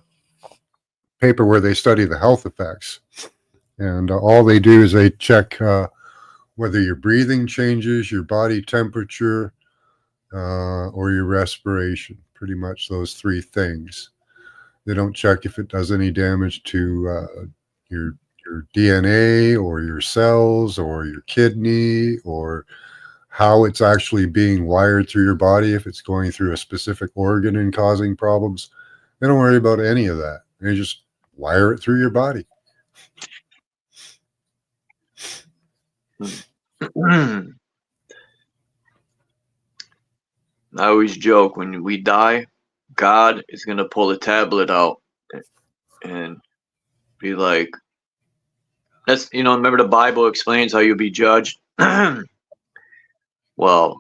M: paper where they study the health effects. And all they do is they check whether your breathing changes, your body temperature, or your respiration, pretty much those three things. They don't check if it does any damage to your DNA or your cells or your kidney or how it's actually being wired through your body, if it's going through a specific organ and causing problems. They don't worry about any of that. They just wire it through your body.
J: I always joke, when we die, God is going to pull a tablet out and be like, that's, remember the Bible explains how you'll be judged? Well,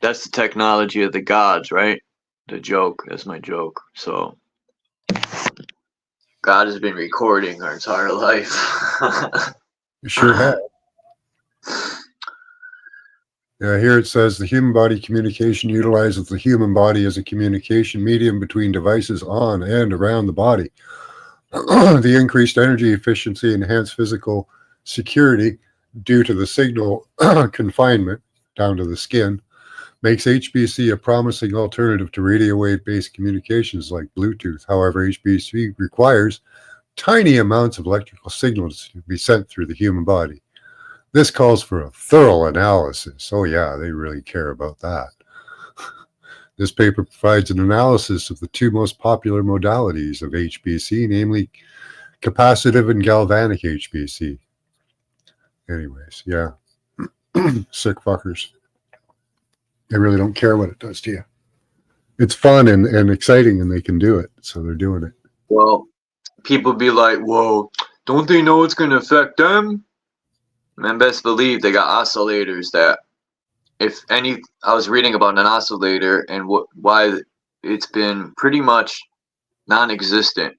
J: that's the technology of the gods, right? The joke, that's my joke. So God has been recording our entire life.
M: You sure have. Yeah, here it says the human body communication utilizes the human body as a communication medium between devices on and around the body. The increased energy efficiency, enhanced physical security due to the signal confinement down to the skin, makes HBC a promising alternative to radio wave-based communications like Bluetooth. However, HBC requires tiny amounts of electrical signals to be sent through the human body. This calls for a thorough analysis. Oh yeah, they really care about that. This paper provides an analysis of the two most popular modalities of HBC, namely capacitive and galvanic HBC. Anyways, yeah. Sick fuckers. They really don't care what it does to you. It's fun and exciting, and they can do it, so they're doing it.
J: Well, people be like, whoa, don't they know it's going to affect them? Man, best believe they got oscillators that, I was reading about an oscillator and why it's been pretty much non-existent.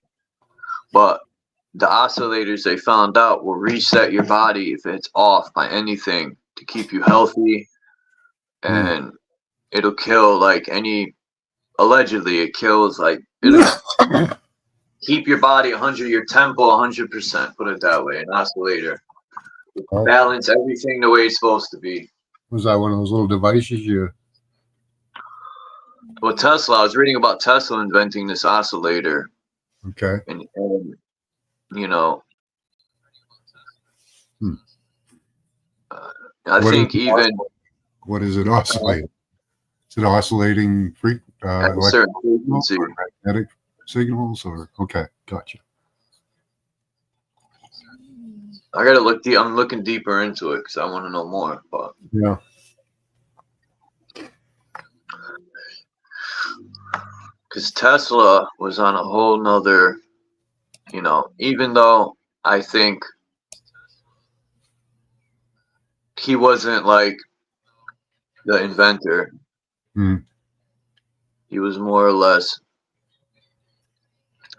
J: But the oscillators they found out will reset your body if it's off by anything to keep you healthy, and it'll kill like any allegedly it kills, like, it'll keep your body 100, your tempo 100%, put it that way, an oscillator. Balance everything the way it's supposed to be.
M: Was that one of those little devices you...
J: Well, Tesla, I was reading about Tesla inventing this oscillator.
M: Okay.
J: And you know, I think even...
M: What is it oscillating? Is it oscillating
J: at a certain frequency.
M: Magnetic signals, or okay, gotcha.
J: I gotta look deep. I'm looking deeper into it because I want to know more. But
M: yeah,
J: because Tesla was on a whole nother, you know, even though I think he wasn't like the inventor, he was more or less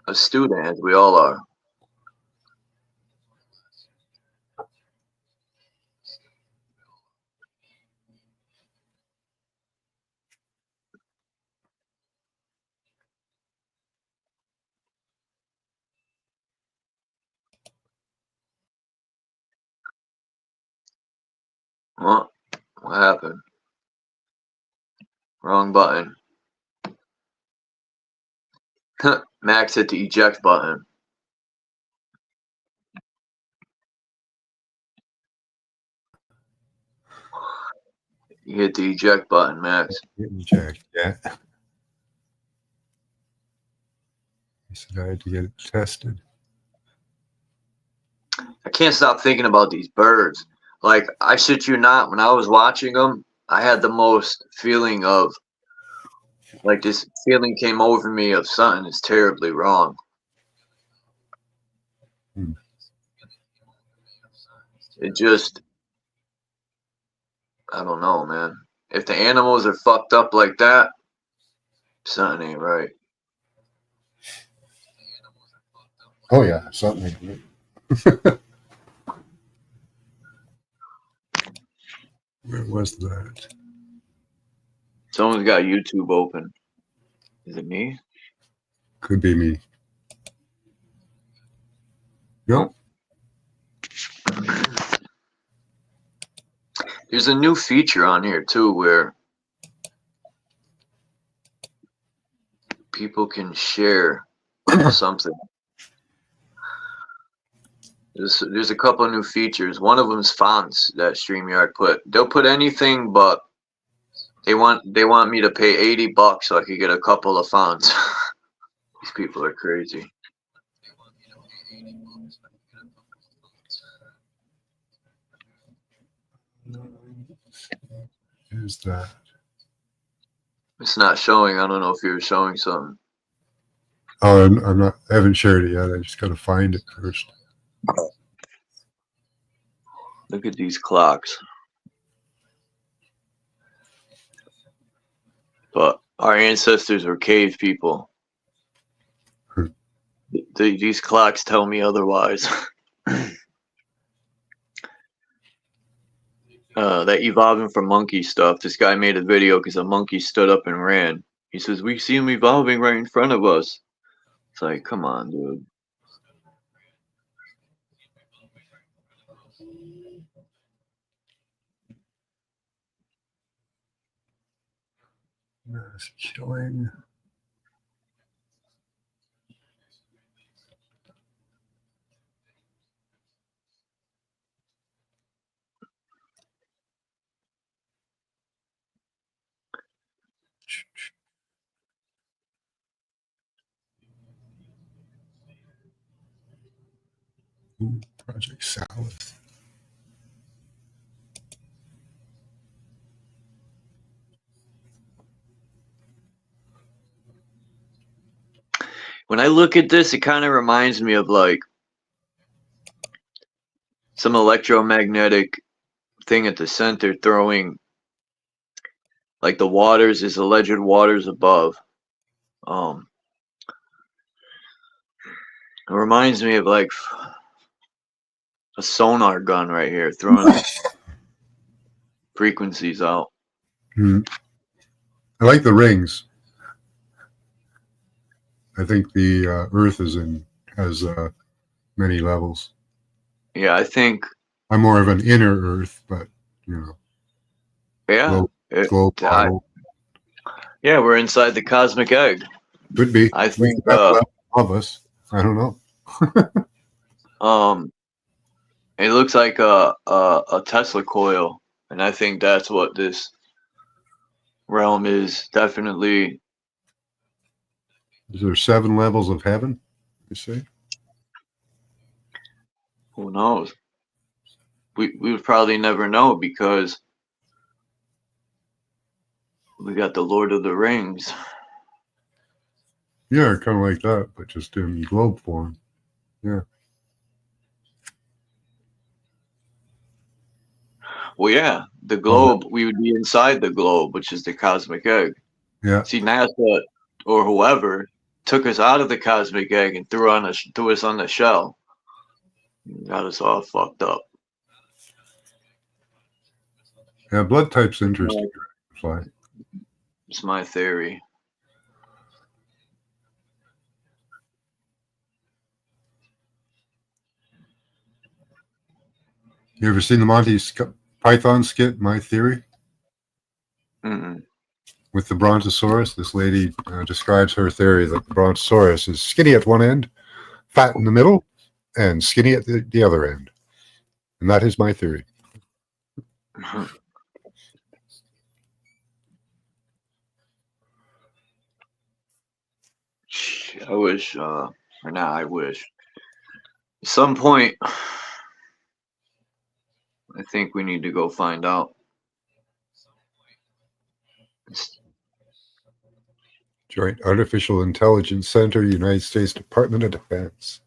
J: a student, as we all are. What happened? Wrong button. Max hit the eject button. You hit the eject button, Max.
M: Eject, yeah. He said I had to get it tested.
J: I can't stop thinking about these birds. Like, I shit you not, when I was watching them, I had the most feeling of, like, this feeling came over me of something is terribly wrong. It just, I don't know, man. If the animals are fucked up like that, something ain't right.
M: Oh yeah, something ain't right. Where was that?
J: Someone's got YouTube open. Is it me?
M: Could be me. Nope.
J: There's a new feature on here too where people can share something. There's a couple of new features. One of them's fonts that StreamYard put. They'll put anything, but they want me to pay $80 so I could get a couple of fonts. These people are crazy.
M: Who's that?
J: It's not showing. I don't know if you're showing something.
M: Oh, I'm not. I haven't shared it yet. I just got to find it first.
J: Look at these clocks. But our ancestors were cave people. These clocks tell me otherwise. That evolving from monkey stuff. This guy made a video because a monkey stood up and ran. He says, we see him evolving right in front of us. It's like, come on, dude.
M: Mass killing. Ooh, Project South.
J: When I look at this, it kind of reminds me of like some electromagnetic thing at the center throwing like the waters, is alleged waters above. It reminds me of like a sonar gun right here throwing frequencies out.
M: I like the rings. I think the Earth has many levels.
J: Yeah, I think.
M: I'm more of an inner Earth, but
J: Yeah.
M: globe model.
J: Yeah, we're inside the cosmic egg.
M: Could be.
J: I think
M: of us. I don't know.
J: It looks like a Tesla coil, and I think that's what this realm is. Definitely.
M: Is there 7 levels of heaven, you say?
J: Who knows? We would probably never know because we got the Lord of the Rings.
M: Yeah, kind of like that, but just in globe form. Yeah.
J: Well, yeah, the globe, we would be inside the globe, which is the cosmic egg.
M: Yeah.
J: See, NASA or whoever took us out of the cosmic egg and threw us on the shell. Got us all fucked up.
M: Yeah, blood type's interesting.
J: It's my theory.
M: You ever seen the Monty Python skit, My Theory?
J: Mm-mm.
M: With the Brontosaurus, this lady describes her theory that the Brontosaurus is skinny at one end, fat in the middle, and skinny at the other end. And that is my theory.
J: I wish, or not, I wish. At some point, I think we need to go find out.
M: Joint Artificial Intelligence Center, United States Department of Defense.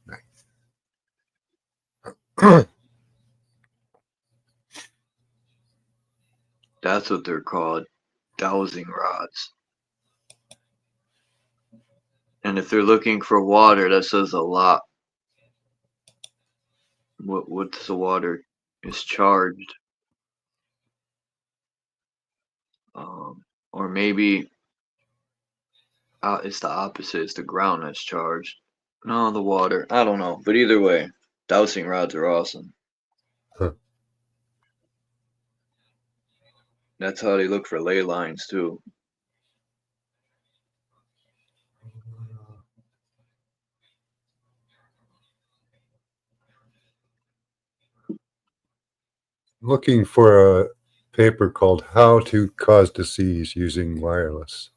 J: That's what they're called, dowsing rods. And if they're looking for water, that says a lot. What's the water is charged, or maybe it's the opposite. It's the ground that's charged. No, the water. I don't know, but either way, dowsing rods are awesome.
M: Huh.
J: That's how they look for ley lines too.
M: Looking for a paper called How to Cause Disease Using Wireless.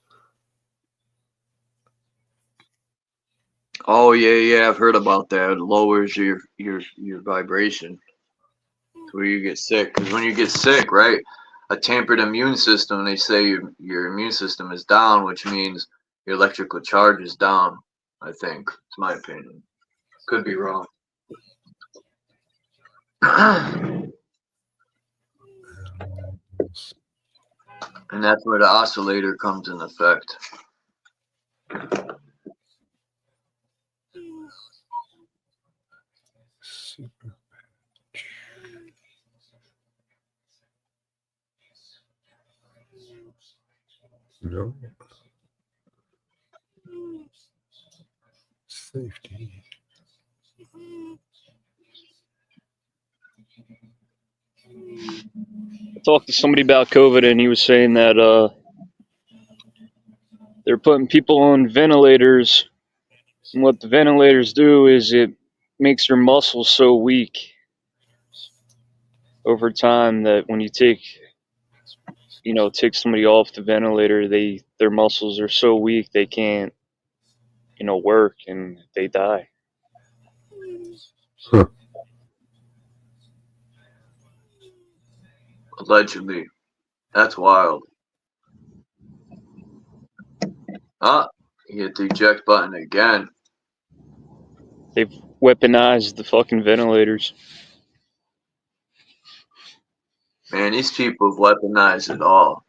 J: Oh yeah, I've heard about that. It lowers your vibration to where you get sick. Because when you get sick, right, a tampered immune system, they say your immune system is down, which means your electrical charge is down. I think it's my opinion. Could be wrong. And that's where the oscillator comes in effect.
M: No. Safety.
L: I talked to somebody about COVID, and he was saying that they're putting people on ventilators, and what the ventilators do is it makes your muscles so weak over time that when you take somebody off the ventilator, their muscles are so weak they can't, work, and they die.
M: Huh.
J: Allegedly. That's wild. You hit the eject button again.
L: They've weaponized the fucking ventilators.
J: Man, these people have weaponized it all.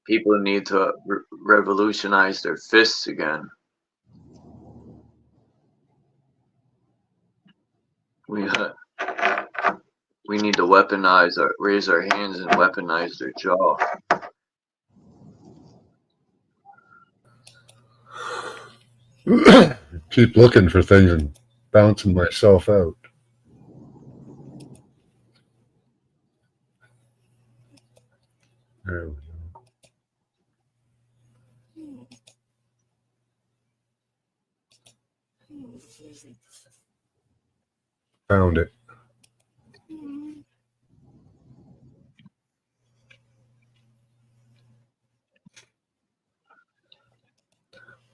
J: People need to revolutionize their fists again. We need to raise our hands and weaponize their jaw.
M: Keep looking for things and bouncing myself out. There we go. Found it.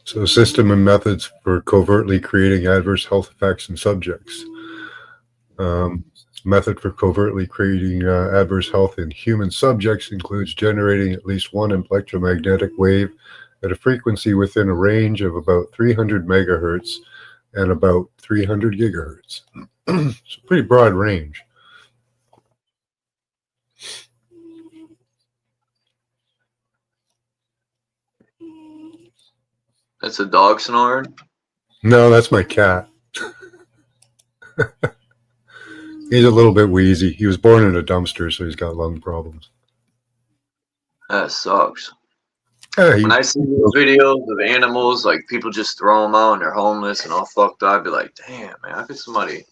M: So, system and methods for covertly creating adverse health effects in subjects. Method for covertly creating adverse health in human subjects includes generating at least one electromagnetic wave at a frequency within a range of about 300 megahertz and about 300 gigahertz. It's a pretty broad range.
J: That's a dog snoring?
M: No, that's my cat. He's a little bit wheezy. He was born in a dumpster, so he's got lung problems.
J: That sucks.
M: Yeah,
J: when I see those videos of animals, like people just throw them out and they're homeless and all fucked up, I'd be like, damn, man, how could somebody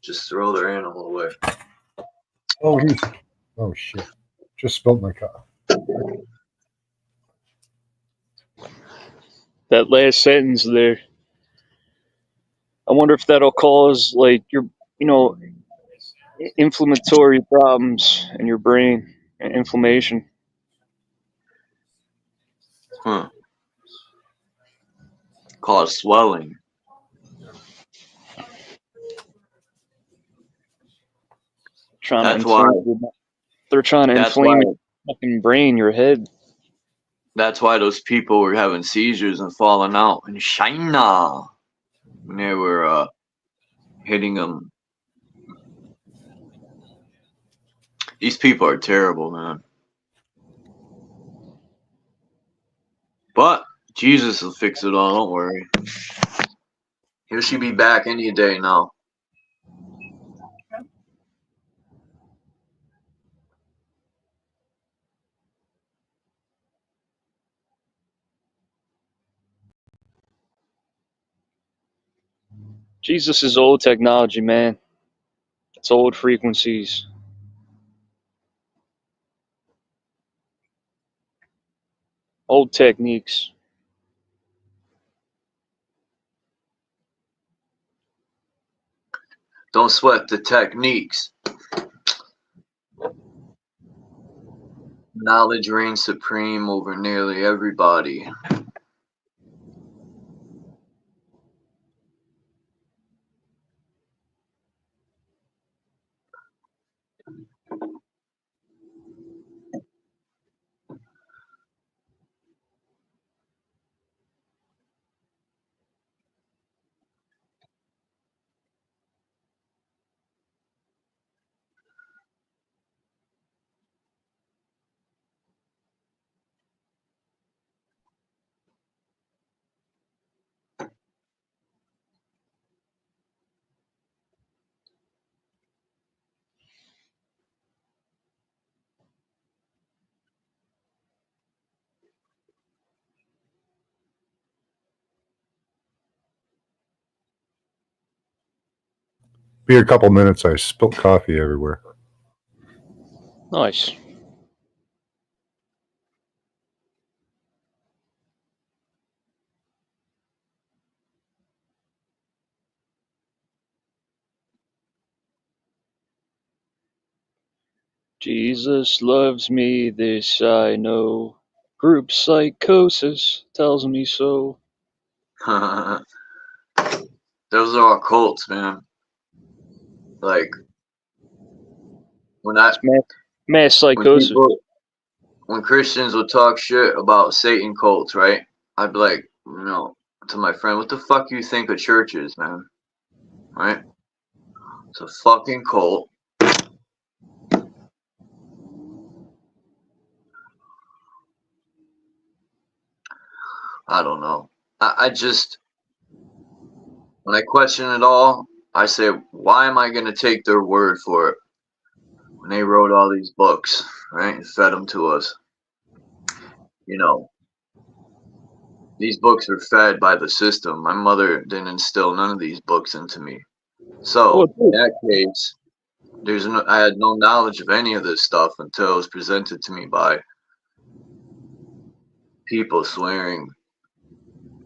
J: just throw their animal away?
M: Oh, shit. Just spilled my coffee.
L: That last sentence there. I wonder if that'll cause, like, your, inflammatory problems in your brain and inflammation.
J: Huh. Cause swelling.
L: They're trying to inflame your fucking brain, your head.
J: That's why those people were having seizures and falling out in China when they were hitting them. These people are terrible, man. But Jesus will fix it all, don't worry. He should be back any day now.
L: Jesus is old technology, man. It's old frequencies. Old techniques.
J: Don't sweat the techniques. Knowledge reigns supreme over nearly everybody.
M: Be a couple minutes. I spilled coffee everywhere.
L: Nice. Jesus loves me, this I know. Group psychosis tells me so.
J: Those are all cults, man. Like when
L: mass psychosis.
J: When Christians would talk shit about Satan cults, right? I'd be like, to my friend, what the fuck you think a church is, man? Right? It's a fucking cult. I don't know. I just, when I question it all, I say, why am I going to take their word for it? When they wrote all these books, right, and fed them to us, These books are fed by the system. My mother didn't instill none of these books into me. So in that case, I had no knowledge of any of this stuff until it was presented to me by people swearing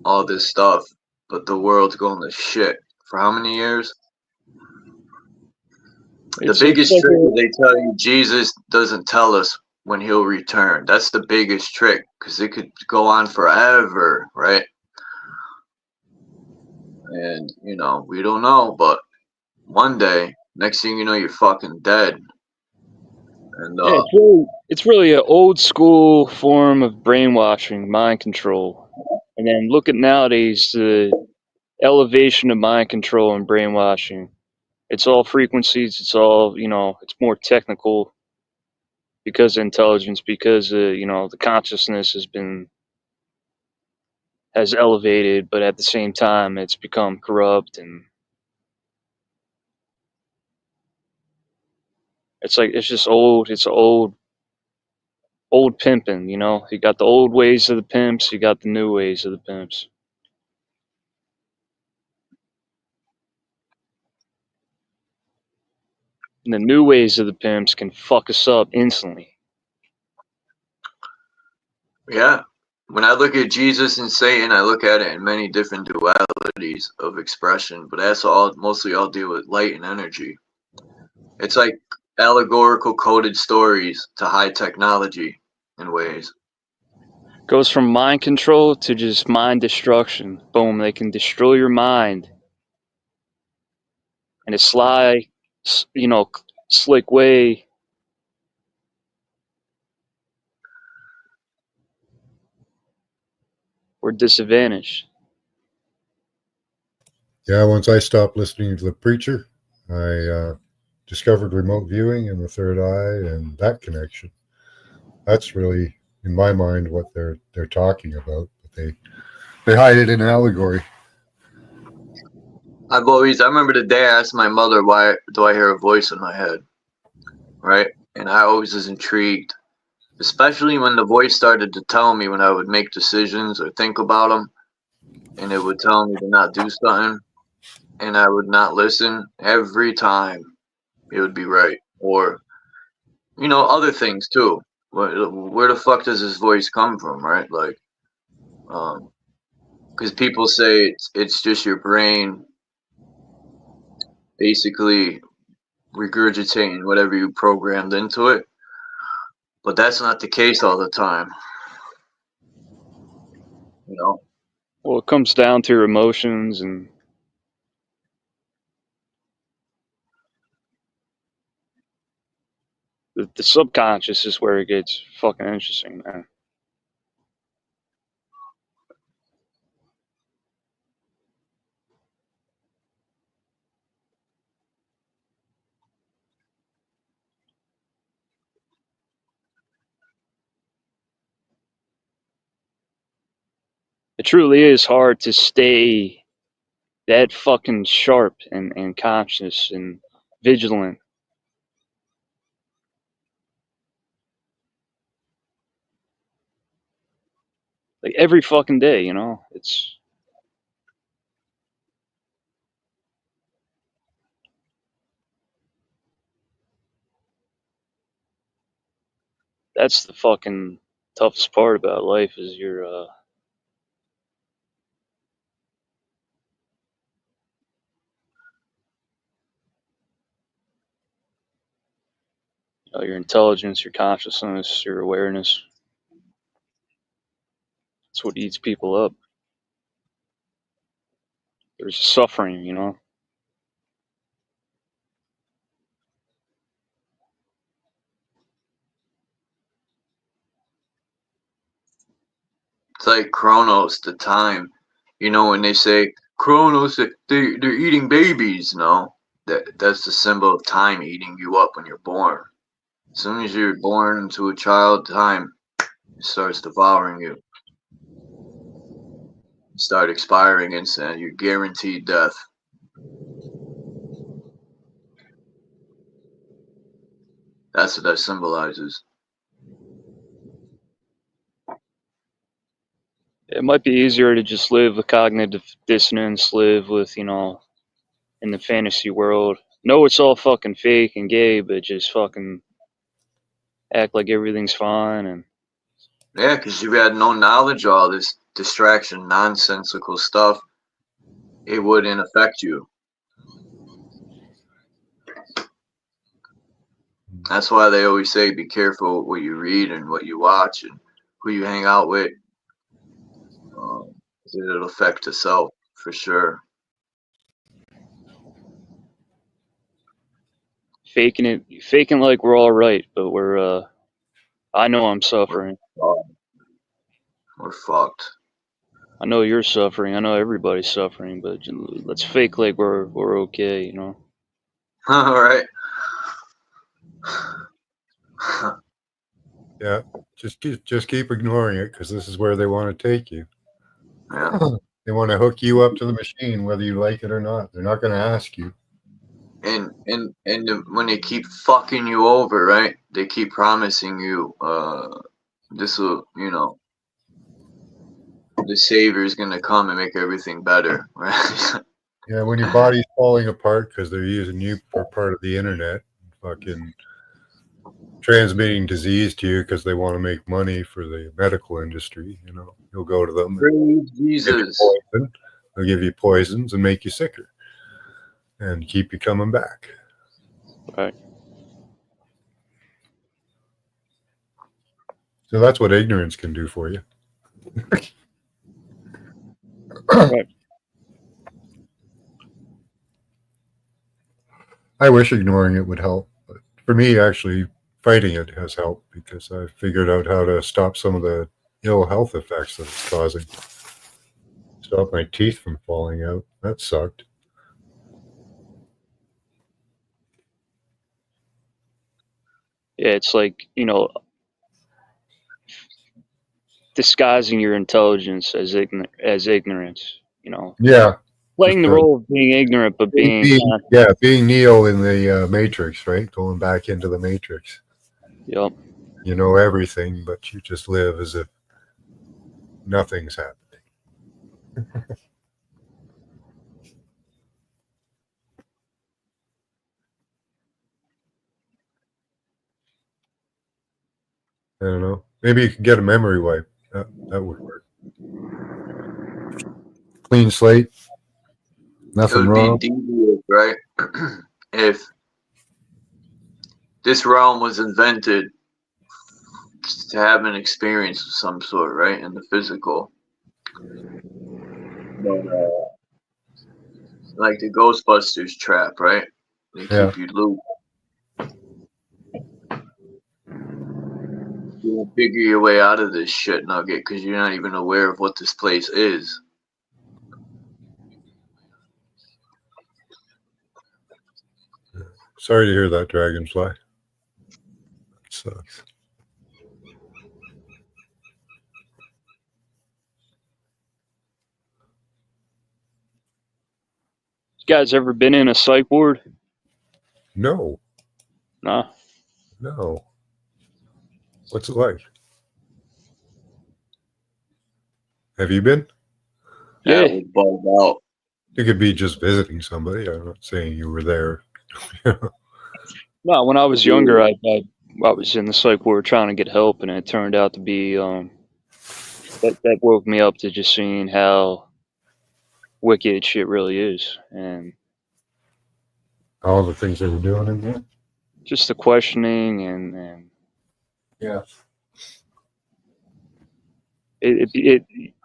J: all this stuff. But the world's going to shit for how many years? The biggest trick is they tell you Jesus doesn't tell us when he'll return. That's the biggest trick, because it could go on forever, right? And, you know, we don't know, but one day, next thing you know, you're fucking dead. And
L: Yeah, it's really an old school form of brainwashing, mind control. And then look at nowadays, the elevation of mind control and brainwashing. It's all frequencies. It's all, you know, it's more technical because of intelligence, because, you know, the consciousness has elevated, but at the same time, it's become corrupt, and it's like, it's just old. It's old pimping, you know. You got the old ways of the pimps, you got the new ways of the pimps. And the new ways of the pimps can fuck us up instantly.
J: yeah, when I look at Jesus and Satan, I look at it in many different dualities of expression, but that's all, mostly all deal with light and energy. It's like allegorical coded stories to high technology in ways.
L: Goes from mind control to just mind destruction. Boom, they can destroy your mind in a sly, you know, slick way. We're disadvantaged.
M: Yeah, once I stopped listening to the preacher, I discovered remote viewing and the third eye and that connection. That's really, in my mind, what they're talking about. But they hide it in allegory.
J: I remember the day I asked my mother, why do I hear a voice in my head? Right? And I always was intrigued, especially when the voice started to tell me when I would make decisions or think about them, and it would tell me to not do something, and I would not listen. Every time it would be right. Or, you know, other things too. Where the fuck does this voice come from, right? Like, because people say it's just your brain basically regurgitating whatever you programmed into it, but that's not the case all the time, you know.
L: Well, it comes down to your emotions, and the subconscious is where it gets fucking interesting, man. It truly is hard to stay that fucking sharp and conscious and vigilant. Like every fucking day, you know? That's the fucking toughest part about life, is your your intelligence, your consciousness, your awareness. It's what eats people up. There's suffering, you know?
J: It's like Chronos, the time, you know, when they say Chronos, they're eating babies. No, that's the symbol of time eating you up when you're born. As soon as you're born into a child, time starts devouring you. You start expiring instant. You're guaranteed death. That's what that symbolizes.
L: It might be easier to just live with cognitive dissonance, live with, in the fantasy world. Know it's all fucking fake and gay, but just fucking act like everything's fine. And
J: Yeah, because you had no knowledge of all this distraction, nonsensical stuff. It wouldn't affect you. That's why they always say be careful what you read and what you watch and who you hang out with. It'll affect the self for sure.
L: faking like we're all right, but I know I'm suffering.
J: We're fucked.
L: I know you're suffering. I know everybody's suffering, but let's fake like we're okay,
J: All right.
M: Yeah, just keep ignoring it because this is where they want to take you.
J: Yeah.
M: They want to hook you up to the machine, whether you like it or not. They're not going to ask you.
J: And when they keep fucking you over, right? They keep promising you, this will, the savior's gonna come and make everything better, right?
M: Yeah, when your body's falling apart because they're using you for part of the internet, fucking transmitting disease to you because they want to make money for the medical industry, you'll go to them.
J: Praise Jesus.
M: They'll give you poisons and make you sicker and keep you coming back.
L: Right.
M: So that's what ignorance can do for you.
L: Right.
M: I wish ignoring it would help, but for me, actually, fighting it has helped because I figured out how to stop some of the ill health effects that it's causing. Stop my teeth from falling out. That sucked.
L: Yeah, it's like, disguising your intelligence as ignorance,
M: Yeah.
L: Playing the role of being ignorant, but being
M: Neo in the Matrix, right? Going back into the Matrix.
L: Yep.
M: You know everything, but you just live as if nothing's happening. I don't know. Maybe you could get a memory wipe. That would work. Clean slate. Nothing wrong.
J: It would be devious, right? If this realm was invented to have an experience of some sort, right, in the physical. But, like the Ghostbusters trap, right? They keep you loose. You figure your way out of this shit, Nugget, because you're not even aware of what this place is.
M: Sorry to hear that, Dragonfly. That sucks.
L: You guys ever been in a psych ward?
M: No.
L: Nah.
M: No. What's it like? Have you been?
L: Yeah.
J: I would bug out.
M: You could be just visiting somebody. I'm not saying you were there.
L: No, when I was younger, I was in the psych ward trying to get help, and it turned out to be that woke me up to just seeing how wicked shit really is, and
M: all the things they were doing in there.
L: Just the questioning and
M: yeah,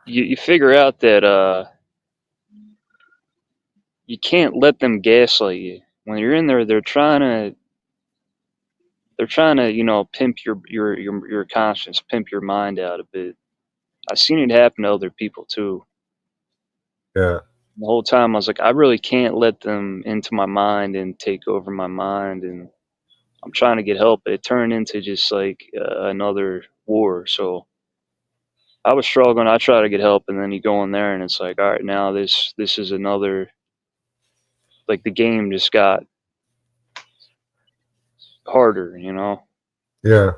L: you figure out that you can't let them gaslight you. When you're in there, they're trying to pimp your conscience, pimp your mind out a bit. I've seen it happen to other people too.
M: Yeah.
L: The whole time I was like, I really can't let them into my mind and take over my mind, and I'm trying to get help. It turned into just like another war. So I was struggling. I try to get help, and then you go in there, and it's like, all right, now this is another. Like the game just got harder,
M: Yeah.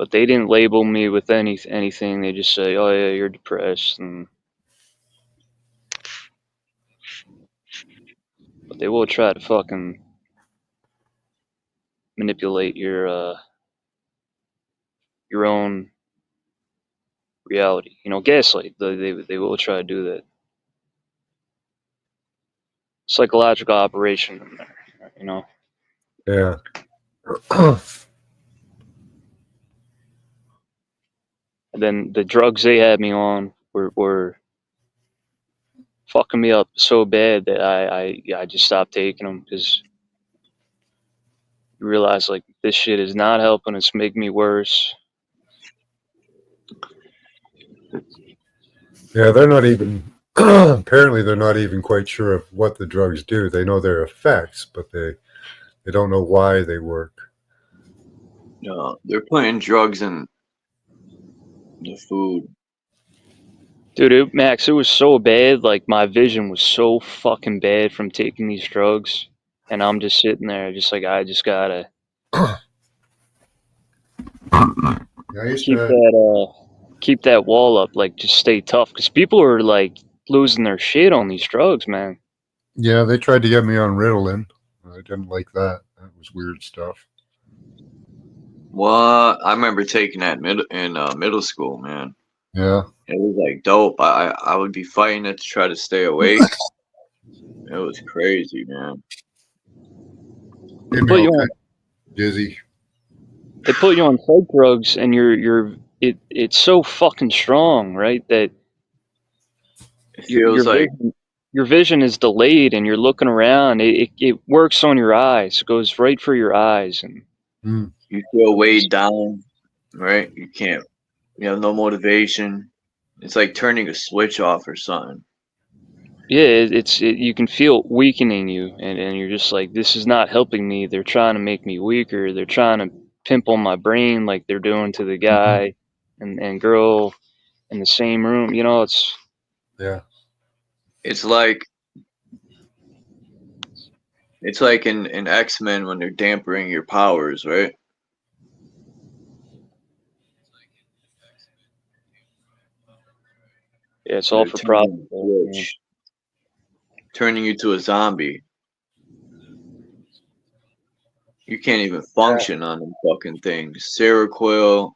L: But they didn't label me with anything. They just say, "Oh yeah, you're depressed," but they will try to fucking manipulate your own reality. You know, gaslight. They will try to do that. Psychological operation in there. You know.
M: Yeah.
L: And then the drugs they had me on were fucking me up so bad that I just stopped taking them because you realize like this shit is not helping. It's making me worse.
M: Yeah, they're not even apparently they're not even quite sure of what the drugs do. They know their effects, but they don't know why they work.
J: No, they're putting drugs in the food.
L: Dude, Max, it was so bad. Like my vision was so fucking bad from taking these drugs, and I'm just sitting there, just like I just gotta keep that wall up, like just stay tough, because people are like losing their shit on these drugs, man.
M: Yeah, they tried to get me on Ritalin. I didn't like that. That was weird stuff.
J: What? I remember taking that middle school, man.
M: Yeah.
J: It was like dope. I would be fighting it to try to stay awake. It was crazy, man.
L: They put you on
M: dizzy.
L: They put you on psych drugs, and it's so fucking strong, right? That your vision is delayed, and you're looking around. It works on your eyes. It goes right for your eyes, and
J: you feel weighed down, right? You have no motivation. It's like turning a switch off or something.
L: yeah, you can feel it weakening you, and you're just like, this is not helping me. They're trying to make me weaker. They're trying to pimple my brain like they're doing to the guy and girl in the same room. You know, it's
J: It's like in X-Men when they're dampering your powers, right?
L: Yeah, it's all for profit.
J: Turning you to a zombie. You can't even function on them fucking things. Seroquel,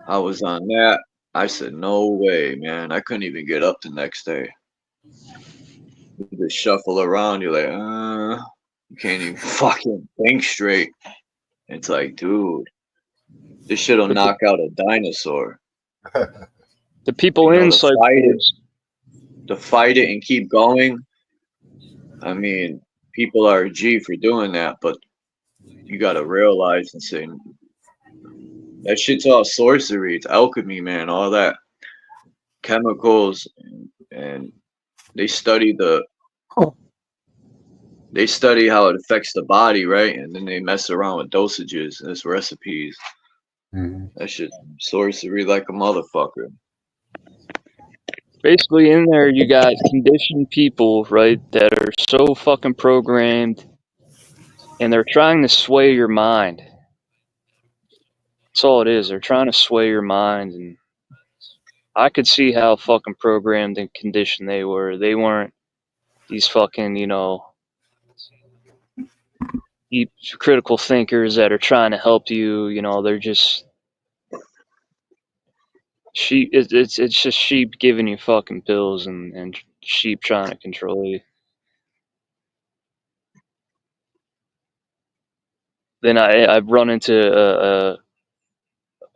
J: I was on that. I said, no way, man. I couldn't even get up the next day. You just shuffle around. You're like, you can't even fucking think straight. It's like, dude, this shit'll knock out a dinosaur.
L: The people inside
J: to fight it and keep going. I mean, people are G for doing that, but you gotta realize and say that shit's all sorcery. It's alchemy, man. All that chemicals, and they study how it affects the body, right? And then they mess around with dosages and recipes. That shit's sorcery like a motherfucker.
L: Basically, in there, you got conditioned people, right, that are so fucking programmed, and they're trying to sway your mind. That's all it is. They're trying to sway your mind, and I could see how fucking programmed and conditioned they were. They weren't these fucking, deep critical thinkers that are trying to help you. They're just sheep. It's just sheep giving you fucking pills and sheep trying to control you. Then I've run into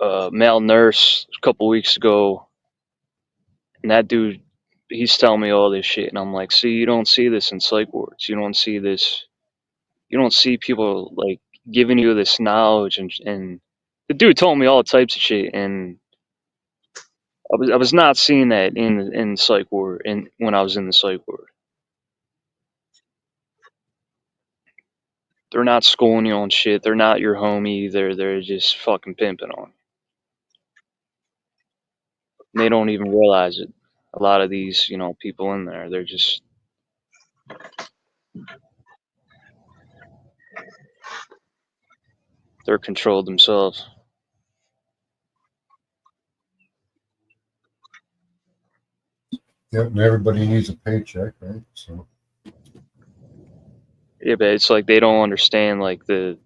L: a male nurse a couple weeks ago, and that dude, he's telling me all this shit, and I'm like, see, you don't see this in psych wards. You don't see this. You don't see people like giving you this knowledge, and the dude told me all types of shit, and I was not seeing that in psych ward, and when I was in the psych ward. They're not schooling you on shit. They're not your homie. They're just fucking pimping on you. And they don't even realize it. A lot of these, people in there, they're just they're controlled themselves.
M: Yep, and everybody needs a paycheck, right? So
L: Yeah, but it's like they don't understand like the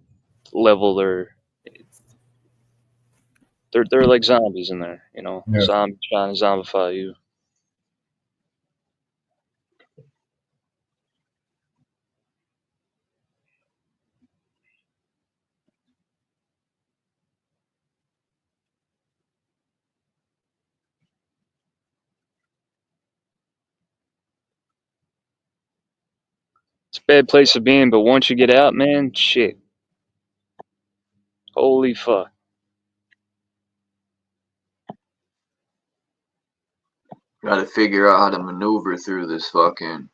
L: level they're like zombies in there, you know.
M: yeah.
L: Zombie trying to zombify you. It's a bad place to be in, but once you get out, man, shit. Holy fuck.
J: Got to figure out how to maneuver through this fucking.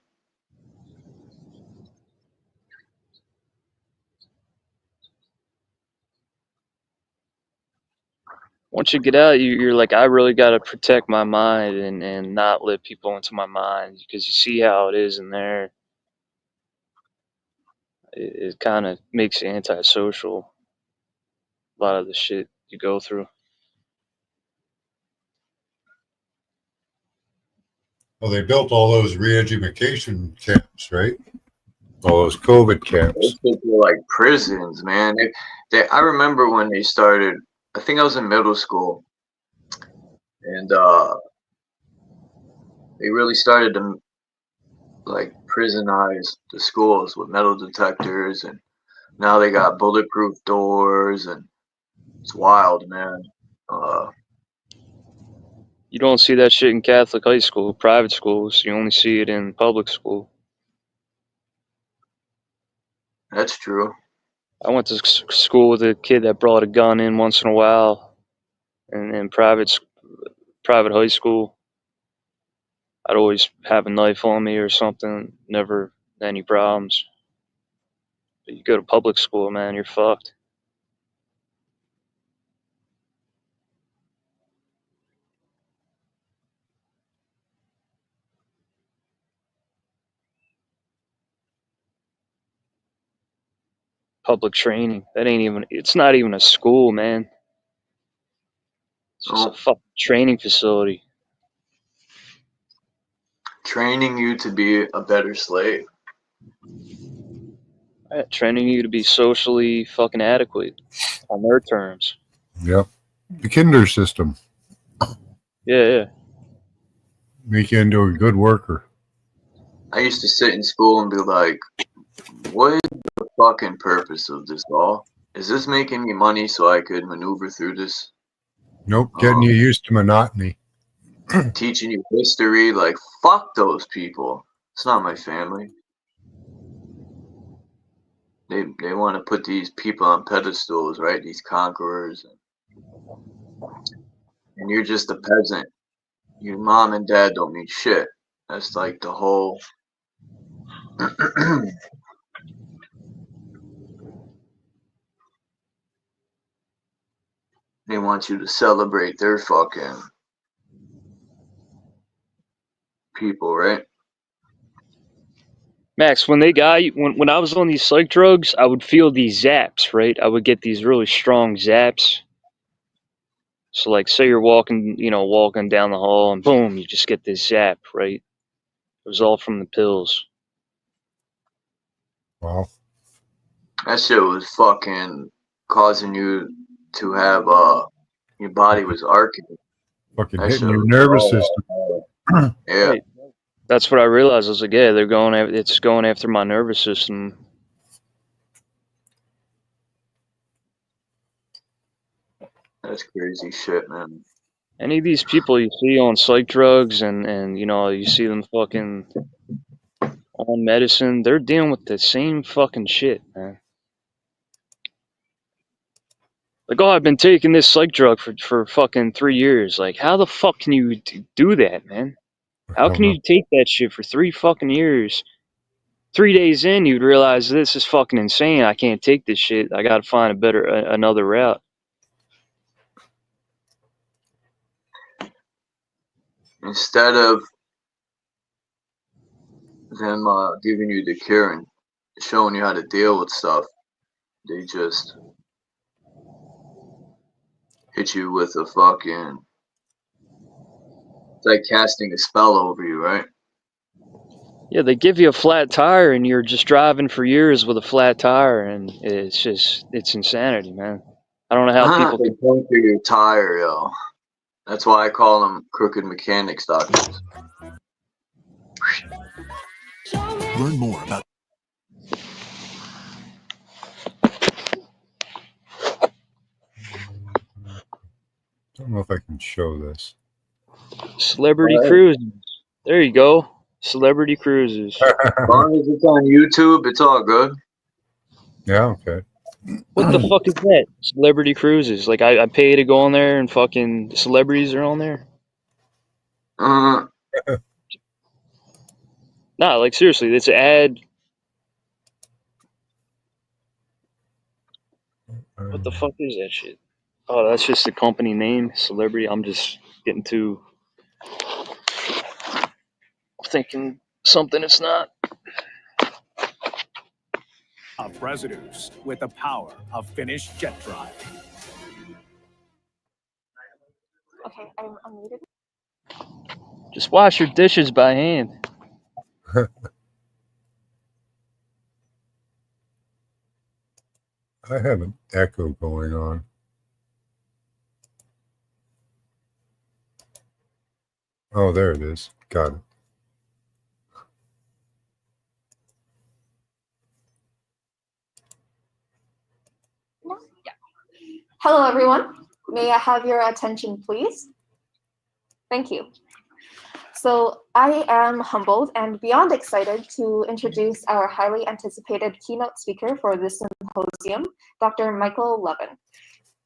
L: Once you get out, you're like, I really got to protect my mind and not let people into my mind because you see how it is in there. It kind of makes you antisocial. A lot of the shit you go through.
M: Well, they built all those re-education camps, right? All those COVID camps.
J: Those things were like prisons, man. I remember when they started. I think I was in middle school, and they really started to like prisonize the schools with metal detectors, and now they got bulletproof doors, and it's wild, man.
L: You don't see that shit in Catholic high school, private schools. You only see it in public school.
J: That's true.
L: I went to school with a kid that brought a gun in once in a while, and in private high school, I'd always have a knife on me or something. Never any problems. But you go to public school, man, you're fucked. Public training. That ain't even. It's not even a school, man. It's just a fucking training facility.
J: Training you to be a better slave.
L: Yeah, training you to be socially fucking adequate on their terms.
M: Yep. The Kinder system.
L: Yeah.
M: Make you into a good worker.
J: I used to sit in school and be like, what is the fucking purpose of this all? Is this making me money so I could maneuver through this?
M: Nope, getting you used to monotony.
J: Teaching you history, like, fuck those people. It's not my family. They want to put these people on pedestals, right? These conquerors. And you're just a peasant. Your mom and dad don't mean shit. That's like the whole... They want you to celebrate their fucking people, right?
L: Max, when they got you, when I was on these psych drugs, I would feel these zaps, right? I would get these really strong zaps. So, like, say you're walking down the hall, and boom, you just get this zap, right? It was all from the pills.
M: Wow.
J: That shit was fucking causing you to have your body was arcing.
M: Fucking hitting your nervous system.
J: Yeah.
L: Right. That's what I realized. I was like, yeah, it's going after my nervous system.
J: That's crazy shit, man.
L: Any of these people you see on psych drugs and you see them fucking on medicine, they're dealing with the same fucking shit, man. Like, oh, I've been taking this psych drug for fucking 3 years. Like, how the fuck can you do that, man? How can you take that shit for 3 fucking years? 3 days in, you'd realize this is fucking insane. I can't take this shit. I gotta find another route.
J: Instead of them giving you the cure and showing you how to deal with stuff, they just hit you with a fucking It's like casting a spell over you, right?
L: Yeah, they give you a flat tire and you're just driving for years with a flat tire, and it's insanity, man. I don't know how people
J: They
L: can.
J: puncture your tire, yo. That's why I call them crooked mechanics doctors.
C: Learn more about.
M: I don't know if I can show this.
L: Celebrity cruises. There you go. Celebrity cruises.
J: As long as it's on YouTube, it's all good.
M: Yeah, okay.
L: What the fuck is that? Celebrity cruises. Like I pay to go on there and fucking celebrities are on there. Nah, like seriously, it's an ad. What the fuck is that shit? Oh, that's just the company name, celebrity. I'm just getting too thinking something it's not.
O: Of residues with the power of Finnish jet drive.
P: Okay, I'm unmuted.
L: Just wash your dishes by hand.
M: I have an echo going on. Oh, there it is. Got it.
P: Hello, everyone. May I have your attention, please? Thank you. So I am humbled and beyond excited to introduce our highly anticipated keynote speaker for this symposium, Dr. Michael Levin.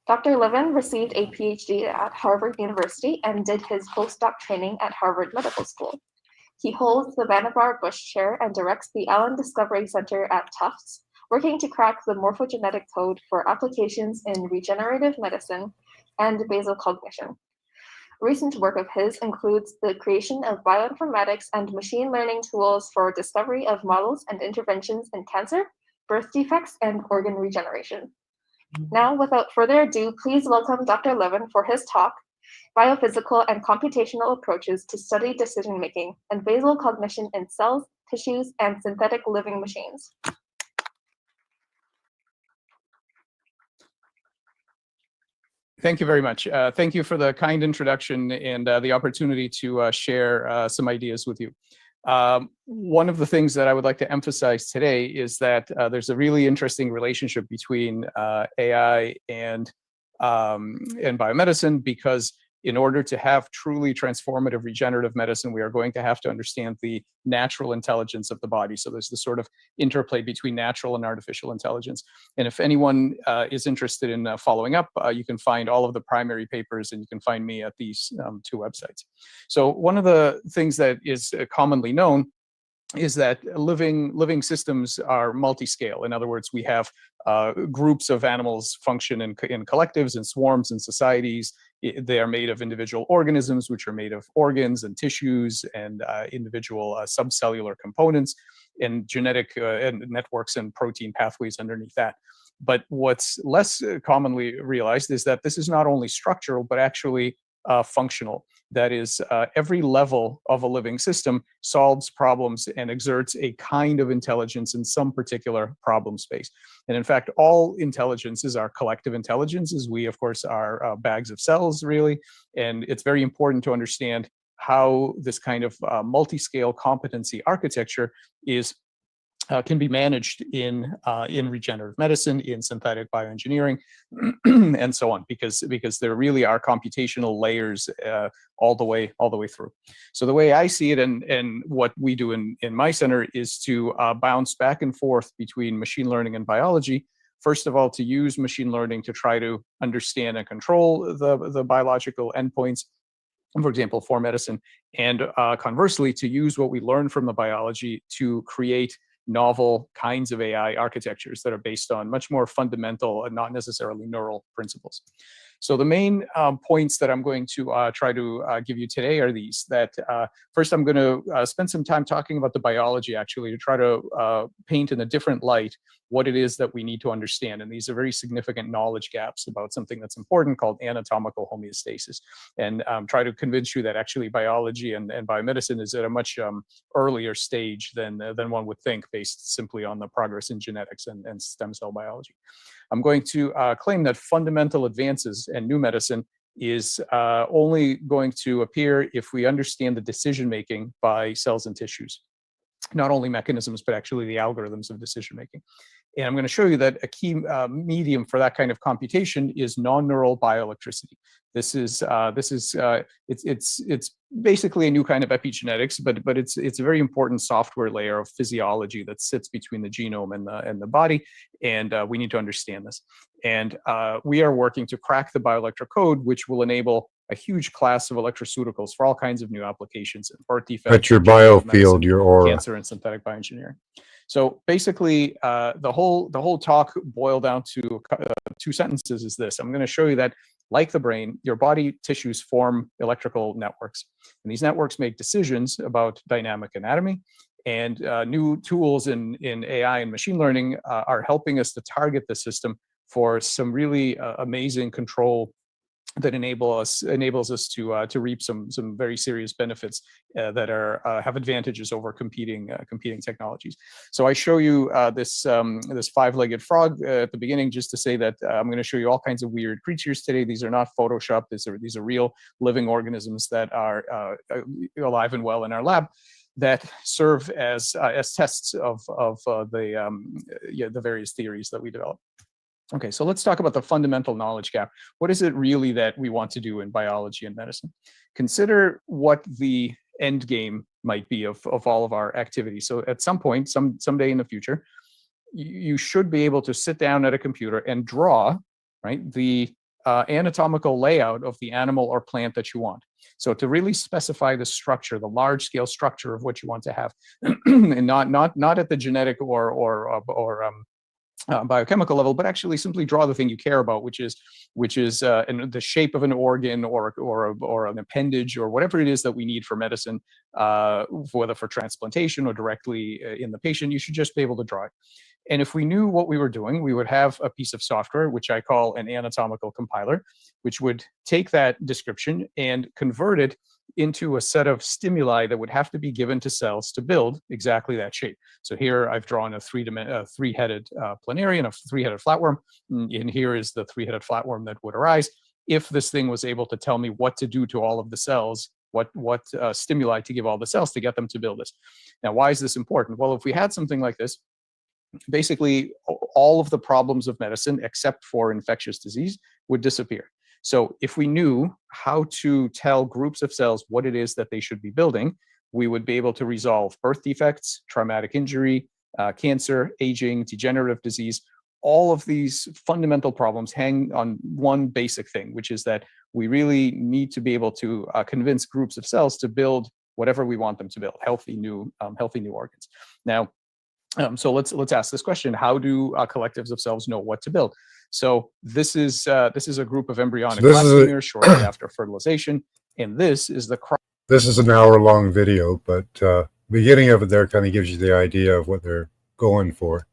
P: Dr. Levin received a PhD at Harvard University and did his postdoc training at Harvard Medical School. He holds the Vannevar Bush Chair and directs the Allen Discovery Center at Tufts, working to crack the morphogenetic code for applications in regenerative medicine and basal cognition. Recent work of his includes the creation of bioinformatics and machine learning tools for discovery of models and interventions in cancer, birth defects, and organ regeneration. Now, without further ado, please welcome Dr. Levin for his talk, Biophysical and Computational Approaches to Study Decision-Making and Basal Cognition in Cells, Tissues, and Synthetic Living Machines.
Q: Thank you very much. Thank you for the kind introduction and the opportunity to share some ideas with you. One of the things that I would like to emphasize today is that there's a really interesting relationship between AI and biomedicine, because in order to have truly transformative regenerative medicine, we are going to have to understand the natural intelligence of the body. So there's this sort of interplay between natural and artificial intelligence. And if anyone is interested in following up, you can find all of the primary papers, and you can find me at these two websites. So one of the things that is commonly known is that living systems are multi-scale. In other words, we have groups of animals function in collectives and swarms and societies. They are made of individual organisms, which are made of organs and tissues and individual subcellular components and genetic networks and protein pathways underneath that. But what's less commonly realized is that this is not only structural, but actually functional. That is, every level of a living system solves problems and exerts a kind of intelligence in some particular problem space. And in fact, all intelligences are collective intelligences. We, of course, are bags of cells, really. And it's very important to understand how this kind of multi-scale competency architecture is can be managed in regenerative medicine, in synthetic bioengineering, and so on, because there really are computational layers all the way through. So the way I see it, and what we do in my center, is to bounce back and forth between machine learning and biology. First of all, to use machine learning to try to understand and control the biological endpoints, for example, for medicine, and conversely, to use what we learn from the biology to create novel kinds of AI architectures that are based on much more fundamental and not necessarily neural principles. So the main points that I'm going to try to give you today are these. That first, I'm going to spend some time talking about the biology, actually, to try to paint in a different light what it is that we need to understand. And these are very significant knowledge gaps about something that's important called anatomical homeostasis. And try to convince you that actually biology and biomedicine is at a much earlier stage than one would think, based simply on the progress in genetics and stem cell biology. I'm going to claim that fundamental advances in new medicine is only going to appear if we understand the decision-making by cells and tissues. Not only mechanisms, but actually the algorithms of decision-making. And I'm going to show you that a key medium for that kind of computation is non-neural bioelectricity. This is it's basically a new kind of epigenetics, but it's a very important software layer of physiology that sits between the genome and the body, and we need to understand this. And we are working to crack the bioelectric code, which will enable a huge class of electroceuticals for all kinds of new applications in birth defects,
M: At your biofield, your aura.
Q: cancer, and synthetic bioengineering. So basically, the whole talk boiled down to 2 sentences is this. I'm going to show you that, like the brain, your body tissues form electrical networks. And these networks make decisions about dynamic anatomy. And new tools in AI and machine learning are helping us to target the system for some really amazing control that enables us to reap some very serious benefits that have advantages over competing technologies. So I show you this 5-legged frog at the beginning, just to say that I'm going to show you all kinds of weird creatures today. These are not photoshopped. These are real living organisms that are alive and well in our lab, that serve as tests of the various theories that we develop. Okay, so let's talk about the fundamental knowledge gap. What is it really that we want to do in biology and medicine? Consider what the end game might be of all of our activities. So at some point, someday in the future, you should be able to sit down at a computer and draw, right, the anatomical layout of the animal or plant that you want. So to really specify the structure, the large-scale structure of what you want to have, and not at the genetic or biochemical level, but actually simply draw the thing you care about, which is the shape of an organ or an appendage or whatever it is that we need for medicine, whether for transplantation or directly in the patient. You should just be able to draw it. And if we knew what we were doing, we would have a piece of software, which I call an anatomical compiler, which would take that description and convert it into a set of stimuli that would have to be given to cells to build exactly that shape. So here I've drawn a three-headed planarian, a three-headed flatworm, and here is the three-headed flatworm that would arise if this thing was able to tell me what to do to all of the cells, what stimuli to give all the cells to get them to build this. Now, why is this important? Well, if we had something like this, basically all of the problems of medicine, except for infectious disease, would disappear. So if we knew how to tell groups of cells what it is that they should be building, we would be able to resolve birth defects, traumatic injury, cancer, aging, degenerative disease. All of these fundamental problems hang on one basic thing, which is that we really need to be able to convince groups of cells to build whatever we want them to build, healthy new organs. Now, so let's ask this question: how do collectives of cells know what to build? So this is a group of embryonic blastomeres shortly after fertilization, and this is the.
M: This is an hour-long video, but beginning of it there kind of gives you the idea of what they're going for.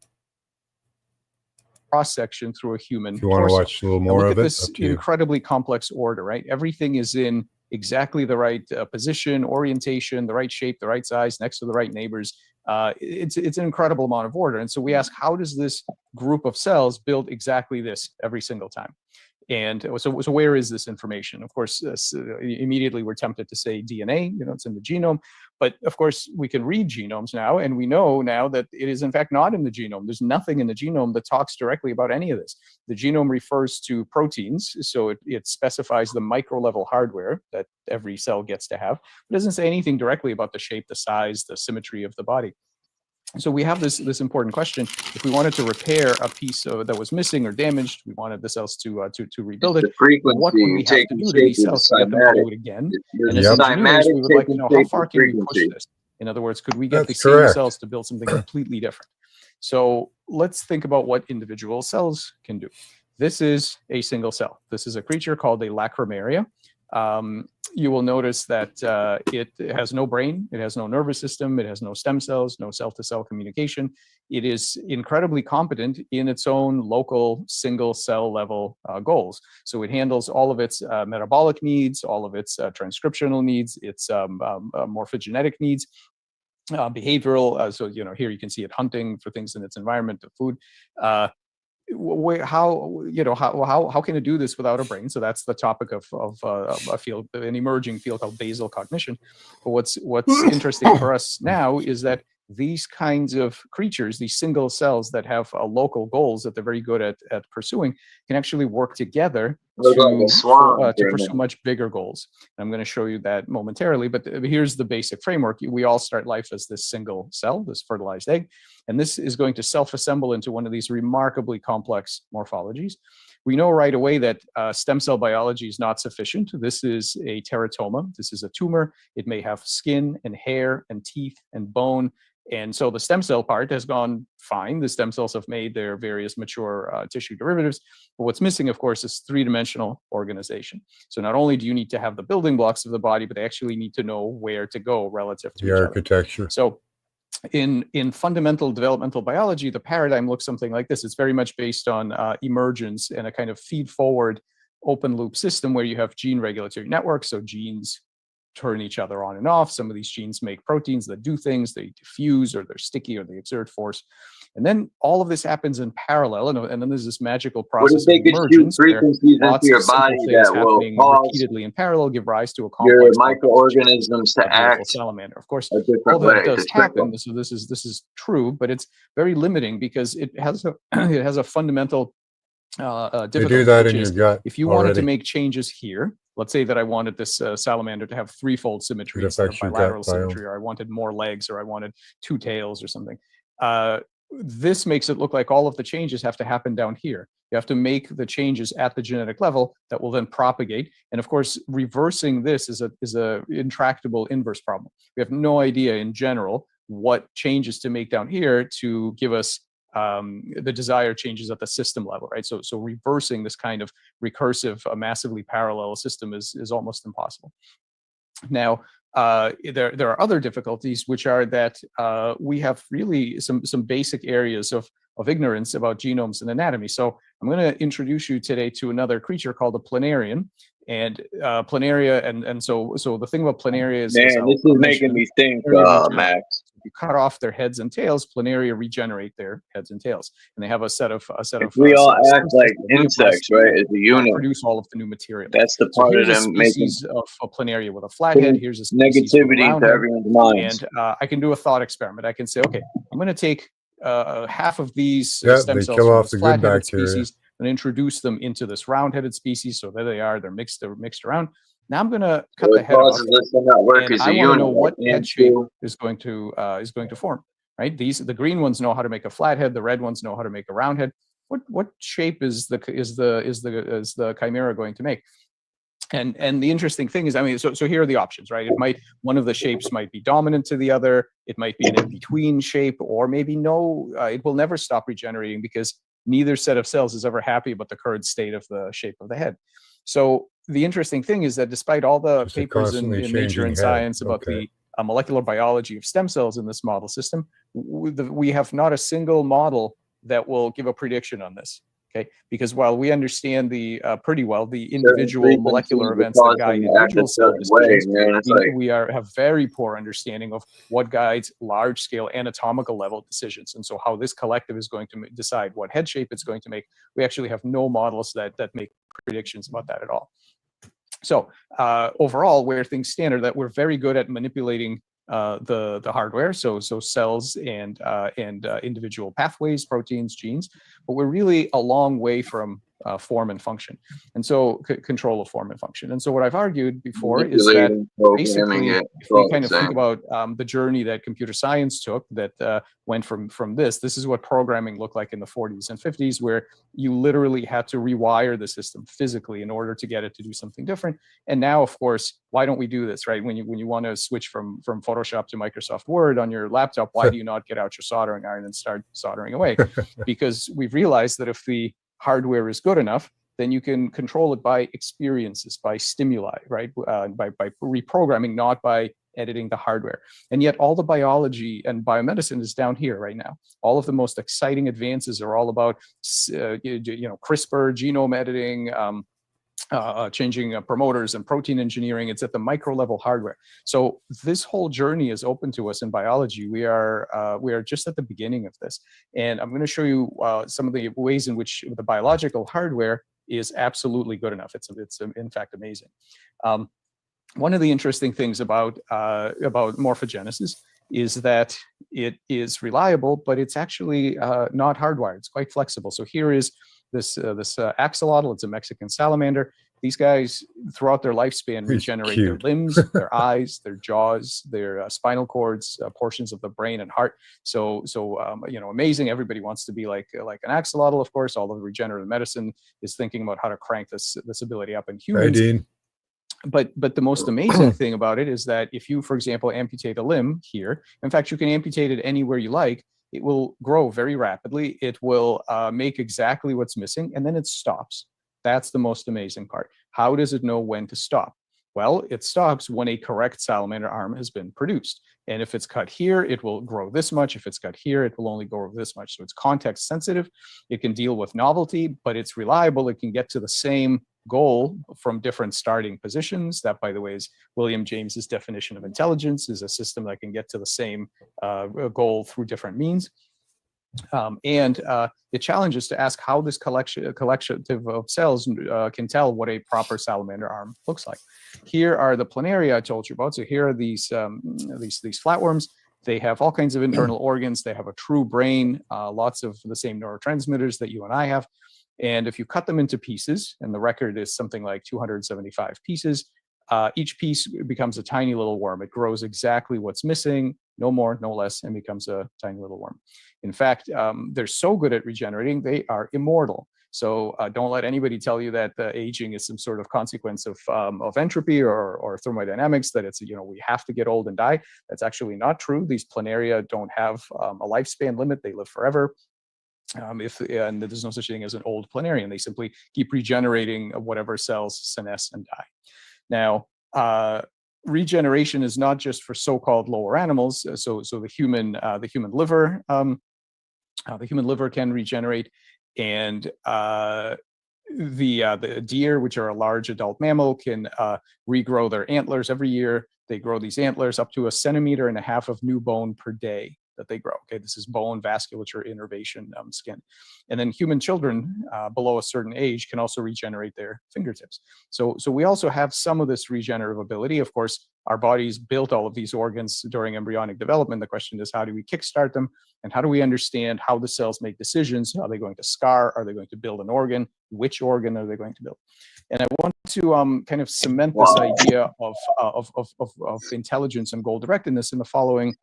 Q: Cross section through a human.
M: If you want to watch a little more of it,
Q: this incredibly complex order, right? Everything is in exactly the right position, orientation, the right shape, the right size, next to the right neighbors. It's an incredible amount of order. And so we ask, how does this group of cells build exactly this every single time? And so where is this information? Of course, immediately we're tempted to say DNA, it's in the genome. But of course, we can read genomes now, and we know now that it is in fact not in the genome. There's nothing in the genome that talks directly about any of this. The genome refers to proteins, so it specifies the micro-level hardware that every cell gets to have. It doesn't say anything directly about the shape, the size, the symmetry of the body. So we have this important question. If we wanted to repair a piece that was missing or damaged, we wanted the cells to rebuild it. What would we have to do to these cells to get them to do it again? And as engineers, we would like to know, how far can we push this? In other words, could we get the same cells to build something completely different? So let's think about what individual cells can do. This is a single cell. This is a creature called a Lacrimaria. You will notice that it has no brain, it has no nervous system, it has no stem cells, no cell-to-cell communication. It is incredibly competent in its own local single cell level goals. So it handles all of its metabolic needs, all of its transcriptional needs, its morphogenetic needs, behavioral. So, you know, here you can see it hunting for things in its environment, the food. How can it do this without a brain? So that's the topic of a field, an emerging field called basal cognition. But what's interesting for us now is that these kinds of creatures, these single cells that have local goals that they're very good at pursuing, can actually work together to pursue much bigger goals. And I'm going to show you that momentarily, but here's the basic framework. We all start life as this single cell, this fertilized egg, and this is going to self-assemble into one of these remarkably complex morphologies. We know right away that stem cell biology is not sufficient. This is a teratoma. This is a tumor. It may have skin and hair and teeth and bone. And so the stem cell part has gone fine. The stem cells have made their various mature tissue derivatives. But what's missing, of course, is three-dimensional organization. So not only do you need to have the building blocks of the body, but they actually need to know where to go relative to
M: the architecture.
Q: So in fundamental developmental biology, the paradigm looks something like this. It's very much based on emergence and a kind of feed-forward open loop system where you have gene regulatory networks. So genes turn each other on and off. Some of these genes make proteins that do things, they diffuse or they're sticky or they exert force. And then all of this happens in parallel, and then there's this magical process of emergence where lots of simple things happening repeatedly in parallel give rise to a complex
J: microorganisms to act
Q: salamander. Of course, all that does happen. So this is true, but it's very limiting because it has a fundamental difficulty.
M: You do that in your gut.
Q: If you wanted to make changes here, let's say that I wanted this salamander to have threefold symmetry instead of bilateral symmetry, or I wanted more legs, or I wanted two tails or something. This makes it look like all of the changes have to happen down here. You have to make the changes at the genetic level that will then propagate. And of course, reversing this is a intractable inverse problem. We have no idea in general what changes to make down here to give us the desired changes at the system level, right? So reversing this kind of recursive, massively parallel system is almost impossible. Now, there are other difficulties, which are that we have really some basic areas of ignorance about genomes and anatomy. So I'm going to introduce you today to another creature called a planarian. And planaria, and so the thing about planaria is,
J: man, this is making me think, Max.
Q: If you cut off their heads and tails, planaria regenerate their heads and tails, and they have a set of
J: we all act like insects, right? As a unit,
Q: produce all of the new material.
J: That's the part of them making
Q: of a planaria with a flat head. Here's a
J: negativity to everyone's minds.
Q: And I can do a thought experiment. I can say, okay, I'm going to take half of these stem cells
M: kill off the good
Q: flat-headed
M: bacteria.
Q: species and introduce them into this round-headed species. So there they are. They're mixed around. Now I'm going to cut the head off, and I want to know what head shape is going to form. Right? The green ones know how to make a flat head. The red ones know how to make a round head. What shape is the chimera going to make? And the interesting thing is, I mean, so here are the options, right? One of the shapes might be dominant to the other. It might be an in-between shape, or maybe no. It will never stop regenerating because neither set of cells is ever happy about the current state of the shape of the head. So the interesting thing is that despite all the papers in Nature and Science about the molecular biology of stem cells in this model system, we have not a single model that will give a prediction on this. Okay, because while we understand pretty well the individual molecular events that guide individual cell decisions, we have very poor understanding of what guides large-scale anatomical level decisions. And so how this collective is going to decide what head shape it's going to make, we actually have no models that make predictions about that at all. So overall, where things stand are that we're very good at manipulating the hardware, so cells and individual pathways, proteins, genes, but we're really a long way from form and function, and so control of form and function. And so what I've argued before is that basically, if we kind of think about the journey that computer science took, that went from this is what programming looked like in the 40s and 50s, where you literally had to rewire the system physically in order to get it to do something different. And now, of course, why don't we do this, right? When you want to switch from Photoshop to Microsoft Word on your laptop, why do you not get out your soldering iron and start soldering away? Because we've realized that if the hardware is good enough, then you can control it by experiences, by stimuli, right? By reprogramming, not by editing the hardware. And yet all the biology and biomedicine is down here right now. All of the most exciting advances are all about, CRISPR, genome editing, changing promoters and protein engineering. It's at the micro level hardware. So this whole journey is open to us in biology. We are just at the beginning of this. And I'm going to show you some of the ways in which the biological hardware is absolutely good enough. It's in fact amazing. One of the interesting things about morphogenesis is that it is reliable, but it's actually not hardwired. It's quite flexible. So here is this axolotl. It's a Mexican salamander. These guys, throughout their lifespan, regenerate their limbs, their eyes, their jaws, their spinal cords, portions of the brain and heart. So amazing. Everybody wants to be like an axolotl, of course. All of regenerative medicine is thinking about how to crank this ability up in humans.
M: Right, Dean.
Q: But the most amazing thing about it is that if you, for example, amputate a limb here, in fact, you can amputate it anywhere you like, it will grow very rapidly. It will make exactly what's missing, and then it stops. That's the most amazing part. How does it know when to stop? Well, it stops when a correct salamander arm has been produced. And if it's cut here, it will grow this much. If it's cut here, it will only grow this much. So it's context sensitive. It can deal with novelty, but it's reliable. It can get to the same goal from different starting positions. That, by the way, is William James's definition of intelligence, is a system that can get to the same goal through different means. The challenge is to ask how this collective of cells can tell what a proper salamander arm looks like. Here are the planaria I told you about. So here are these flatworms. They have all kinds of internal organs. They have a true brain, lots of the same neurotransmitters that you and I have. And if you cut them into pieces, and the record is something like 275 pieces, each piece becomes a tiny little worm. It grows exactly what's missing, no more, no less, and becomes a tiny little worm. In fact, they're so good at regenerating, they are immortal. So don't let anybody tell you that aging is some sort of consequence of entropy or thermodynamics, that it's, we have to get old and die. That's actually not true. These planaria don't have a lifespan limit. They live forever. And there's no such thing as an old planarian. They simply keep regenerating whatever cells senesce and die. Now, regeneration is not just for so-called lower animals. So the human liver can regenerate, and the deer, which are a large adult mammal, can regrow their antlers every year. They grow these antlers up to 1.5 centimeters of new bone per day that they grow. Okay, this is bone, vasculature, innervation, skin. And then human children below a certain age can also regenerate their fingertips. So we also have some of this regenerative ability. Of course, our bodies built all of these organs during embryonic development. The question is, how do we kickstart them? And how do we understand how the cells make decisions? Are they going to scar? Are they going to build an organ? Which organ are they going to build? And I want to kind of cement this idea of intelligence and goal-directedness in the following,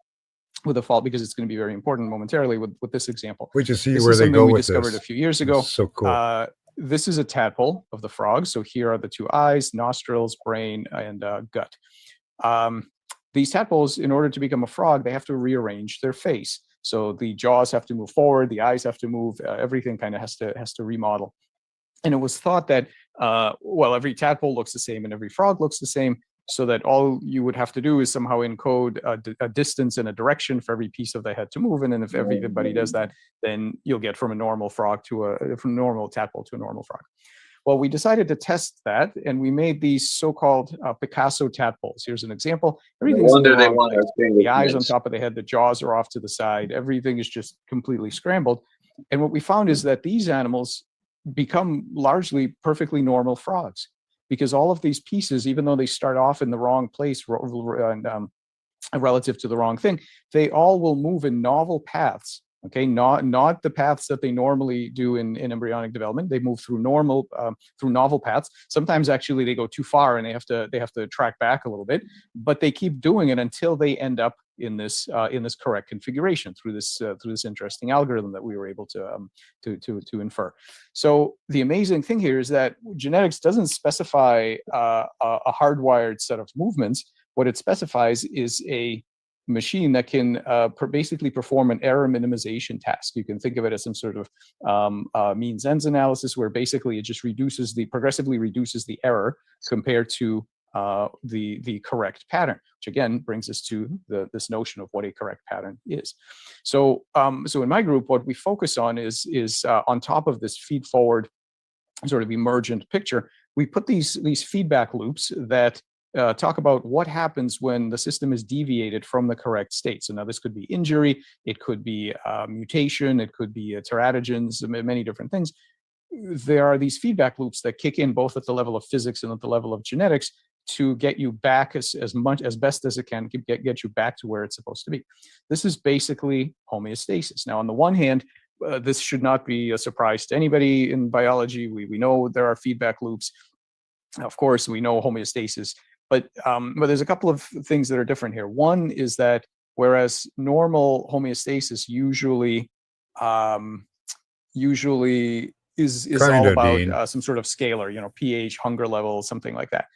Q: because it's going to be very important momentarily with this example.
M: We just see where they go with this.
Q: We discovered a few years ago.
M: So cool.
Q: This is a tadpole of the frog. So here are the two eyes, nostrils, brain, and gut. These tadpoles, in order to become a frog, they have to rearrange their face. So the jaws have to move forward, the eyes have to move, everything kind of has to remodel. And it was thought that, every tadpole looks the same and every frog looks the same, so that all you would have to do is somehow encode a distance and a direction for every piece of the head to move. And then if everybody does that, then you'll get from a normal frog from a normal tadpole to a normal frog. Well, we decided to test that, and we made these so-called Picasso tadpoles. Here's an example. Everything's in the wrong place. The eyes on top of the head, the jaws are off to the side. Everything is just completely scrambled. And what we found is that these animals become largely perfectly normal frogs, because all of these pieces, even though they start off in the wrong place relative to the wrong thing, they all will move in novel paths. Okay, not the paths that they normally do in embryonic development. They move through novel paths. Sometimes actually they go too far and they have to track back a little bit, but they keep doing it until they end up in this correct configuration through this interesting algorithm that we were able to infer. So the amazing thing here is that genetics doesn't specify a hardwired set of movements. What it specifies is a machine that can basically perform an error minimization task. You can think of it as some sort of means ends analysis, where basically it just progressively reduces the error compared to the correct pattern, which again brings us to this notion of what a correct pattern is. So so in my group, what we focus on is on top of this feed forward sort of emergent picture, we put these feedback loops that talk about what happens when the system is deviated from the correct state. So now this could be injury, it could be mutation, it could be teratogens, many different things. There are these feedback loops that kick in both at the level of physics and at the level of genetics to get you back as best as it can, get you back to where it's supposed to be. This is basically homeostasis. Now, on the one hand, this should not be a surprise to anybody in biology. We know there are feedback loops. Of course, we know homeostasis, but there's a couple of things that are different here. One is that whereas normal homeostasis usually is all about some sort of scalar, you know, pH, hunger level, something like that.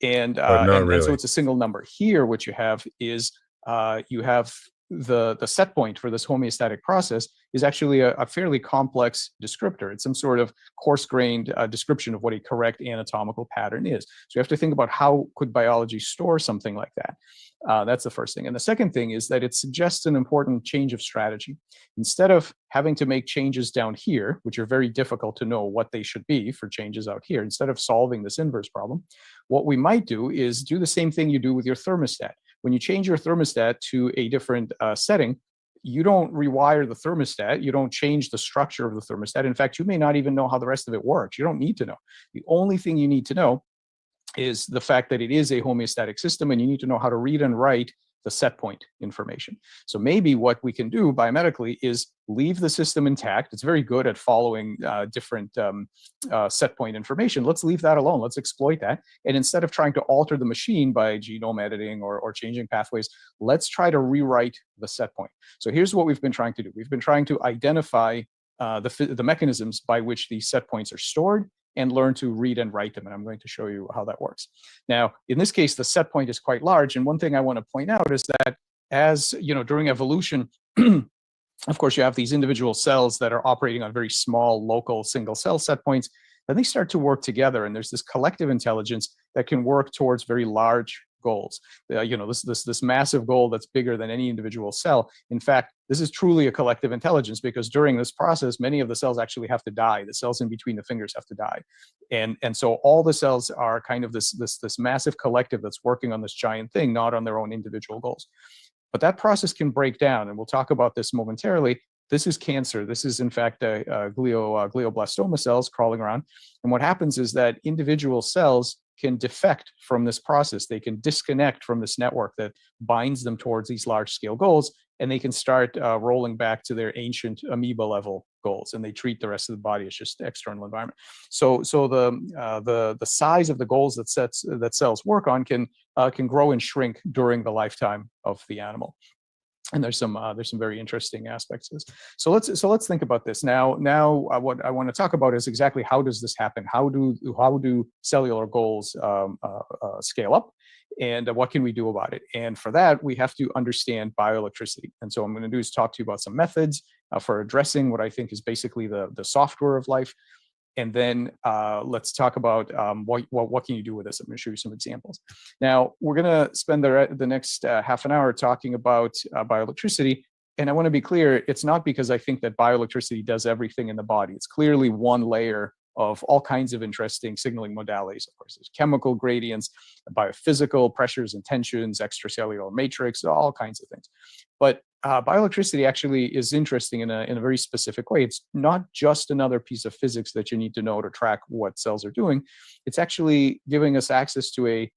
Q: And so it's a single number. Here, what you have is you have the set point for this homeostatic process is actually a fairly complex descriptor. It's some sort of coarse-grained description of what a correct anatomical pattern is. So you have to think about how could biology store something like that. That's the first thing. And the second thing is that it suggests an important change of strategy. Instead of having to make changes down here, which are very difficult to know what they should be for changes out here, instead of solving this inverse problem, what we might do is do the same thing you do with your thermostat. When you change your thermostat to a different setting, you don't rewire the thermostat. You don't change the structure of the thermostat. In fact, you may not even know how the rest of it works. You don't need to know. The only thing you need to know is the fact that it is a homeostatic system, and you need to know how to read and write the set point information. So maybe what we can do biomedically is leave the system intact. It's very good at following different set point information. Let's leave that alone. Let's exploit that. And instead of trying to alter the machine by genome editing or changing pathways, let's try to rewrite the set point. So here's what we've been trying to do. We've been trying to identify the mechanisms by which these set points are stored and learn to read and write them. And I'm going to show you how that works. Now, in this case, the set point is quite large. And one thing I want to point out is that as, you know, during evolution, of course, you have these individual cells that are operating on very small, local, single cell set points. Then they start to work together, and there's this collective intelligence that can work towards very large goals. You know, this massive goal that's bigger than any individual cell. In fact, this is truly a collective intelligence, because during this process, many of the cells actually have to die. The cells in between the fingers have to die. And so all the cells are kind of this massive collective that's working on this giant thing, not on their own individual goals. But that process can break down, and we'll talk about this momentarily. This is cancer. This is, in fact, glioblastoma cells crawling around. And what happens is that individual cells can defect from this process. They can disconnect from this network that binds them towards these large-scale goals, and they can start rolling back to their ancient amoeba-level goals, and they treat the rest of the body as just external environment. So the size of the goals that cells work on can grow and shrink during the lifetime of the animal. And there's some very interesting aspects to this. So let's think about this now. What I want to talk about is exactly how does this happen? How do cellular goals scale up, and what can we do about it? And for that, we have to understand bioelectricity. And so what I'm going to do is talk to you about some methods for addressing what I think is basically the software of life. And then let's talk about what can you do with this. I'm going to show you some examples. Now, we're going to spend the next half an hour talking about bioelectricity. And I want to be clear, it's not because I think that bioelectricity does everything in the body. It's clearly one layer of all kinds of interesting signaling modalities. Of course, there's chemical gradients, biophysical pressures and tensions, extracellular matrix, all kinds of things. But bioelectricity actually is interesting in a very specific way. It's not just another piece of physics that you need to know to track what cells are doing. It's actually giving us access to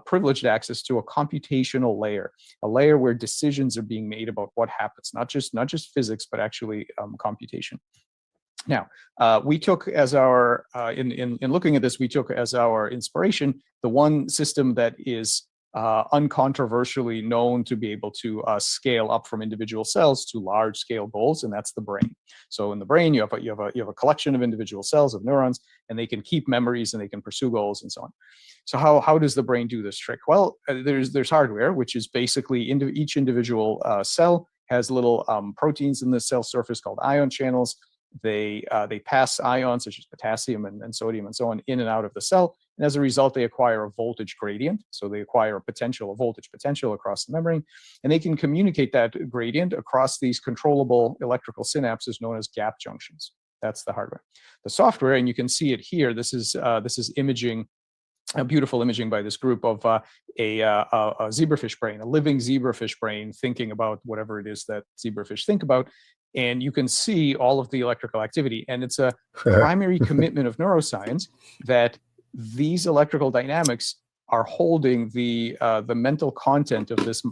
Q: privileged access to a computational layer, a layer where decisions are being made about what happens, not just physics, but actually computation. Now, we took as our, in looking at this, we took as our inspiration the one system that is uncontroversially known to be able to scale up from individual cells to large scale goals, and that's the brain. So in the brain, you have a collection of individual cells of neurons, and they can keep memories and they can pursue goals and so on. So how does the brain do this trick? Well, there's hardware, which is basically each individual cell has little proteins in the cell surface called ion channels. They pass ions such as potassium and sodium and so on in and out of the cell, and as a result, they acquire a voltage gradient. So they acquire a voltage potential across the membrane, and they can communicate that gradient across these controllable electrical synapses known as gap junctions. That's the hardware. The software, and you can see it here. This is imaging. A beautiful imaging by this group of a zebrafish brain, a living zebrafish brain, thinking about whatever it is that zebrafish think about. And you can see all of the electrical activity. And it's a primary commitment of neuroscience that these electrical dynamics are holding the mental content of this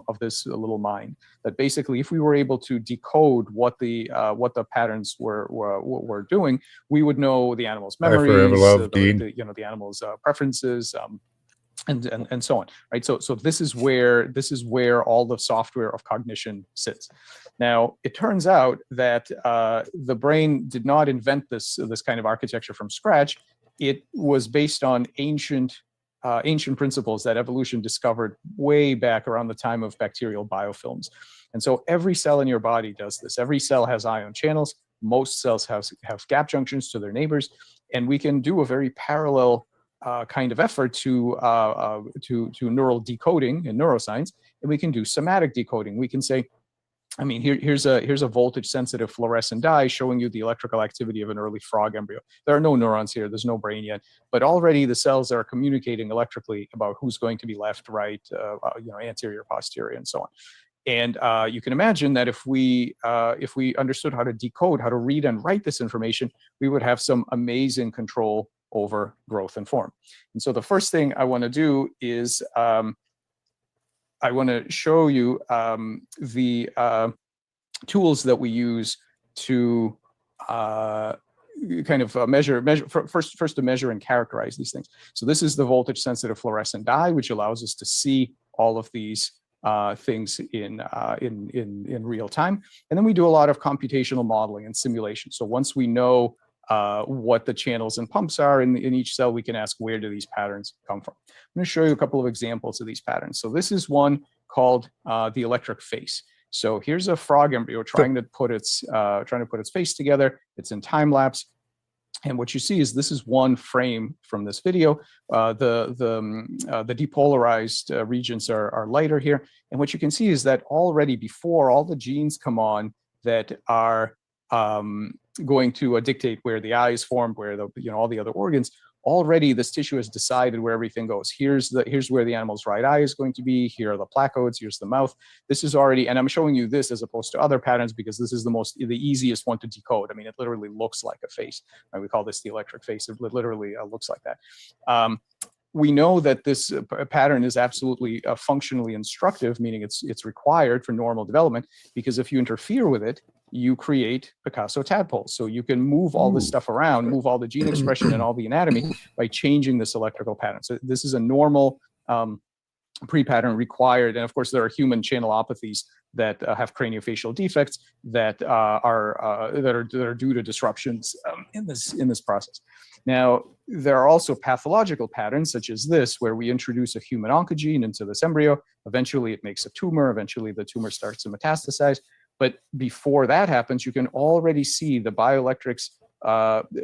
Q: little mind. That basically, if we were able to decode what the patterns were doing, we would know the animal's memories, the animal's preferences, and so on. Right. So this is where all the software of cognition sits. Now, it turns out that the brain did not invent this kind of architecture from scratch. It was based on ancient principles that evolution discovered way back around the time of bacterial biofilms. And so every cell in your body does this. Every cell has ion channels. Most cells have gap junctions to their neighbors. And we can do a very parallel kind of effort to neural decoding in neuroscience. And we can do somatic decoding. We can say, I mean, here's a voltage-sensitive fluorescent dye showing you the electrical activity of an early frog embryo. There are no neurons here. There's no brain yet, but already the cells are communicating electrically about who's going to be left, right, anterior, posterior, and so on. And you can imagine that if we understood how to decode, how to read and write this information, we would have some amazing control over growth and form. And so the first thing I want to do is I want to show you the tools that we use to kind of measure first to measure and characterize these things. So this is the voltage sensitive fluorescent dye, which allows us to see all of these things in real time. And then we do a lot of computational modeling and simulation. So once we know what the channels and pumps are in each cell, we can ask, where do these patterns come from? I'm going to show you a couple of examples of these patterns. So this is one called the electric face. So here's a frog embryo trying to put its face together. It's in time lapse. And what you see is this is one frame from this video. The depolarized regions are lighter here. And what you can see is that already before all the genes come on that are going to dictate where the eye is formed, where all the other organs, already this tissue has decided where everything goes. Here's where the animal's right eye is going to be. Here are the placodes. Here's the mouth. This is already, and I'm showing you this as opposed to other patterns because this is the easiest one to decode. I mean, it literally looks like a face. Right? We call this the electric face. It literally looks like that. We know that this pattern is absolutely functionally instructive, meaning it's required for normal development, because if you interfere with it, you create Picasso tadpoles. So you can move all this stuff around, move all the gene expression and all the anatomy by changing this electrical pattern. So this is a normal pre-pattern required. And of course, there are human channelopathies that have craniofacial defects that are due to disruptions in this process. Now, there are also pathological patterns such as this, where we introduce a human oncogene into this embryo. Eventually, it makes a tumor. Eventually, the tumor starts to metastasize. But before that happens, you can already see the bioelectrics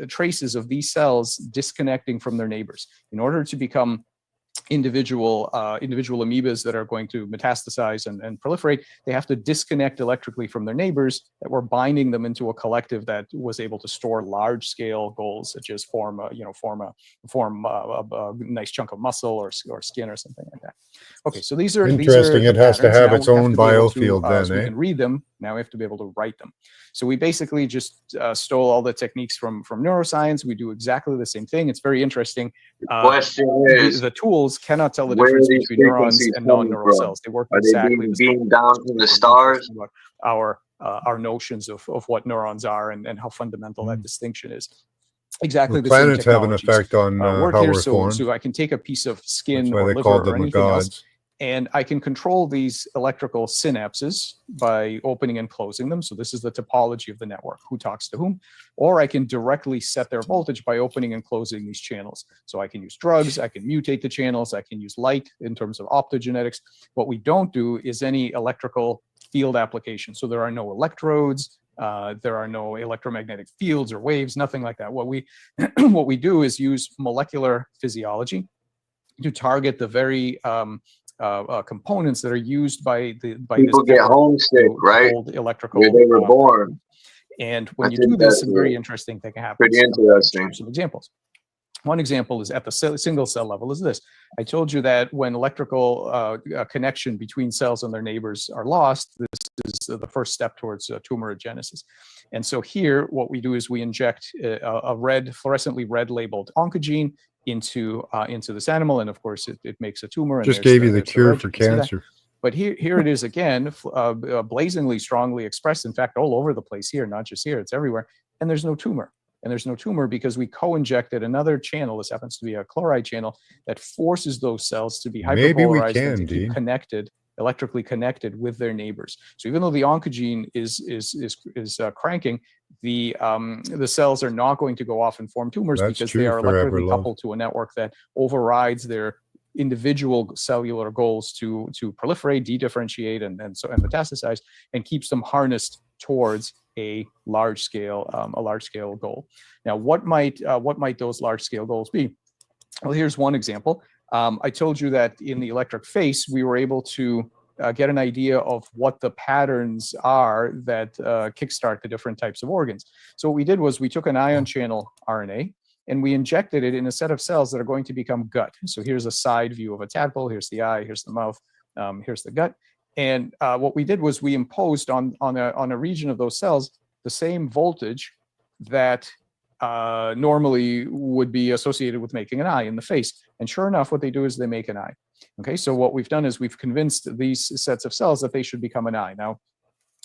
Q: traces of these cells disconnecting from their neighbors. In order to become individual amoebas that are going to metastasize and proliferate, they have to disconnect electrically from their neighbors that were binding them into a collective that was able to store large-scale goals, such as form a nice chunk of muscle or skin or something like that. Okay, so these are
M: interesting. It has to have its own biofield then,
Q: so we can read them. Now we have to be able to write them. So we basically just stole all the techniques from neuroscience. We do exactly the same thing. It's very interesting.
J: The question is,
Q: the tools cannot tell the difference between neurons and non-neural cells. They work exactly the same.
J: Being down from the stars.
Q: Our notions of what neurons are and how fundamental that distinction is. Exactly the same.
M: Planets have an effect on how we're formed.
Q: So I can take a piece of skin
M: or
Q: liver or anything else And I can control these electrical synapses by opening and closing them. So this is the topology of the network, who talks to whom. Or I can directly set their voltage by opening and closing these channels. So I can use drugs, I can mutate the channels, I can use light in terms of optogenetics. What we don't do is any electrical field application. So there are no electrodes, there are no electromagnetic fields or waves, nothing like that. What we what we do is use molecular physiology to target the very components that are used by
J: people get homesick, right?
Q: Electrical
J: where they were born.
Q: And when you do this, a very interesting thing happens.
J: Pretty interesting.
Q: Some examples. One example is at the single cell level is this. I told you that when electrical connection between cells and their neighbors are lost, this is the first step towards tumorigenesis. And so here, what we do is we inject a fluorescently red labeled oncogene into this animal, and of course it makes a tumor. And
M: just gave you the cure for cancer.
Q: But here it is again, blazingly strongly expressed, in fact, all over the place here, not just here, it's everywhere, and there's no tumor. And there's no tumor because we co-injected another channel, this happens to be a chloride channel, that forces those cells to be hyperpolarized and to be connected, electrically connected with their neighbors. So even though the oncogene is cranking, the cells are not going to go off and form tumors because they are electrically coupled to a network that overrides their individual cellular goals to proliferate, dedifferentiate, and metastasize, and keeps them harnessed towards a large scale goal. Now, what might those large scale goals be? Well, here's one example. I told you that in the electric face, we were able to get an idea of what the patterns are that kickstart the different types of organs. So what we did was we took an ion channel RNA and we injected it in a set of cells that are going to become gut. So here's a side view of a tadpole. Here's the eye, here's the mouth, here's the gut. And what we did was we imposed on a region of those cells the same voltage that normally would be associated with making an eye in the face. And sure enough, what they do is they make an eye. Okay, so what we've done is we've convinced these sets of cells that they should become an eye. Now,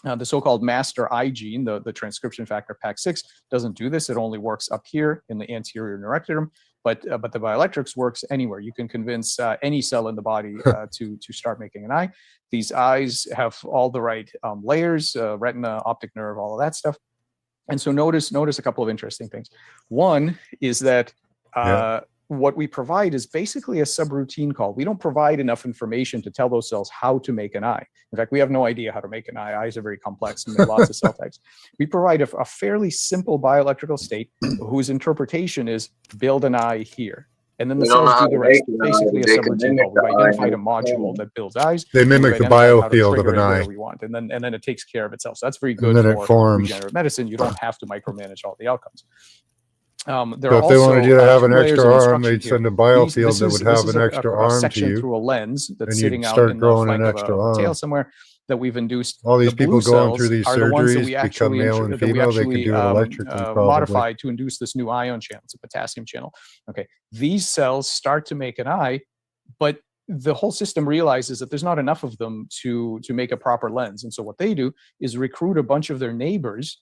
Q: the so-called master eye gene, the transcription factor PAX6, doesn't do this. It only works up here in the anterior neuroectoderm, but the bioelectrics works anywhere. You can convince any cell in the body to start making an eye. These eyes have all the right layers, retina, optic nerve, all of that stuff. And so notice a couple of interesting things. One is that what we provide is basically a subroutine call. We don't provide enough information to tell those cells how to make an eye. In fact, we have no idea how to make an eye. Eyes are very complex and there are lots of cell types. We provide a fairly simple bioelectrical state whose interpretation is build an eye here. And then the cells do the rest, basically a subroutine call. We've identified a module that builds eyes.
M: They mimic the biofield of an eye.
Q: We want, and then it takes care of itself. So that's very good
M: for
Q: regenerative medicine. You don't have to micromanage all the outcomes.
M: So if they wanted you to have an extra arm, they'd send a biofield that would have an extra arm to you,
Q: through a lens that's
M: and
Q: sitting
M: you'd
Q: out
M: start
Q: in
M: growing
Q: the
M: an extra arm.
Q: tail somewhere that we've induced.
M: All these people going through these
Q: surgeries
M: become male and female. They can do it electrically, probably.
Q: Modified to induce this new ion channel. It's a potassium channel. Okay, these cells start to make an eye, but the whole system realizes that there's not enough of them to make a proper lens. And so what they do is recruit a bunch of their neighbors.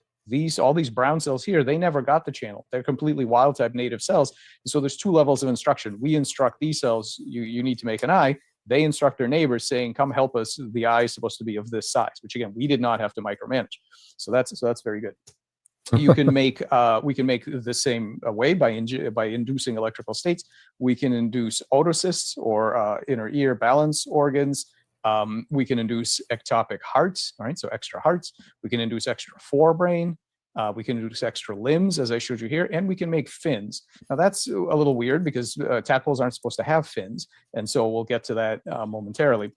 Q: All these brown cells here, they never got the channel. They're completely wild type native cells. And so there's two levels of instruction. We instruct these cells, you need to make an eye. They instruct their neighbors saying, come help us. The eye is supposed to be of this size, which again, we did not have to micromanage. So that's very good. You can make, we can make the same way by inducing electrical states. We can induce otocysts or inner ear balance organs. We can induce ectopic hearts, all right, so extra hearts. We can induce extra forebrain. We can induce extra limbs, as I showed you here, and we can make fins. Now that's a little weird because tadpoles aren't supposed to have fins, and so we'll get to that momentarily.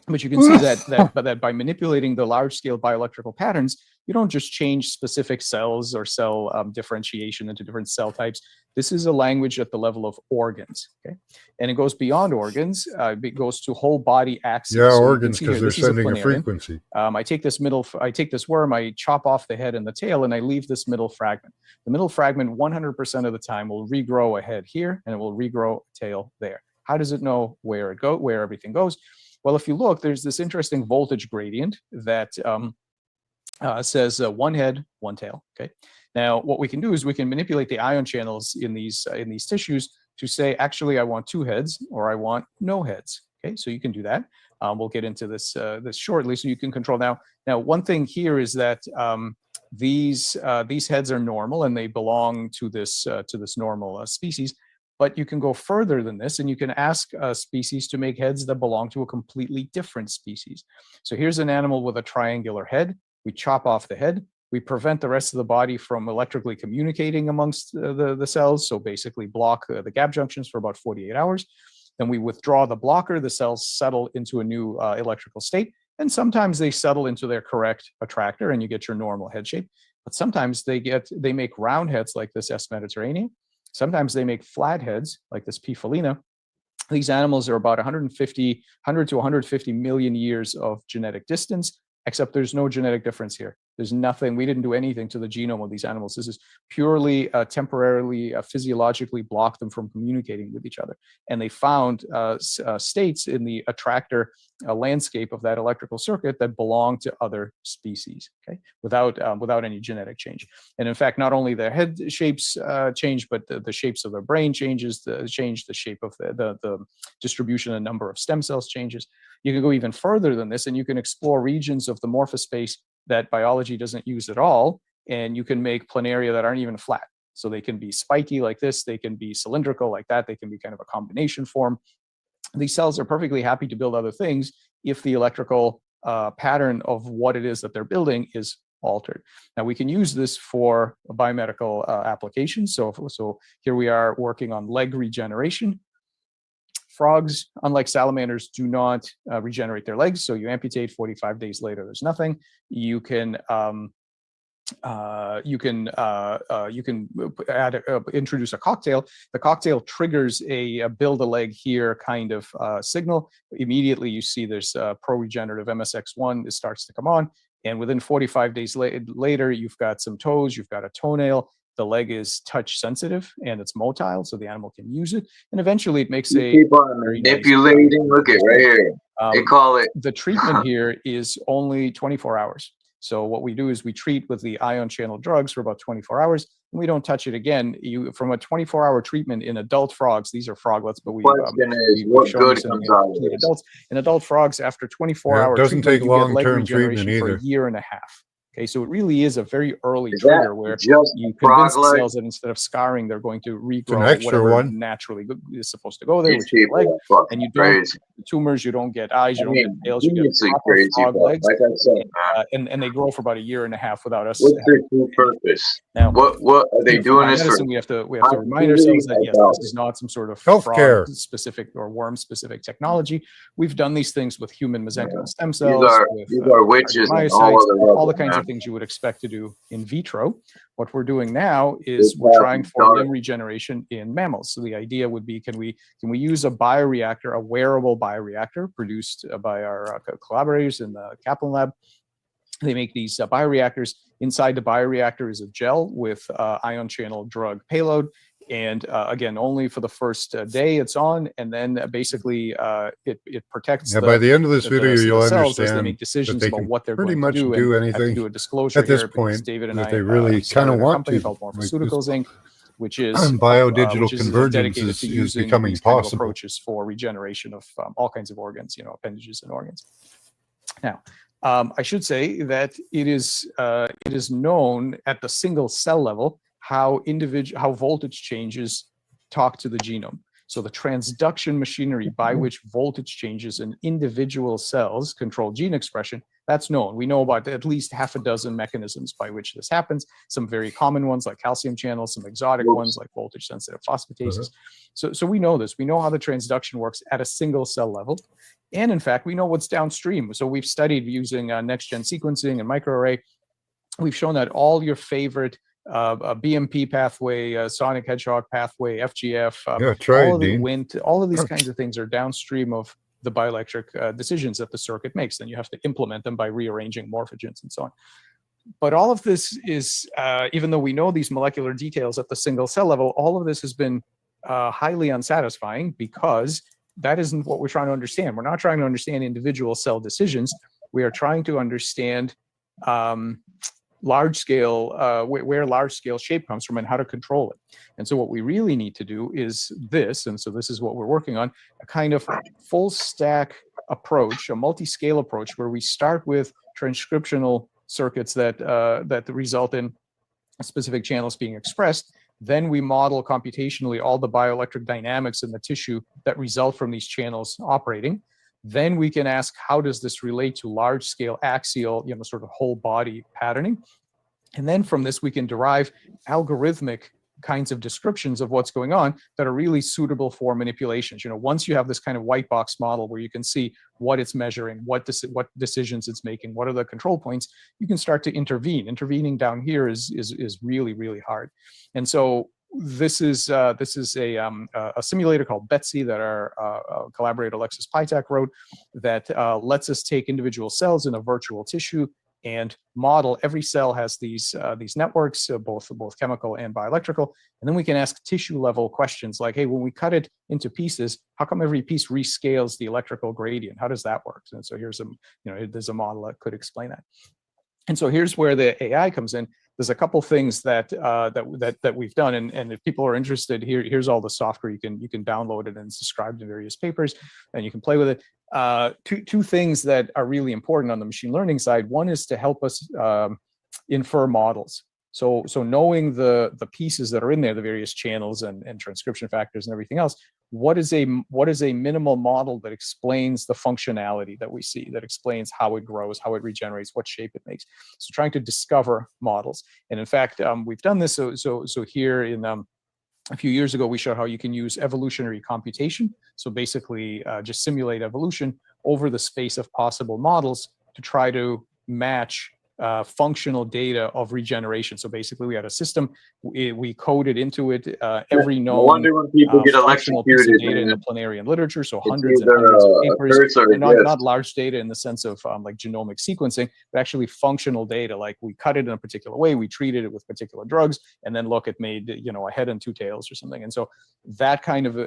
Q: But you can see that by manipulating the large-scale bioelectrical patterns, you don't just change specific cells or cell differentiation into different cell types. This is a language at the level of organs, okay? And it goes beyond organs. It goes to whole body axis.
M: Yeah,
Q: so
M: organs, because they're sending a frequency.
Q: I take this worm, I chop off the head and the tail, and I leave this middle fragment. The middle fragment, 100% of the time, will regrow a head here, and it will regrow a tail there. How does it know where everything goes? Well, if you look, there's this interesting voltage gradient that says one head, one tail. Okay. Now, what we can do is we can manipulate the ion channels in these tissues to say, actually, I want two heads or I want no heads. Okay, so you can do that. We'll get into this this shortly, so you can control now. Now, one thing here is that these heads are normal and they belong to this normal species. But you can go further than this, and you can ask a species to make heads that belong to a completely different species. So here's an animal with a triangular head. We chop off the head. We prevent the rest of the body from electrically communicating amongst the cells, so basically block the gap junctions for about 48 hours. Then we withdraw the blocker. The cells settle into a new electrical state, and sometimes they settle into their correct attractor, and you get your normal head shape. But sometimes they make round heads like this S. mediterranean. Sometimes they make flat heads like this P. felina. These animals are about 100 to 150 million years of genetic distance, except there's no genetic difference here. There's nothing, we didn't do anything to the genome of these animals. This is purely temporarily, physiologically block them from communicating with each other. And they found states in the attractor landscape of that electrical circuit that belong to other species, okay, without any genetic change. And in fact, not only their head shapes change, but the shapes of their brain changes, the shape of the distribution and number of stem cells changes. You can go even further than this, and you can explore regions of the morphospace that biology doesn't use at all, and you can make planaria that aren't even flat. So they can be spiky like this, they can be cylindrical like that, they can be kind of a combination form. These cells are perfectly happy to build other things if the electrical pattern of what it is that they're building is altered. Now we can use this for biomedical applications. So here we are working on leg regeneration. Frogs, unlike salamanders, do not regenerate their legs. So you amputate, 45 days later, there's nothing. You can introduce a cocktail. The cocktail triggers a build a leg here kind of signal. Immediately you see there's pro-regenerative MSX1. It starts to come on. And within 45 days later, you've got some toes, you've got a toenail. The leg is touch sensitive and it's motile, so the animal can use it. And eventually it makes a
J: keep on manipulating. Look at right here. They call it.
Q: The treatment here is only 24 hours. So what we do is we treat with the ion channel drugs for about 24 hours, and we don't touch it again. From a 24-hour treatment in adult frogs, these are froglets, but
J: what good comes out of
Q: adults. In adult frogs, after 24-hour
M: doesn't
Q: treatment,
M: take
Q: you get leg
M: long-term
Q: regeneration
M: treatment
Q: for
M: either.
Q: a year and a half. Okay, so it really is a very early trigger where you convince the cells that instead of scarring, they're going to regrow whatever naturally is supposed to go there, which is the leg. And you don't get tumors, you don't get eyes, you don't get tails, you get proper frog legs.
J: Like I said,
Q: and they grow for about a year and a half without us.
J: What's their true purpose?
Q: Now,
J: what are they doing this for?
Q: We have to remind ourselves that yes, this is not some sort of
M: healthcare
Q: specific or worm specific technology. We've done these things with human mesenchymal stem cells.
J: These are witches and all
Q: the kinds of things you would expect to do in vitro. What we're doing now is we're trying for limb regeneration in mammals. So the idea would be, can we use a bioreactor, a wearable bioreactor produced by our collaborators in the Kaplan lab? They make these bioreactors. Inside the bioreactor is a gel with ion channel drug payload. And again, only for the first day it's on, and then basically it protects.
M: Yeah, by the end of this video, you'll understand
Q: they make decisions
M: that they
Q: about
M: can
Q: what they're
M: pretty
Q: going
M: much
Q: to
M: do
Q: and
M: anything
Q: have to do a disclosure
M: at this
Q: here,
M: point
Q: David and
M: that
Q: I
M: they really kind of want to.
Q: called
M: Like
Q: Morphoceuticals Inc., which is
M: biodigital convergence
Q: dedicated
M: is
Q: to using
M: becoming
Q: these kind of
M: possible.
Q: approaches for regeneration of all kinds of organs, appendages and organs. Now, I should say that it is known at the single cell level how voltage changes talk to the genome. So the transduction machinery by which voltage changes in individual cells control gene expression, that's known. We know about at least half a dozen mechanisms by which this happens. Some very common ones like calcium channels, some exotic ones like voltage sensitive phosphatases. So we know this. We know how the transduction works at a single cell level. And in fact, we know what's downstream. So we've studied using next-gen sequencing and microarray. We've shown that all your favorite BMP pathway, sonic hedgehog pathway, FGF, all of these kinds of things are downstream of the bioelectric decisions that the circuit makes. Then you have to implement them by rearranging morphogens and so on. But all of this is, even though we know these molecular details at the single cell level, all of this has been highly unsatisfying because that isn't what we're trying to understand. We're not trying to understand individual cell decisions. We are trying to understand large scale, where large scale shape comes from and how to control it. And so what we really need to do is this, and so this is what we're working on, a kind of full stack approach, a multi-scale approach, where we start with transcriptional circuits that that result in specific channels being expressed. Then we model computationally all the bioelectric dynamics in the tissue that result from these channels operating. Then we can ask, how does this relate to large scale axial, sort of whole body patterning? And then from this, we can derive algorithmic kinds of descriptions of what's going on that are really suitable for manipulations. Once you have this kind of white box model where you can see what it's measuring, what decisions it's making, what are the control points, you can start to intervene. Intervening down here is really, really hard. And so this is a simulator called Betsy that our collaborator Alexis Pytak wrote that lets us take individual cells in a virtual tissue and model. Every cell has these networks, both chemical and bioelectrical, and then we can ask tissue level questions like, hey, when we cut it into pieces, how come every piece rescales the electrical gradient? How does that work? And so here's there's a model that could explain that. And so here's where the AI comes in. There's a couple things that we've done, and if people are interested, here's all the software. You can download it, and it's described in various papers, and you can play with it. Two things that are really important on the machine learning side. One is to help us infer models. So knowing the pieces that are in there, the various channels and transcription factors and everything else, what is a minimal model that explains the functionality that we see, that explains how it grows, how it regenerates, what shape it makes. So trying to discover models. And in fact, we've done this. So here in a few years ago, we showed how you can use evolutionary computation. So basically just simulate evolution over the space of possible models to try to match functional data of regeneration. So basically we had a system, we coded into it every known functional piece of data in the planarian literature. So hundreds and hundreds of papers, and not large data in the sense of like genomic sequencing, but actually functional data. Like we cut it in a particular way, we treated it with particular drugs, and then look, it made a head and two tails or something. And so that kind of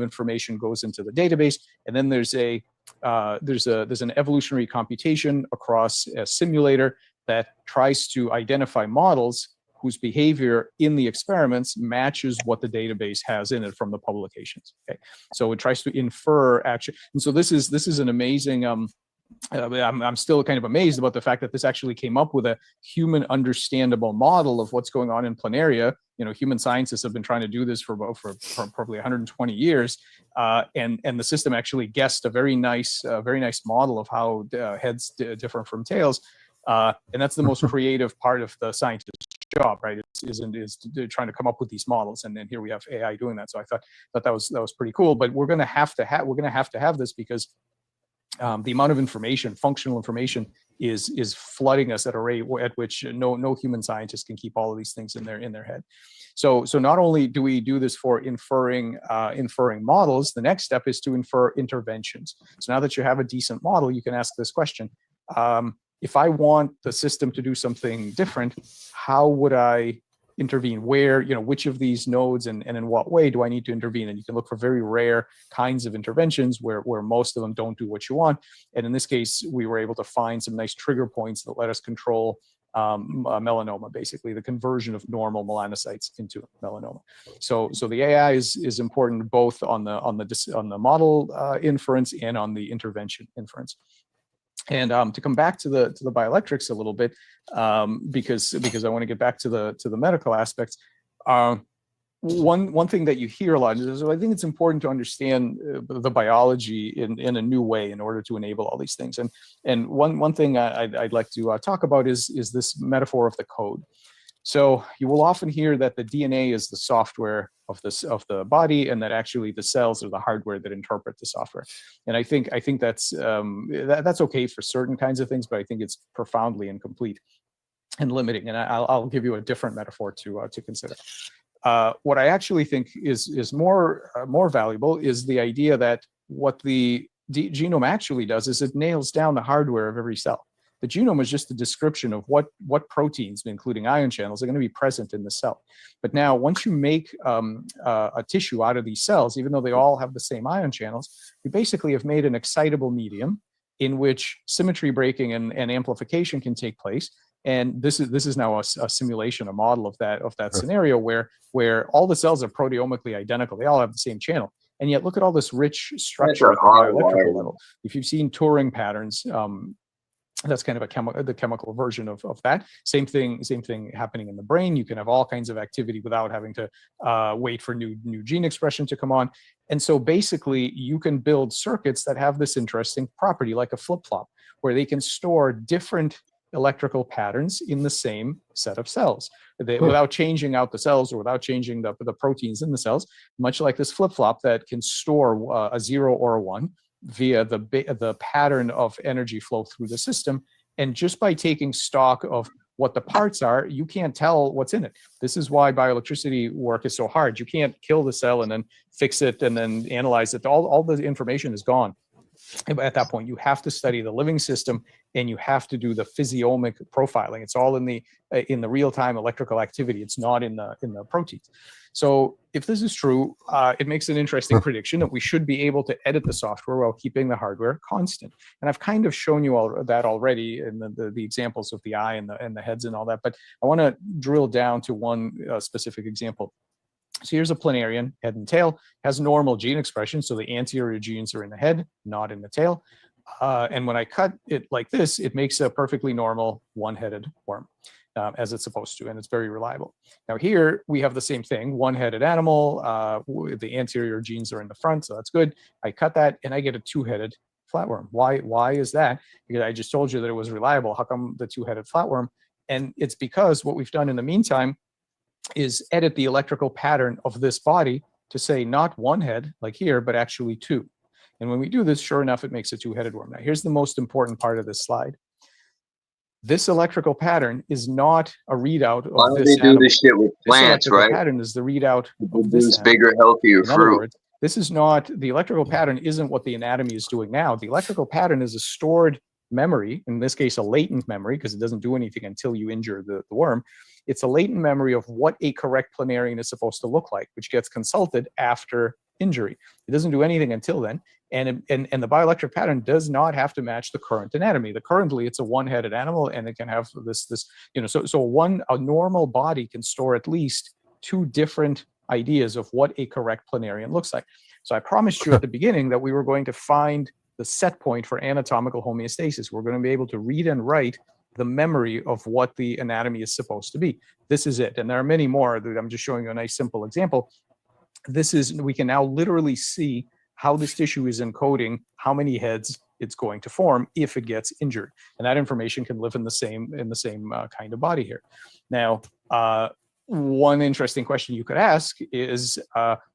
Q: information goes into the database. And then there's an evolutionary computation across a simulator that tries to identify models whose behavior in the experiments matches what the database has in it from the publications. Okay, so it tries to infer action, and so this is an amazing. I'm still kind of amazed about the fact that this actually came up with a human understandable model of what's going on in planaria. Human scientists have been trying to do this for probably 120 years, and the system actually guessed a very nice model of how heads differ from tails. And that's the most creative part of the scientist's job, right? Is trying to come up with these models, and then here we have AI doing that. So I thought that was pretty cool. But we're going to have to have this because the amount of information, functional information, is flooding us at a rate at which no human scientist can keep all of these things in their head. So not only do we do this for inferring models, the next step is to infer interventions. So now that you have a decent model, you can ask this question. If I want the system to do something different, how would I intervene? Where, which of these nodes and in what way do I need to intervene? And you can look for very rare kinds of interventions where most of them don't do what you want. And in this case, we were able to find some nice trigger points that let us control melanoma, basically the conversion of normal melanocytes into melanoma. So the AI is important both on the model inference and on the intervention inference. And to come back to the bioelectrics a little bit, because I want to get back to the medical aspects. One thing that you hear a lot is, I think it's important to understand the biology in a new way in order to enable all these things. And one thing I'd like to talk about is this metaphor of the code. So you will often hear that the DNA is the software of the body, and that actually the cells are the hardware that interpret the software. And I think that's okay for certain kinds of things, but I think it's profoundly incomplete and limiting. And I'll give you a different metaphor to consider. What I actually think is more valuable is the idea that what the genome actually does is it nails down the hardware of every cell. The genome is just a description of what proteins, including ion channels, are going to be present in the cell. But now, once you make a tissue out of these cells, even though they all have the same ion channels, you basically have made an excitable medium in which symmetry breaking and amplification can take place. And this is now a simulation, a model of that scenario where all the cells are proteomically identical. They all have the same channel. And yet look at all this rich structure at the bioelectrical level. If you've seen Turing patterns, that's kind of the chemical version of that. Same thing happening in the brain. You can have all kinds of activity without having to wait for new gene expression to come on. And so basically you can build circuits that have this interesting property, like a flip-flop, where they can store different electrical patterns in the same set of cells without changing out the cells or without changing the proteins in the cells, much like this flip-flop that can store a 0 or a 1 via the pattern of energy flow through the system. And just by taking stock of what the parts are, you can't tell what's in it. This is why bioelectricity work is so hard. You can't kill the cell and then fix it and then analyze it. All the information is gone. At that point, you have to study the living system and you have to do the physiomic profiling. It's all in the real-time electrical activity. It's not in the proteins. So if this is true, it makes an interesting prediction that we should be able to edit the software while keeping the hardware constant. And I've kind of shown you all that already in the examples of the eye and the heads and all that. But I want to drill down to one specific example. So here's a planarian, head and tail, has normal gene expression. So the anterior genes are in the head, not in the tail. And when I cut it like this, it makes a perfectly normal one-headed worm, as it's supposed to, and it's very reliable. Now here we have the same thing, one-headed animal, the anterior genes are in the front, so that's good. I cut that and I get a two-headed flatworm. Why is that? Because I just told you that it was reliable. How come the two-headed flatworm? And it's because what we've done in the meantime is edit the electrical pattern of this body to say not one head like here, but actually two. And when we do this, sure enough, it makes a two-headed worm. Now here's the most important part of this slide. This electrical pattern is not a readout of
J: Why don't
Q: this
J: they do
Q: animal.
J: this shit with plants,
Q: This electrical
J: right?
Q: pattern is the readout of
J: This
Q: this
J: bigger, healthier
Q: In other
J: fruit.
Q: words, this is not, the electrical pattern isn't what the anatomy is doing now. The electrical pattern is a stored memory, in this case, a latent memory, because it doesn't do anything until you injure the worm. It's a latent memory of what a correct planarian is supposed to look like, which gets consulted after injury. It doesn't do anything until then. And the bioelectric pattern does not have to match the current anatomy. Currently, it's a one-headed animal, and it can have this so a normal body can store at least two different ideas of what a correct planarian looks like. So I promised you at the beginning that we were going to find the set point for anatomical homeostasis. We're going to be able to read and write the memory of what the anatomy is supposed to be. This is it. And there are many more. I'm just showing you a nice simple example. We can now literally see how this tissue is encoding how many heads it's going to form if it gets injured. And that information can live in the same kind of body here. Now, one interesting question you could ask is,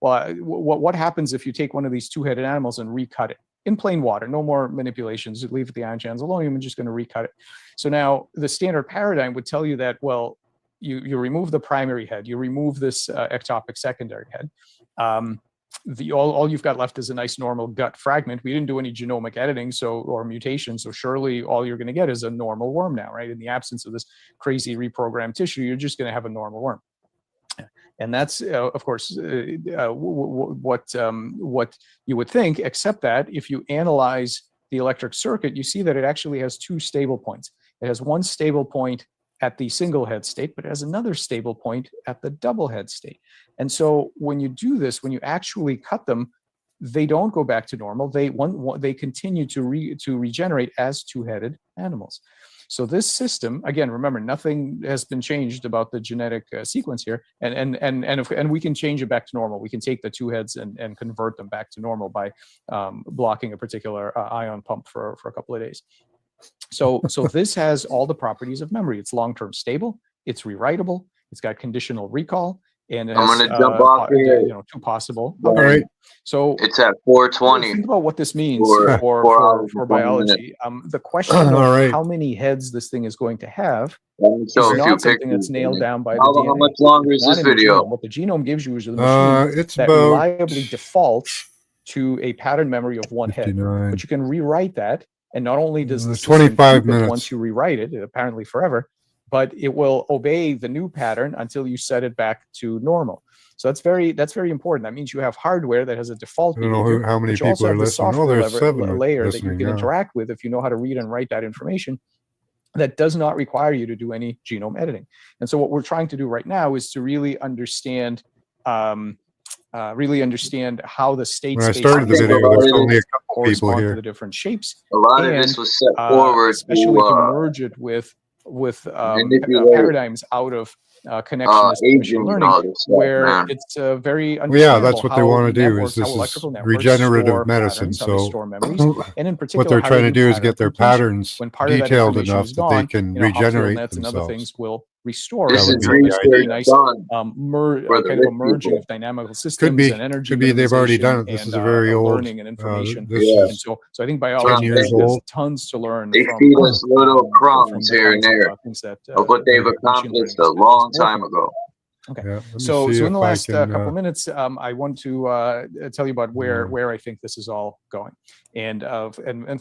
Q: what happens if you take one of these two-headed animals and recut it? In plain water, no more manipulations, leave the ion channels alone, I'm just going to recut it. So now the standard paradigm would tell you that, well, you remove the primary head, you remove this ectopic secondary head. All you've got left is a nice normal gut fragment. We didn't do any genomic editing or mutation, so surely all you're going to get is a normal worm now, right? In the absence of this crazy reprogrammed tissue, you're just going to have a normal worm. And that's, of course, what you would think, except that if you analyze the electric circuit, you see that it actually has two stable points. It has one stable point at the single head state, but it has another stable point at the double head state. And so when you do this, when you actually cut them, they don't go back to normal. They continue to regenerate as two-headed animals. So this system, again, remember, nothing has been changed about the genetic sequence here, and we can change it back to normal. We can take the two heads and convert them back to normal by blocking a particular ion pump for a couple of days. So this has all the properties of memory. It's long-term stable. It's rewritable. It's got conditional recall. And it has,
J: I'm going to jump off here.
Q: Two possible.
J: All right.
Q: So
J: it's at 4:20.
Q: Think about what this means for biology. The question of how many heads this thing is going to have is not something that's nailed down by the DNA.
J: How much longer is this video?
Q: What the genome gives you is the machine that reliably defaults to a pattern memory of one head. But you can rewrite that, and not only does the
M: 25 minutes
Q: once you rewrite it, apparently forever, but it will obey the new pattern until you set it back to normal. So that's very important. That means you have hardware that has a default behavior.
M: I don't know how many people are listening. Oh, there's 7
Q: layer that you
M: listening
Q: can
M: now.
Q: interact with if you know how to read and write that information. that does not require you to do any genome editing. And so what we're trying to do right now is to really understand how the state
M: When I
Q: space
M: started the video, there's only a couple people
Q: correspond to
M: here.
Q: the different shapes.
J: A lot of
Q: and,
J: this was set forward
Q: especially
J: to
Q: to merge it with
J: manipulate
Q: paradigms out of connectionist machine
J: aging and
Q: learning,
J: all this stuff,
Q: where
J: man.
Q: it's very
M: Well, yeah,
Q: understandable
M: that's what they
Q: how
M: want to do.
Q: networks,
M: Is
Q: how
M: this is
Q: electrical networks
M: regenerative
Q: store
M: medicine?
Q: patterns, how they
M: So
Q: store memories, and in
M: what
Q: particular,
M: they're
Q: how
M: trying
Q: they
M: to do is
Q: pattern
M: get their
Q: completion.
M: patterns
Q: When part of that
M: detailed
Q: information
M: enough
Q: is
M: that
Q: gone,
M: they can
Q: how field
M: regenerate
Q: nets and other
M: themselves.
Q: things will restore.
J: This
M: That
J: is
M: would be the
J: research
M: idea.
Q: nice
J: done for
Q: kind
J: the
Q: of a
J: rich
Q: merging
J: people.
Q: of dynamical
M: Could
Q: systems
M: be.
Q: and energy
M: Could be they've already done
Q: minimization
M: it. This
Q: and
M: is a very old.
Q: learning and information.
M: This
J: Yeah.
Q: And
M: is
Q: so I think
M: 10
Q: biology
M: years
Q: has
M: old.
Q: tons to learn
J: They
Q: from
J: feed us little
Q: from
J: crumbs
Q: the
J: here and
Q: kinds of
J: there
Q: things that
J: of what they've
Q: machine learning
J: accomplished a long time ago.
Q: Okay.
M: Yeah, let me
Q: So
M: see
Q: in
M: if
Q: the
M: I
Q: last
M: can.
Q: couple minutes, I want to tell you about where I think this is all going. And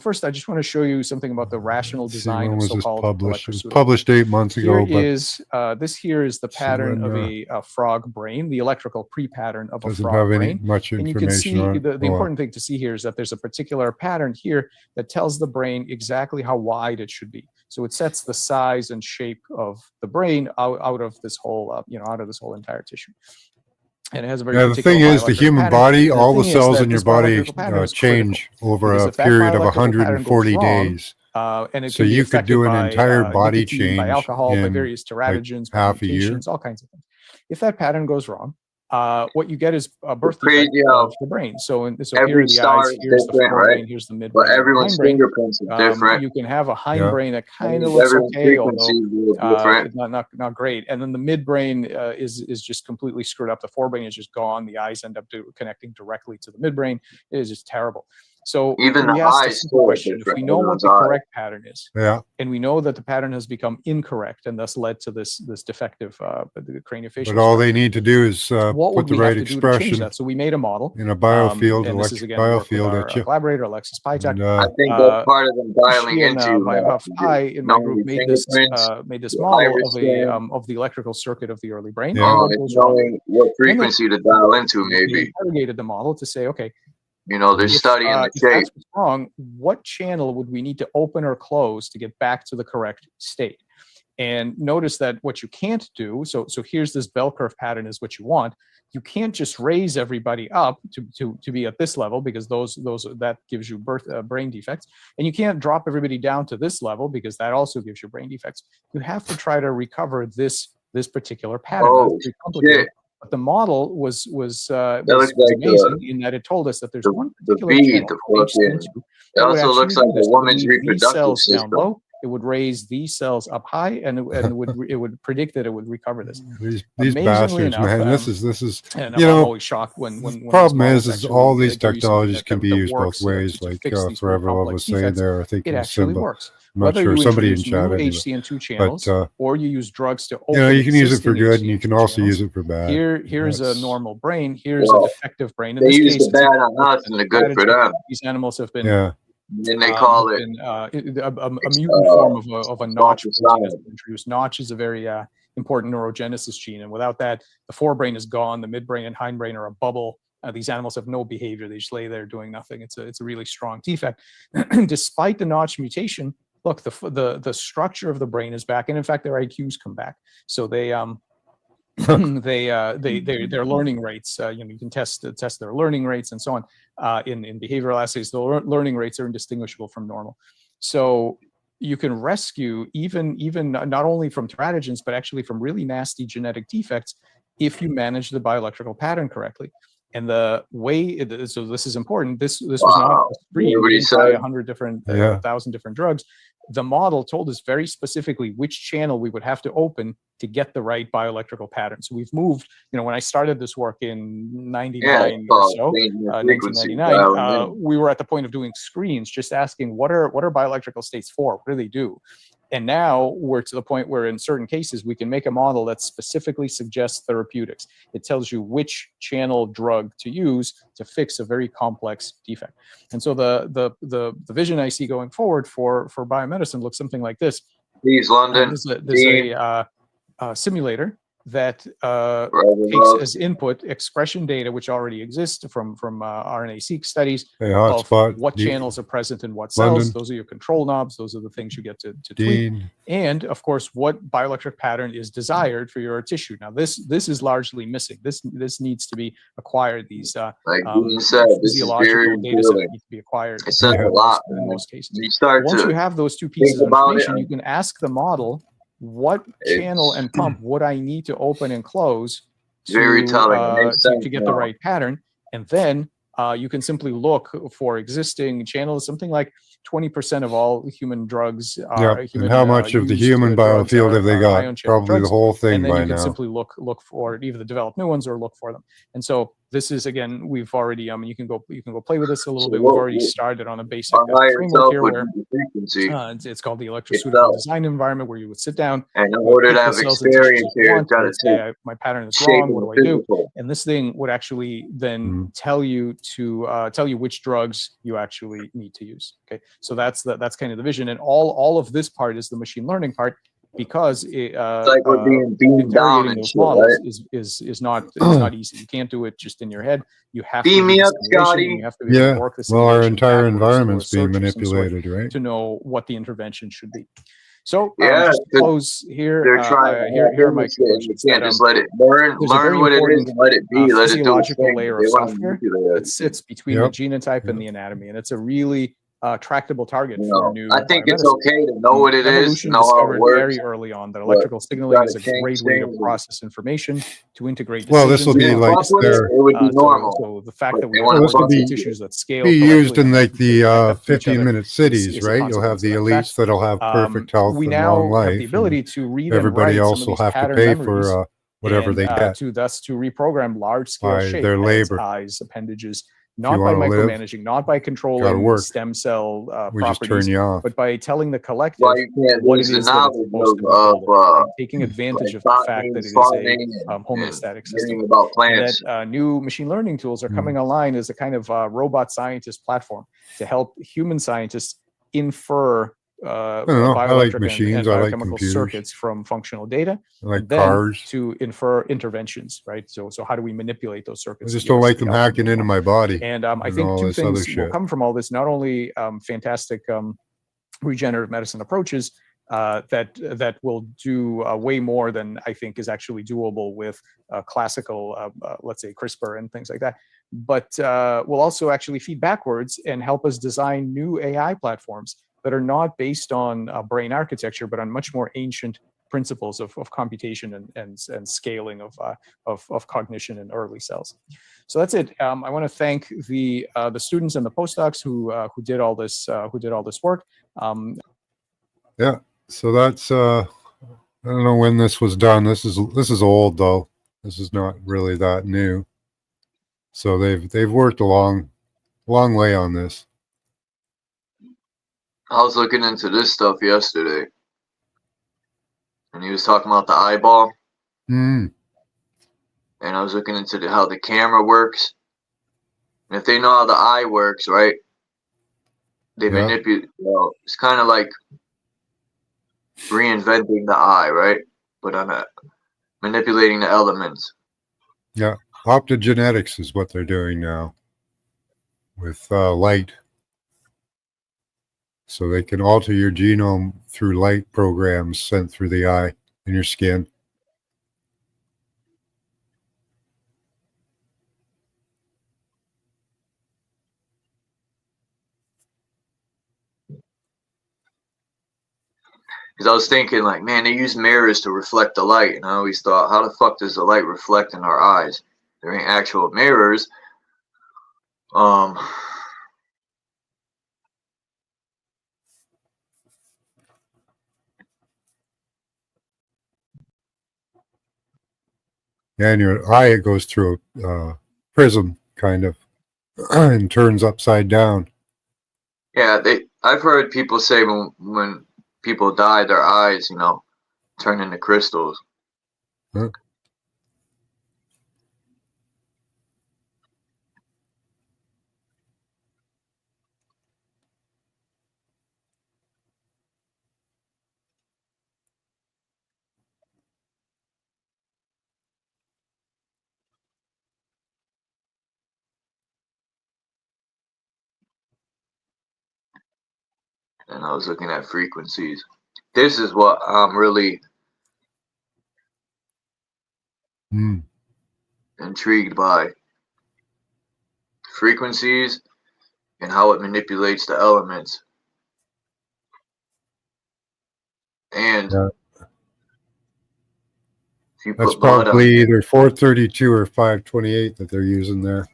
Q: first, I just want to show you something about the rational
M: Let's see,
Q: design
M: when
Q: of
M: was this
Q: so-called
M: published? It was
Q: electroceutical.
M: published 8 months ago.
Q: Here
M: But
Q: is this here is the pattern of
M: when,
Q: a frog brain, the electrical pre-pattern of a
M: doesn't
Q: frog
M: have any
Q: brain.
M: much
Q: And you can
M: information
Q: see
M: on it.
Q: the
M: Oh, well.
Q: important thing to see here is that there's a particular pattern here that tells the brain exactly how wide it should be. So it sets the size and shape of the brain out of this whole out of this whole entire tissue. And it has a very
M: Yeah, the
Q: particular
M: thing is, the
Q: bioelectrical
M: human
Q: pattern.
M: body,
Q: And
M: all the
Q: thing is
M: cells
Q: that
M: in your
Q: this
M: body
Q: bioelectrical pattern is critical,
M: change over
Q: because
M: a
Q: if that
M: period of
Q: bioelectrical pattern goes
M: 140
Q: wrong,
M: days.
Q: and it
M: So
Q: can be
M: you could
Q: affected
M: do an
Q: by
M: entire body
Q: nicotine, by
M: change
Q: alcohol, by
M: in
Q: various
M: like
Q: teratogens, by
M: half a year.
Q: mutations, all kinds of things. If that pattern goes wrong, what you get is a birth
J: Crazy
Q: defect
J: how
Q: of the brain. So here are
J: every
Q: the
J: star
Q: eyes,
J: is
Q: here's the
J: different, right?
Q: forebrain, here's the
J: But
Q: midbrain, and the
J: everyone's
Q: hindbrain.
J: fingerprints are different.
Q: You can have a
M: Yeah.
Q: hindbrain that
J: That
Q: kind of
J: means
Q: looks
J: everyone's
Q: okay, although
J: frequencies are different.
Q: not great. And then the midbrain is just completely screwed up. The forebrain is just gone. The eyes end up connecting directly to the midbrain. It is just terrible. So
J: Even
Q: we
J: the
Q: asked the
J: eyes
Q: simple
J: still are
Q: question: if
J: different.
Q: we know what
J: Everyone's
Q: the
J: eye.
Q: correct pattern is,
M: Yeah.
Q: and we know that the pattern has become incorrect and thus led to this defective the craniofacial
M: But all
Q: structure,
M: they need to do is
Q: what
M: put
Q: would
M: the
Q: we
M: right
Q: have to do to change
M: expression
Q: that? So we made a model
M: in a biofield,
Q: and this is
M: electric
Q: again work with
M: biofield
Q: our
M: at you.
Q: collaborator Alexis Pitek.
M: And
J: I think that's part of them dialing
Q: She and
J: into
Q: I in my
J: knowing
Q: group
J: your
Q: made this
J: fingerprints, your
Q: model
J: iris scan,
Q: of the electrical circuit of the early brain.
M: Yeah.
Q: And what
J: it's
Q: goes wrong with it.
J: knowing what
Q: And then
J: frequency to dial into,
Q: we
J: maybe.
Q: interrogated the model to say, okay,
J: You know, they're studying the
Q: if
J: shape.
Q: that's what's wrong, what channel would we need to open or close to get back to the correct state? And notice that what you can't do, so here's this bell curve pattern is what you want. You can't just raise everybody up to be at this level, because that gives you brain defects, and you can't drop everybody down to this level because that also gives you brain defects. You have to try to recover this particular pattern.
J: Oh,
Q: That's pretty complicated.
J: shit.
Q: But the model was
J: looks like
Q: amazing in that it told us that there's one particular
J: bead,
Q: channel,
J: the fucking.
Q: HCN2,
J: It
Q: that would
J: also looks
Q: actually
J: like
Q: do this.
J: a
Q: It would
J: woman's
Q: leave these
J: reproductive
Q: cells down
J: system.
Q: low. It would raise these cells up high, and it would predict that it would recover this.
M: These
Q: Amazingly
M: bastards,
Q: enough,
M: man. This is
Q: and
M: you
Q: I'm
M: know.
Q: always shocked when
M: Problem
Q: these models
M: is all
Q: actually
M: these
Q: give you something
M: technologies
Q: that
M: can be used
Q: works
M: both ways.
Q: to
M: Like
Q: fix these very
M: Forever Love was
Q: complex
M: saying
Q: defects.
M: there. I think
Q: It
M: it was
Q: actually
M: Simba.
Q: works.
M: I'm not
Q: Whether
M: sure.
Q: you
M: Somebody in
Q: introduce
M: chat
Q: new
M: anyway.
Q: HCN2 channels,
M: But
Q: or you use drugs to
M: you know,
Q: open
M: you can use it for
Q: existing
M: good, and you can
Q: HCN2
M: also
Q: channels.
M: use it for bad.
Q: Here's a
M: That's-
Q: normal brain. Here's a
J: Well,
Q: defective brain. In
J: they
Q: this
J: use
Q: case,
J: the bad on us and the good for them.
Q: these animals have been
M: Yeah.
J: Then they call it
Q: a mutant form of a notch protein
J: Falsified.
Q: has been introduced. Notch is a very important neurogenesis gene, and without that, the forebrain is gone. The midbrain and hindbrain are a bubble. These animals have no behavior; they just lay there doing nothing. It's a really strong defect. Despite the Notch mutation, look, the structure of the brain is back, and in fact, their IQs come back. So they their learning rates. You can test their learning rates and so on. In behavioral assays, the learning rates are indistinguishable from normal. So you can rescue even not only from teratogens, but actually from really nasty genetic defects if you manage the bioelectrical pattern correctly. And the way, so this is important. This was not a screen. We didn't try 100 different, 1,000 different drugs. The model told us very specifically which channel we would have to open to get the right bioelectrical pattern. So we've moved, when I started this work in 99 or so, 1999, we were at the point of doing screens, just asking what are bioelectrical states for? What do they do? And now we're to the point where in certain cases, we can make a model that specifically suggests therapeutics. It tells you which channel drug to use to fix a very complex defect. And so the vision I see going forward for biomedicine looks something like this.
J: Please, London.
Q: There's a simulator that
J: Right,
Q: takes
J: love.
Q: as input expression data which already exist from RNA-seq studies
M: Hey,
Q: of
M: hotspot.
Q: what channels are present in what cells.
M: London.
Q: Those are your control knobs. Those are the things you get to tweak.
M: Dean.
Q: And of course, what bioelectric pattern is desired for your tissue. Now, this is largely missing. This needs to be acquired. These
J: Like Dean said, this is very
Q: physiological data sets
J: appealing.
Q: need to be acquired
J: It says a
Q: in
J: lot,
Q: in
J: man.
Q: most cases.
J: You start
Q: Once
J: to
Q: you have those two
J: think
Q: pieces of
J: about it,
Q: information, you can ask the model what channel and pump would I need to open and close
J: very telling. It makes sense
Q: to get the
J: now.
Q: right pattern. And then you can simply look for existing channels. Something like 20% of all human drugs are
M: Yep. And how much of the human biofield have they got?
Q: ion channel
M: Probably the
Q: drugs.
M: whole thing
Q: And then
M: by
Q: you can
M: now.
Q: simply look for either develop new ones or look for them. And so this is, again, we've already you can go play with this a little
J: So
Q: bit.
J: what-
Q: We've already started on a basic
J: Our higher
Q: framework
J: self
Q: here
J: would
Q: where
J: be the frequency.
Q: it's called the electroceutical
J: itself.
Q: design environment, where you would sit down
J: And in
Q: you would
J: order to
Q: pick the
J: have
Q: cells and tissues
J: experience
Q: you
J: here,
Q: want,
J: it's got
Q: you
J: to
Q: would say,
J: take
Q: my pattern is
J: shape
Q: wrong,
J: of
Q: what
J: the
Q: do I do?
J: physical.
Q: And this thing would actually then tell you to tell you which drugs you actually need to use. Okay, so that's kind of the vision, and all of this part is the machine learning part, because
J: It's like we're being beamed down
Q: interrogating
J: and
Q: those
J: shit,
Q: models
J: right?
Q: is not easy. You can't do it just in your head. You have to
J: Beam
Q: do
J: me
Q: the
J: up,
Q: simulation,
J: Scotty.
Q: and you have to be able
M: Yeah.
Q: to work the
M: Well, our
Q: simulation
M: entire
Q: backwards or a
M: environment's being
Q: search of some sort
M: manipulated, right?
Q: to know what the intervention should be. So
J: Yeah,
Q: just to
J: 'cause
Q: close here,
J: they're trying to
Q: here
J: have
Q: are my
J: this shit, and you
Q: conclusions.
J: can't
Q: That,
J: just let it learn
Q: there's a very
J: what it is
Q: important
J: and let it be, let it do its
Q: physiological
J: thing.
Q: layer
J: They
Q: of
J: want to
Q: software
J: manipulate
Q: that
J: it.
Q: sits between the genotype and the anatomy, and it's a really tractable target
J: You
Q: for
J: know,
Q: new
J: I think it's
Q: biomedicine.
J: okay to know what it is,
Q: Evolution
J: know how it
Q: discovered
J: works,
Q: very early on that
J: but
Q: electrical
J: you
Q: signaling
J: gotta
Q: is a
J: change
Q: great way to
J: things.
Q: process information, to integrate
M: Well, this will
Q: decisions.
M: be
J: Didn't
M: like
J: fuck with it,
M: their.
J: it would be normal.
Q: So the fact
J: But
Q: that
J: they
Q: we
J: want
Q: have
J: to
M: This will
J: fuck
M: be
Q: organs and
J: with
Q: tissues that scale
M: be
Q: correctly
M: used in
Q: and
M: like
Q: communicate
M: the
Q: connect up to each
M: 15-minute
Q: other
M: cities,
Q: is a
M: right? You'll have
Q: consequence
M: the
Q: of that
M: elites
Q: fact.
M: that'll have perfect health
Q: We
M: and
Q: now
M: long
Q: have the
M: life,
Q: ability
M: and
Q: to read and
M: everybody
Q: write some
M: else
Q: of
M: will
Q: these
M: have to
Q: pattern
M: pay
Q: memories
M: for whatever
Q: and
M: they get
Q: to reprogram large scale
M: by
Q: shape,
M: their
Q: heads,
M: labor.
Q: eyes, appendages,
M: If
Q: not
M: you
Q: by
M: want to live,
Q: micromanaging, not by
M: gotta
Q: controlling
M: work.
Q: stem cell
M: We just turn
Q: properties,
M: you off.
Q: but by telling the
J: Why
Q: collective
J: you can't
Q: what
J: lose
Q: it
J: the
Q: is that it's
J: knowledge
Q: supposed to be
J: of
Q: holding, and taking advantage
J: like
Q: of the fact
J: botany,
Q: that it is
J: farming,
Q: a
J: and
Q: homeostatic system.
J: learning about
Q: And that
J: plants.
Q: new machine learning tools are coming online as a kind of robot scientist platform to help human scientists infer
M: I don't know. I like
Q: bioelectric
M: machines.
Q: and
M: I like
Q: biochemical
M: computers.
Q: circuits from functional data,
M: I like
Q: and then
M: cars.
Q: to infer interventions, right? So how do we manipulate those
M: I
Q: circuits?
M: just
Q: to give
M: don't
Q: us
M: like
Q: the
M: them
Q: outcome
M: hacking
Q: we
M: into
Q: want?
M: my body
Q: And I
M: and
Q: think
M: all
Q: two
M: this other
Q: things will
M: shit.
Q: come from all this: not only fantastic regenerative medicine approaches that will do way more than I think is actually doable with classical, let's say CRISPR and things like that, but will also actually feed backwards and help us design new AI platforms that are not based on brain architecture, but on much more ancient principles of computation and scaling of cognition in early cells. So that's it. I want to thank the students and the postdocs who did all this work.
M: Yeah. So that's I don't know when this was done. This is old though. This is not really that new. So they've worked a long way on this.
J: I was looking into this stuff yesterday, and he was talking about the eyeball,
M: Mm.
J: and I was looking into how the camera works. And if they know how the eye works, right, they
M: Yeah.
J: manipulate. Well, it's kind of like reinventing the eye, right? But on manipulating the elements.
M: Yeah. Optogenetics is what they're doing now with light. So they can alter your genome through light programs sent through the eye in your skin.
J: Because I was thinking, like, man, they use mirrors to reflect the light, and I always thought, how the fuck does the light reflect in our eyes? There ain't actual mirrors.
M: Yeah, in your eye, it goes through a prism, kind of, and turns upside down.
J: Yeah, I've heard people say when people die, their eyes, turn into crystals.
M: Huh?
J: I was looking at frequencies. This is what I'm really intrigued by. Frequencies and how it manipulates the elements. And
M: Yeah.
J: if you
M: That's
J: put blood on
M: probably
J: it,
M: either 432 or 528 that they're using there.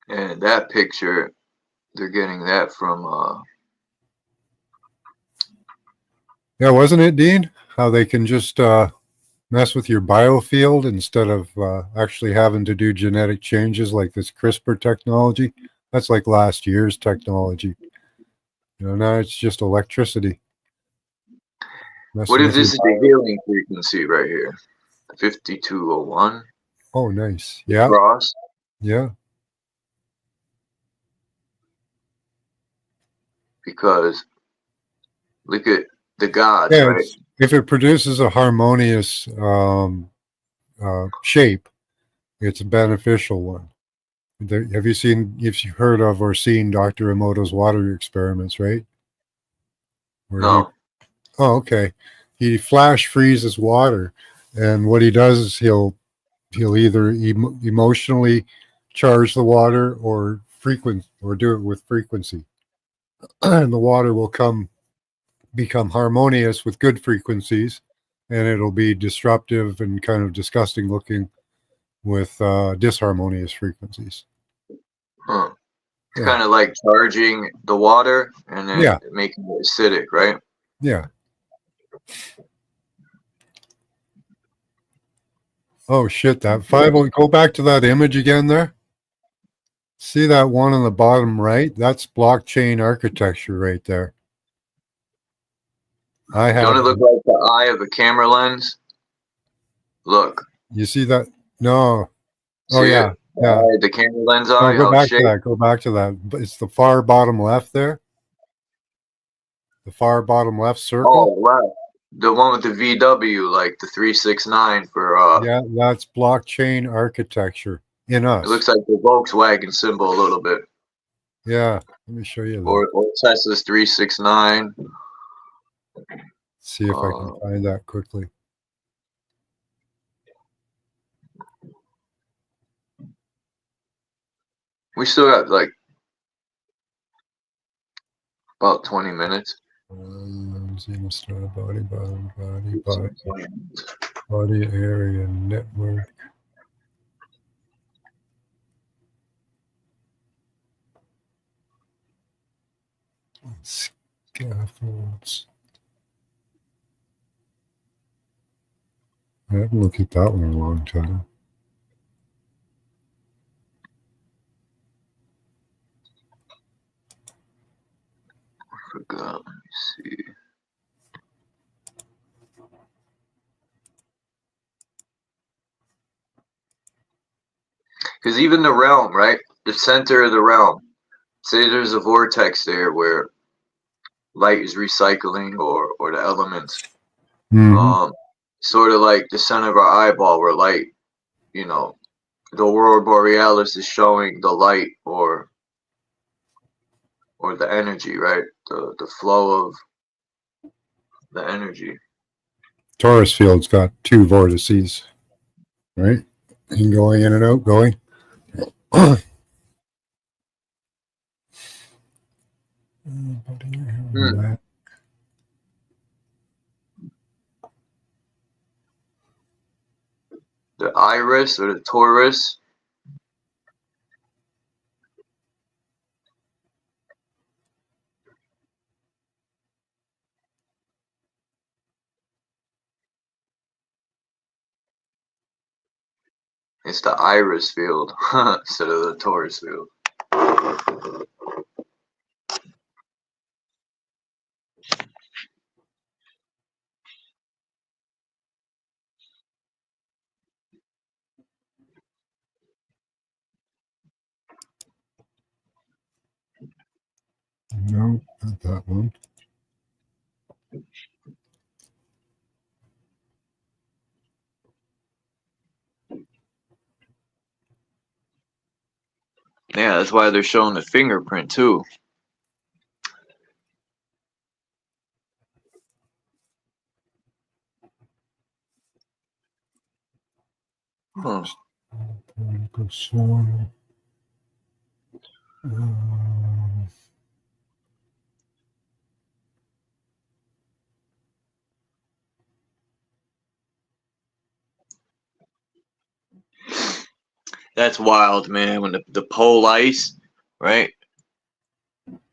J: and that picture, they're getting that from
M: Yeah, wasn't it, Dean? How they can just mess with your biofield instead of actually having to do genetic changes like this CRISPR technology. That's like last year's technology. You know, now it's just electricity.
J: what
M: Messing
J: if
M: with
J: this is
M: your
J: the healing frequency right here? 5201
M: Oh, nice. Yeah.
J: cross.
M: Yeah.
J: Because look at the gods,
M: Yeah.
J: right?
M: If it produces a harmonious shape, it's a beneficial one. Have you heard of or seen Dr. Emoto's water experiments, right?
J: No.
M: Okay. He flash freezes water, and what he does is he'll either emotionally charge the water or do it with frequency, and the water will become harmonious with good frequencies, and it'll be disruptive and kind of disgusting looking with disharmonious frequencies.
J: Huh. It's kind of like charging the water and then making it acidic, right?
M: Yeah. Oh shit! That 5. Go back to that image again there. See that one on the bottom right? That's blockchain architecture right there.
J: Don't it look like the eye of a camera lens? Look.
M: You see that? No.
J: See
M: Oh yeah. Yeah.
J: The camera lens eye.
M: No, go back to that. Go back to that. It's the far bottom left there. The far bottom left circle.
J: Oh, left. The one with the VW, like the 369 for
M: Yeah, that's blockchain architecture in us.
J: It looks like the Volkswagen symbol a little bit.
M: Yeah, let me show you that.
J: Or Tesla's 369.
M: See if I can find that quickly.
J: We still got like about 20 minutes.
M: Body area network. Scaffolds. I haven't looked at that one in a long time.
J: I forgot. Let me see. Because even the realm, right? The center of the realm. Say there's a vortex there where light is recycling or the elements. Sort of like the center of our eyeball where light, you know, the aurora borealis is showing the light or the energy, right? The flow of the energy.
M: Taurus field's got 2 vortices, right? And going in and out, going.
J: The iris or the Taurus. It's the iris field instead of the Taurus field.
M: No, not that one.
J: Yeah, that's why they're showing the fingerprint too. Huh. That's wild, man. When the pole ice, right?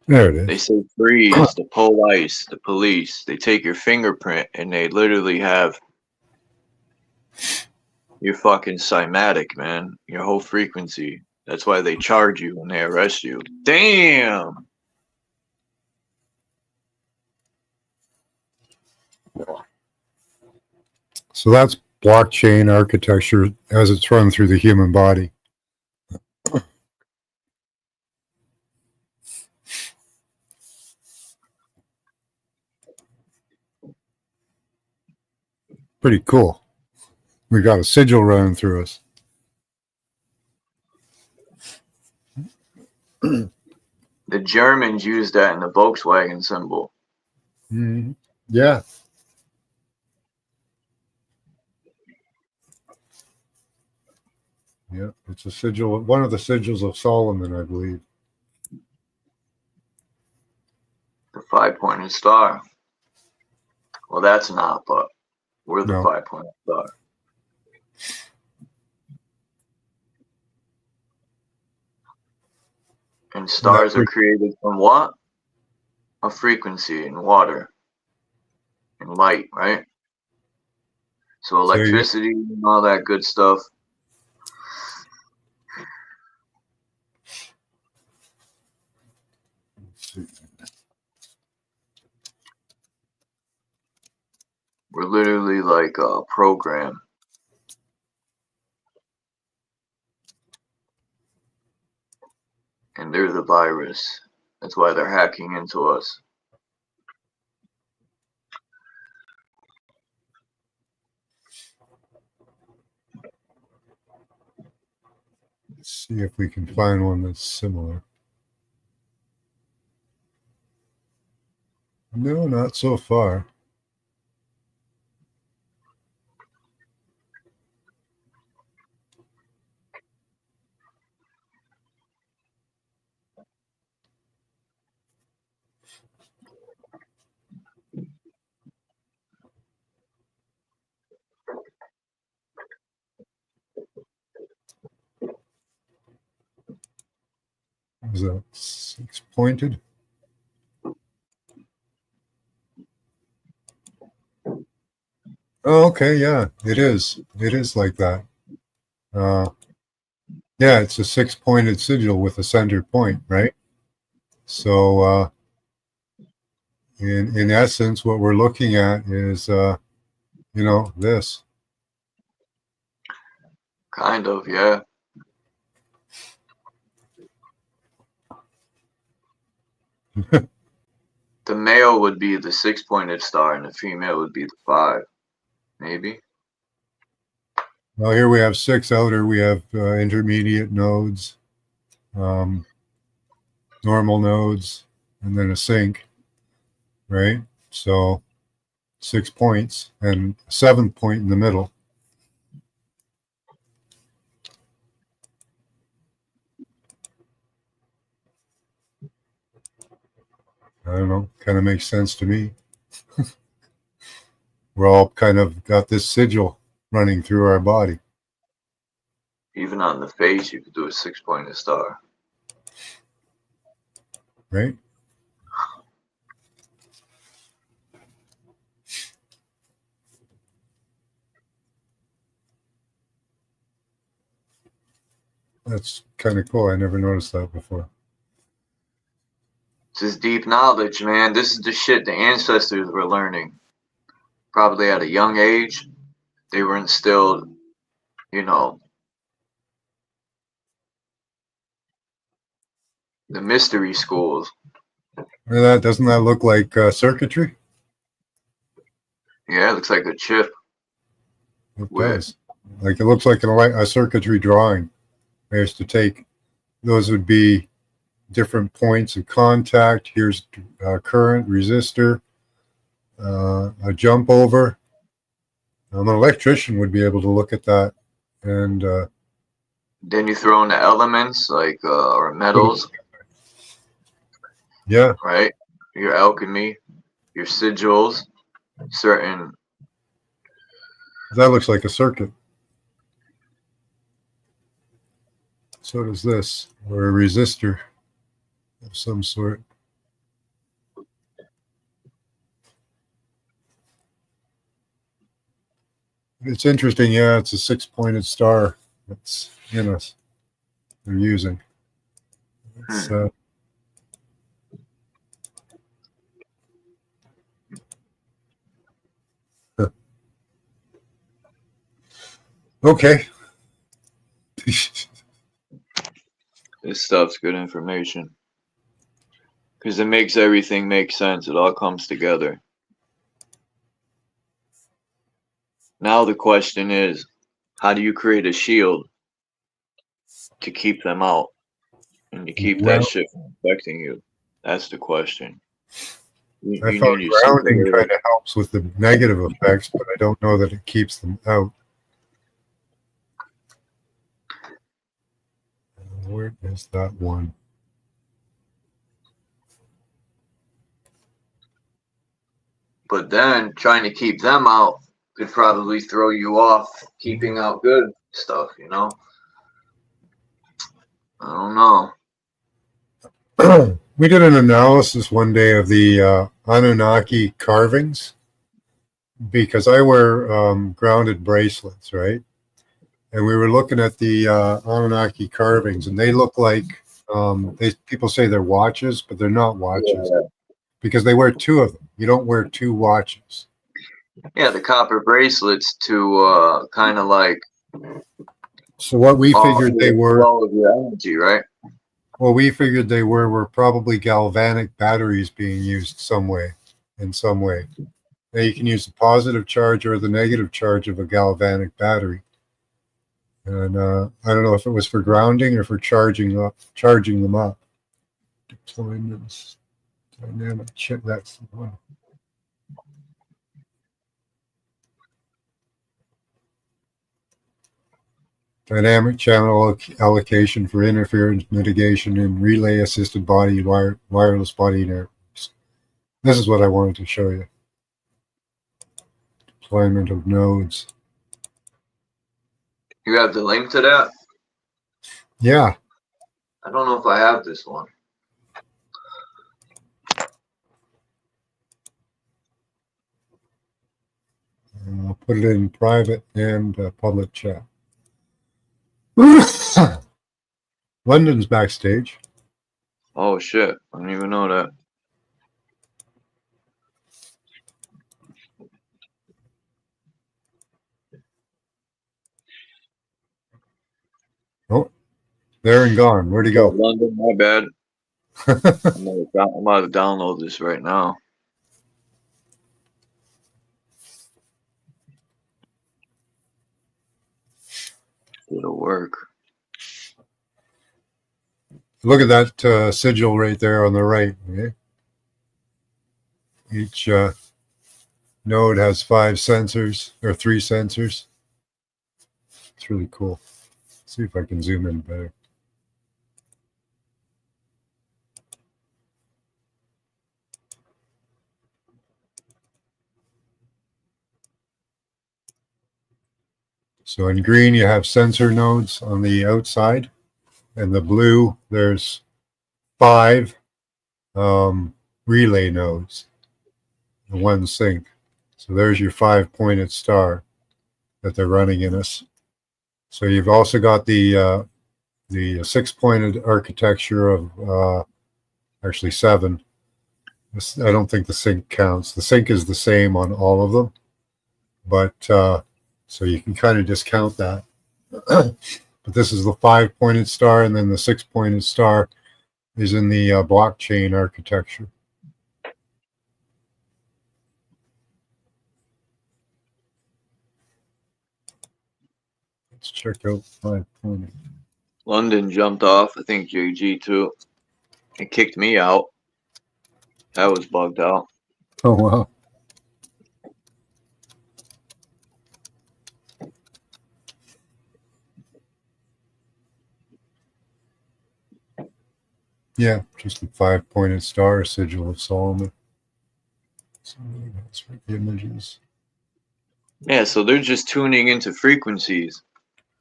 M: There it
J: They
M: is.
J: say freeze, the pole ice, the police. They take your fingerprint and they literally have your fucking cymatic, man. Your whole frequency. That's why they charge you when they arrest you. Damn.
M: So that's blockchain architecture as it's run through the human body. Pretty cool. We got a sigil running through us.
J: The Germans used that in the Volkswagen symbol.
M: Yeah. Yeah, it's a sigil, one of the sigils of Solomon, I believe.
J: The 5-pointed star. Well, that's not, but we're the
M: No.
J: 5-pointed star. And stars are created from what? A frequency in water and light, right? So electricity and all that good stuff. We're literally like a program. And they're the virus. That's why they're hacking into us.
M: Let's see if we can find one that's similar. No, not so far. Is that 6-pointed? Oh, okay, yeah, it is. It is like that. Yeah, it's a 6-pointed sigil with a center point, right? So, in essence, what we're looking at is, this.
J: Kind of, yeah. The male would be the 6-pointed star and the female would be the 5. Maybe.
M: Well, here we have 6 outer. We have intermediate nodes, normal nodes, and then a sync, right? So 6 points and a 7th point in the middle. I don't know, kind of makes sense to me. We're all kind of got this sigil running through our body.
J: Even on the face, you could do a 6-pointed star.
M: Right? That's kind of cool. I never noticed that before.
J: This is deep knowledge, man. This is the shit the ancestors were learning. Probably at a young age, they were instilled, the mystery schools.
M: Doesn't that look like circuitry?
J: Yeah, it looks like a chip.
M: It does. Like it looks like a circuitry drawing. I used to take those would be different points of contact. Here's current, resistor, a jump over. An electrician would be able to look at that. And
J: then you throw in the elements like or metals.
M: Yeah.
J: Right. Your alchemy, your sigils, certain.
M: That looks like a circuit. So does this, or a resistor of some sort. It's interesting, yeah, it's a 6-pointed star that's in us. They're using. It's, okay.
J: This stuff's good information because it makes everything make sense. It all comes together. Now the question is, how do you create a shield to keep them out and to keep that shit from affecting you? That's the question.
M: I thought grounding kind of helps with the negative effects, but I don't know that it keeps them out. Where is that one?
J: But then trying to keep them out could probably throw you off keeping out good stuff, you know? I don't know.
M: We did an analysis one day of the Anunnaki carvings because I wear grounded bracelets, right? And we were looking at the Anunnaki carvings, and they look like people say they're watches, but they're not watches because they wear two of them. You don't wear two watches.
J: Yeah, the copper bracelets to kind of like.
M: So what we figured they were.
J: All of your energy, right?
M: What we figured they were probably galvanic batteries being used some way, in some way. Now you can use the positive charge or the negative charge of a galvanic battery. And I don't know if it was for grounding or for charging them up. Deployments, dynamic check, that's the one. Dynamic channel allocation for interference mitigation in relay assisted body wireless body networks. This is what I wanted to show you. Deployment of nodes.
J: You have the link to that?
M: Yeah.
J: I don't know if I have this one.
M: I'll put it in private and public chat. London's backstage.
J: Oh shit, I didn't even know that.
M: Oh, there and gone. Where'd he go?
J: London, my bad. I'm about to download this right now. It'll work.
M: Look at that sigil right there on the right. Okay? Each node has 5 sensors, or 3 sensors. It's really cool. Let's see if I can zoom in better. So in green, you have sensor nodes on the outside. And the blue, there's 5 relay nodes, the one sync. So there's your 5-pointed star that they're running in us. So you've also got the 6-pointed architecture of actually 7. I don't think the sync counts. The sync is the same on all of them, but so you can kind of discount that. But this is the 5-pointed star, and then the 6-pointed star is in the blockchain architecture. Let's check out 5-pointed.
J: London jumped off. I think JG too. It kicked me out. That was bugged out.
M: Oh, wow. Yeah, just the 5-pointed star, sigil of Solomon. So that's for images.
J: Yeah, so they're just tuning into frequencies.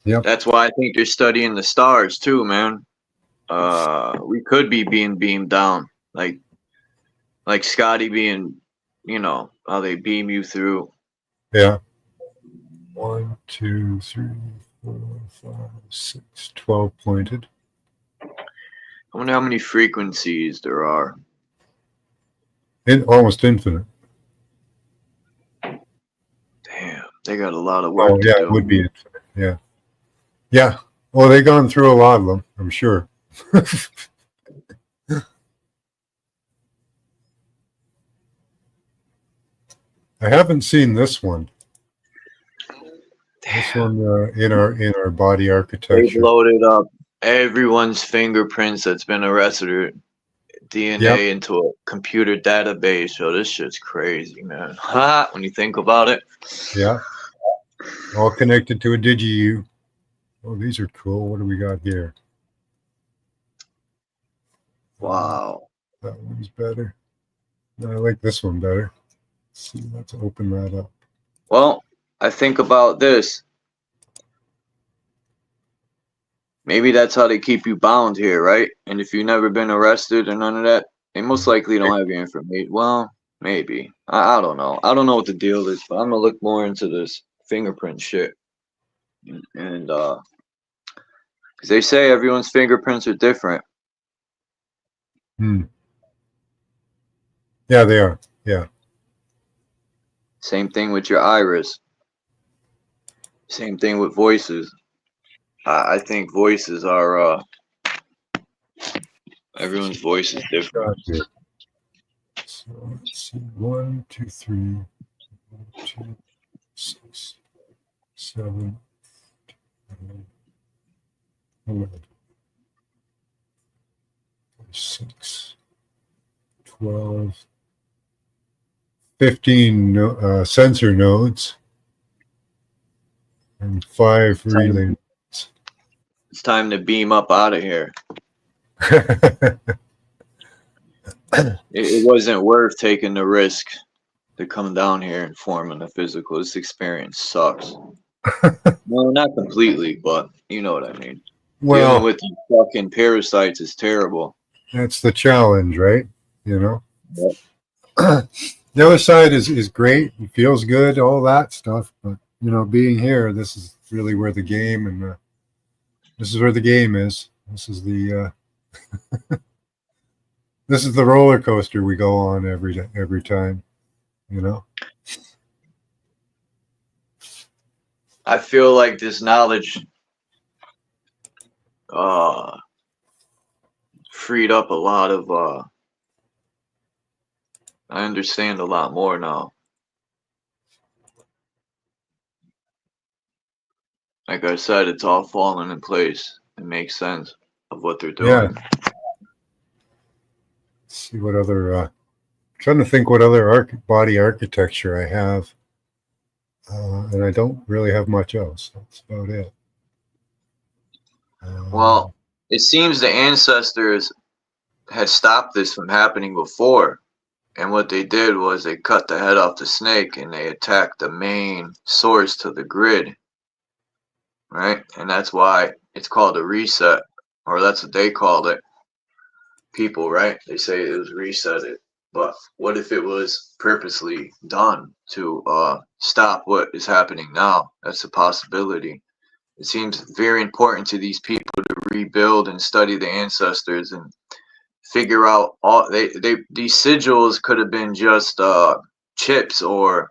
M: Yep.
J: That's why I think they're studying the stars too, man. We could be being beamed down, like Scotty being, you know, how they beam you through.
M: Yeah. 1, 2, 3, 4, 5, 6, 12 pointed.
J: I wonder how many frequencies there are.
M: Almost infinite.
J: Damn, they got a lot of work
M: Oh,
J: to
M: yeah,
J: do.
M: it would be infinite. Yeah. Yeah. Well, they've gone through a lot of them, I'm sure. I haven't seen this one.
J: Damn.
M: This one in our body
J: They've
M: architecture.
J: loaded up everyone's fingerprints that's been arrested or DNA into a computer database. So this shit's crazy, man. Ha! When you think about it.
M: Yeah. All connected to a DigiU. Oh, these are cool. What do we got here?
J: Wow.
M: That one's better. No, I like this one better. Let's see, let's open that up.
J: Well, I think about this. Maybe that's how they keep you bound here, right? And if you've never been arrested or none of that, they most likely don't have your information. Well, maybe. I don't know. I don't know what the deal is, but I'm gonna look more into this fingerprint shit. And because they say everyone's fingerprints are different.
M: Yeah, they are. Yeah.
J: Same thing with your iris. Same thing with voices. I think voices are everyone's voice is different.
M: So let's see. 1, 2, 3, 2, 6, 7, 11, 6, 12, 15 sensor nodes, and 5 relay.
J: It's time to beam up out of here. It wasn't worth taking the risk to come down here and forming a physical. This experience sucks. Well, not completely, but you know what I mean.
M: Well,
J: dealing with these fucking parasites is terrible.
M: That's the challenge, right? You know.
J: Yep.
M: The other side is great. It feels good, all that stuff. But you know, being here, this is really where the game and this is where the game is. This is the this is the roller coaster we go on every time. You know.
J: I feel like this knowledge freed up a lot of I understand a lot more now. Like I said, it's all falling in place. It makes sense of what they're doing.
M: Yeah. Let's see what other trying to think what other body architecture I have. And I don't really have much else. That's about it.
J: Well, it seems the ancestors had stopped this from happening before. And what they did was they cut the head off the snake and they attacked the main source to the grid. Right? And that's why it's called a reset. Or that's what they called it. People, right? They say it was resetted. But what if it was purposely done to stop what is happening now? That's a possibility. It seems very important to these people to rebuild and study the ancestors and figure out all these sigils could have been just chips or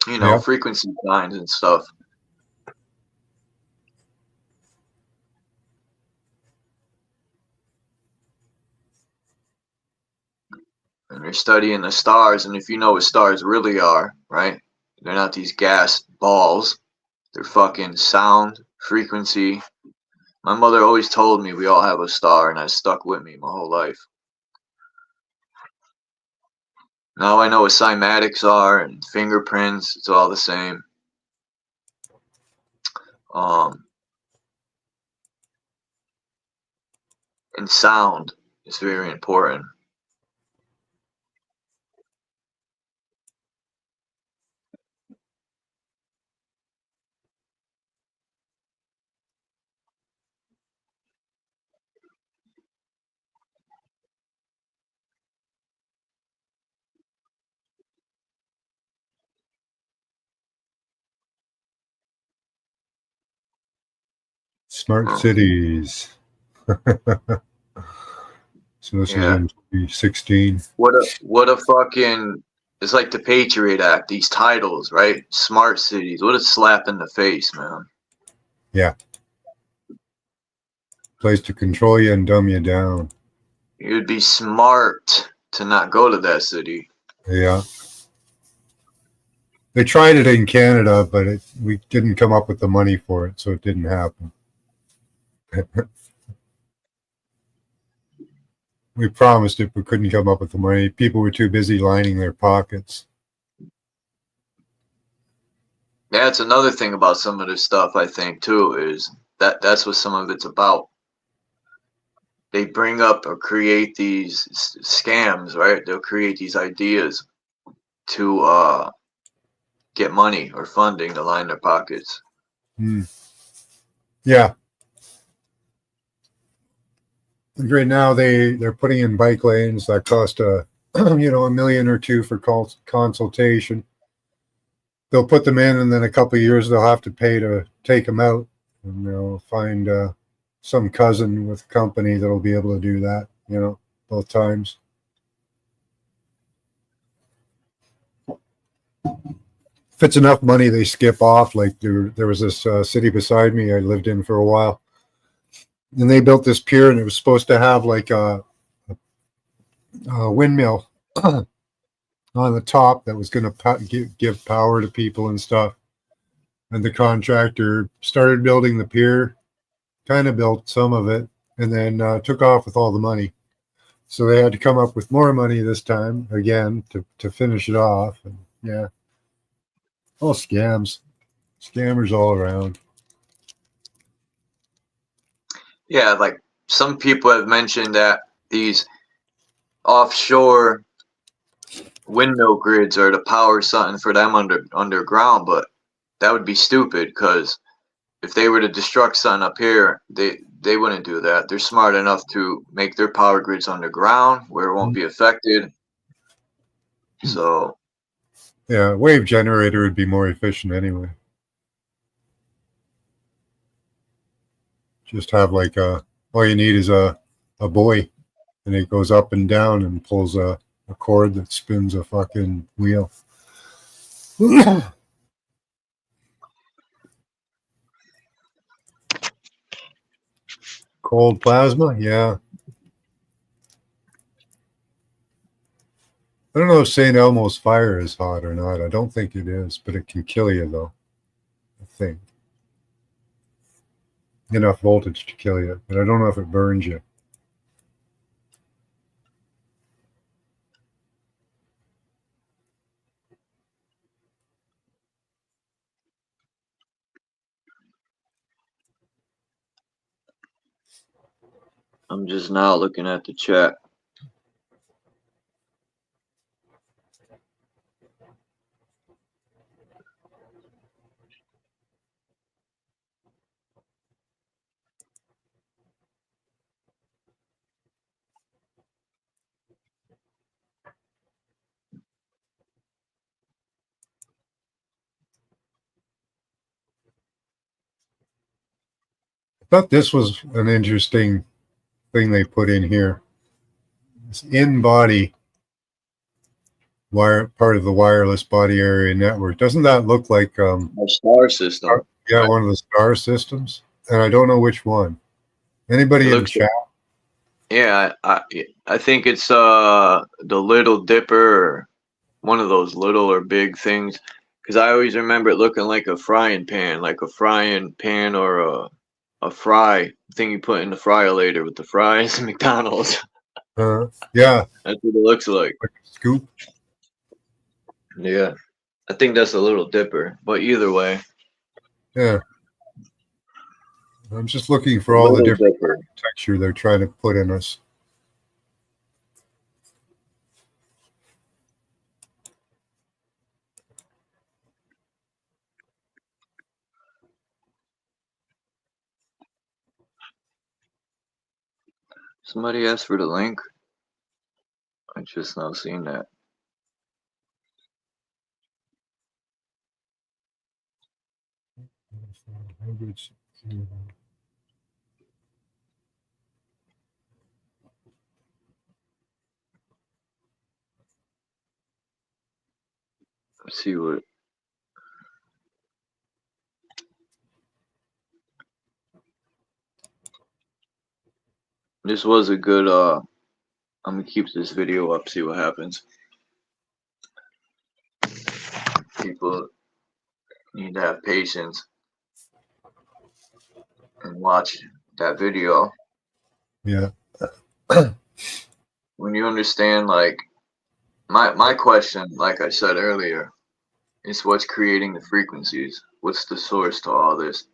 J: you know frequency signs and stuff. And they're studying the stars, and if you know what stars really are, right? They're not these gas balls. They're fucking sound, frequency, My mother always told me we all have a star, and that stuck with me my whole life. Now I know what cymatics are and fingerprints. It's all the same. And sound is very important.
M: Smart cities. So this is in 2016.
J: What a fucking, it's like the Patriot Act, these titles, right? Smart cities. What a slap in the face, man.
M: Yeah. Place to control you and dumb you down.
J: You'd be smart to not go to that city.
M: Yeah. They tried it in Canada, but we didn't come up with the money for it, so it didn't happen. We promised it, but couldn't come up with the money. People were too busy lining their pockets.
J: That's another thing about some of this stuff, I think, too, is that's what some of it's about. They bring up or create these scams, right? They'll create these ideas to get money or funding to line their pockets.
M: Yeah. Right now they're putting in bike lanes that cost $1 million or $2 million for consultation. They'll put them in, and then a couple of years they'll have to pay to take them out, and they'll find some cousin with a company that'll be able to do that, both times. If it's enough money, they skip off. Like there was this city beside me I lived in for a while, and they built this pier, and it was supposed to have like a windmill on the top that was going to give power to people and stuff. And the contractor started building the pier, kind of built some of it, and then took off with all the money. So they had to come up with more money this time again to finish it off. And yeah, all scams, scammers all around.
J: Yeah, like some people have mentioned that these offshore windmill grids are to power something for them underground, but that would be stupid, because if they were to destruct something up here, they wouldn't do that. They're smart enough to make their power grids underground where it won't be affected. So
M: yeah, wave generator would be more efficient anyway. Just have like all you need is a buoy, and it goes up and down and pulls a cord that spins a fucking wheel. Cold plasma, yeah. I don't know if St. Elmo's fire is hot or not. I don't think it is, but it can kill you though, I think. Enough voltage to kill you, but I don't know if it burns you.
J: I'm just now looking at the chat.
M: I thought this was an interesting thing they put in here. This in-body wire, part of the wireless body area network. Doesn't that look like
J: a star system?
M: Yeah, one of the star systems, and I don't know which one. Anybody in the chat?
J: Yeah, I think it's the Little Dipper, or one of those little or big things, because I always remember it looking like a frying pan or a fry thing you put in the fryer later with the fries at McDonald's.
M: Yeah.
J: That's what it looks like.
M: Scoop.
J: Yeah. I think that's a little dipper, but either way.
M: Yeah. I'm just looking for all the different texture they're trying to put in us.
J: Somebody asked for the link. I just now seen that. Let's see what. This was a good, I'm gonna keep this video up, see what happens. People need to have patience and watch that video.
M: Yeah.
J: When you understand, like, my question, like I said earlier, is what's creating the frequencies? What's the source to all this?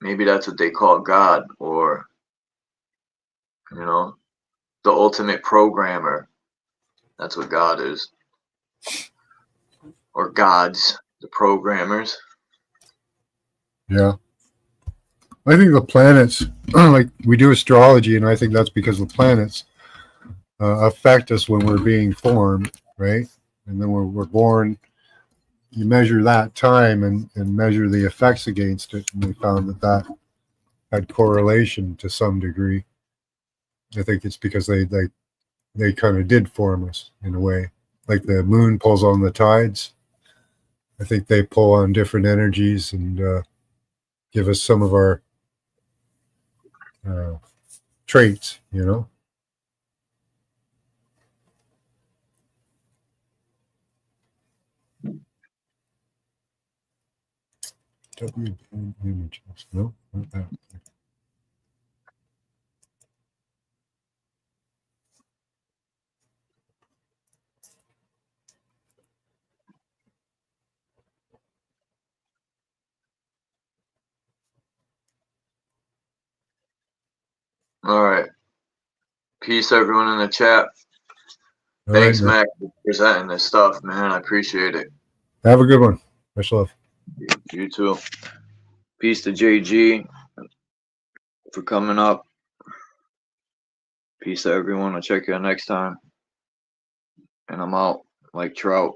J: Maybe that's what they call God, or, you know, the ultimate programmer. That's what God is. Or gods, the programmers.
M: Yeah. I think the planets, like we do astrology, and I think that's because the planets affect us when we're being formed, right? And then we're born. You measure that time and measure the effects against it, and we found that had correlation to some degree. I think it's because they kind of did form us in a way, like the moon pulls on the tides. I think they pull on different energies and give us some of our traits, you know. Images. No, not that.
J: All right. Peace, everyone in the chat.
M: All
J: Thanks,
M: right,
J: Mac, for presenting this stuff, man. I appreciate it.
M: Have a good one. Much love.
J: You too. Peace to JG for coming up. Peace to everyone. I'll check you out next time. And I'm out like Trout.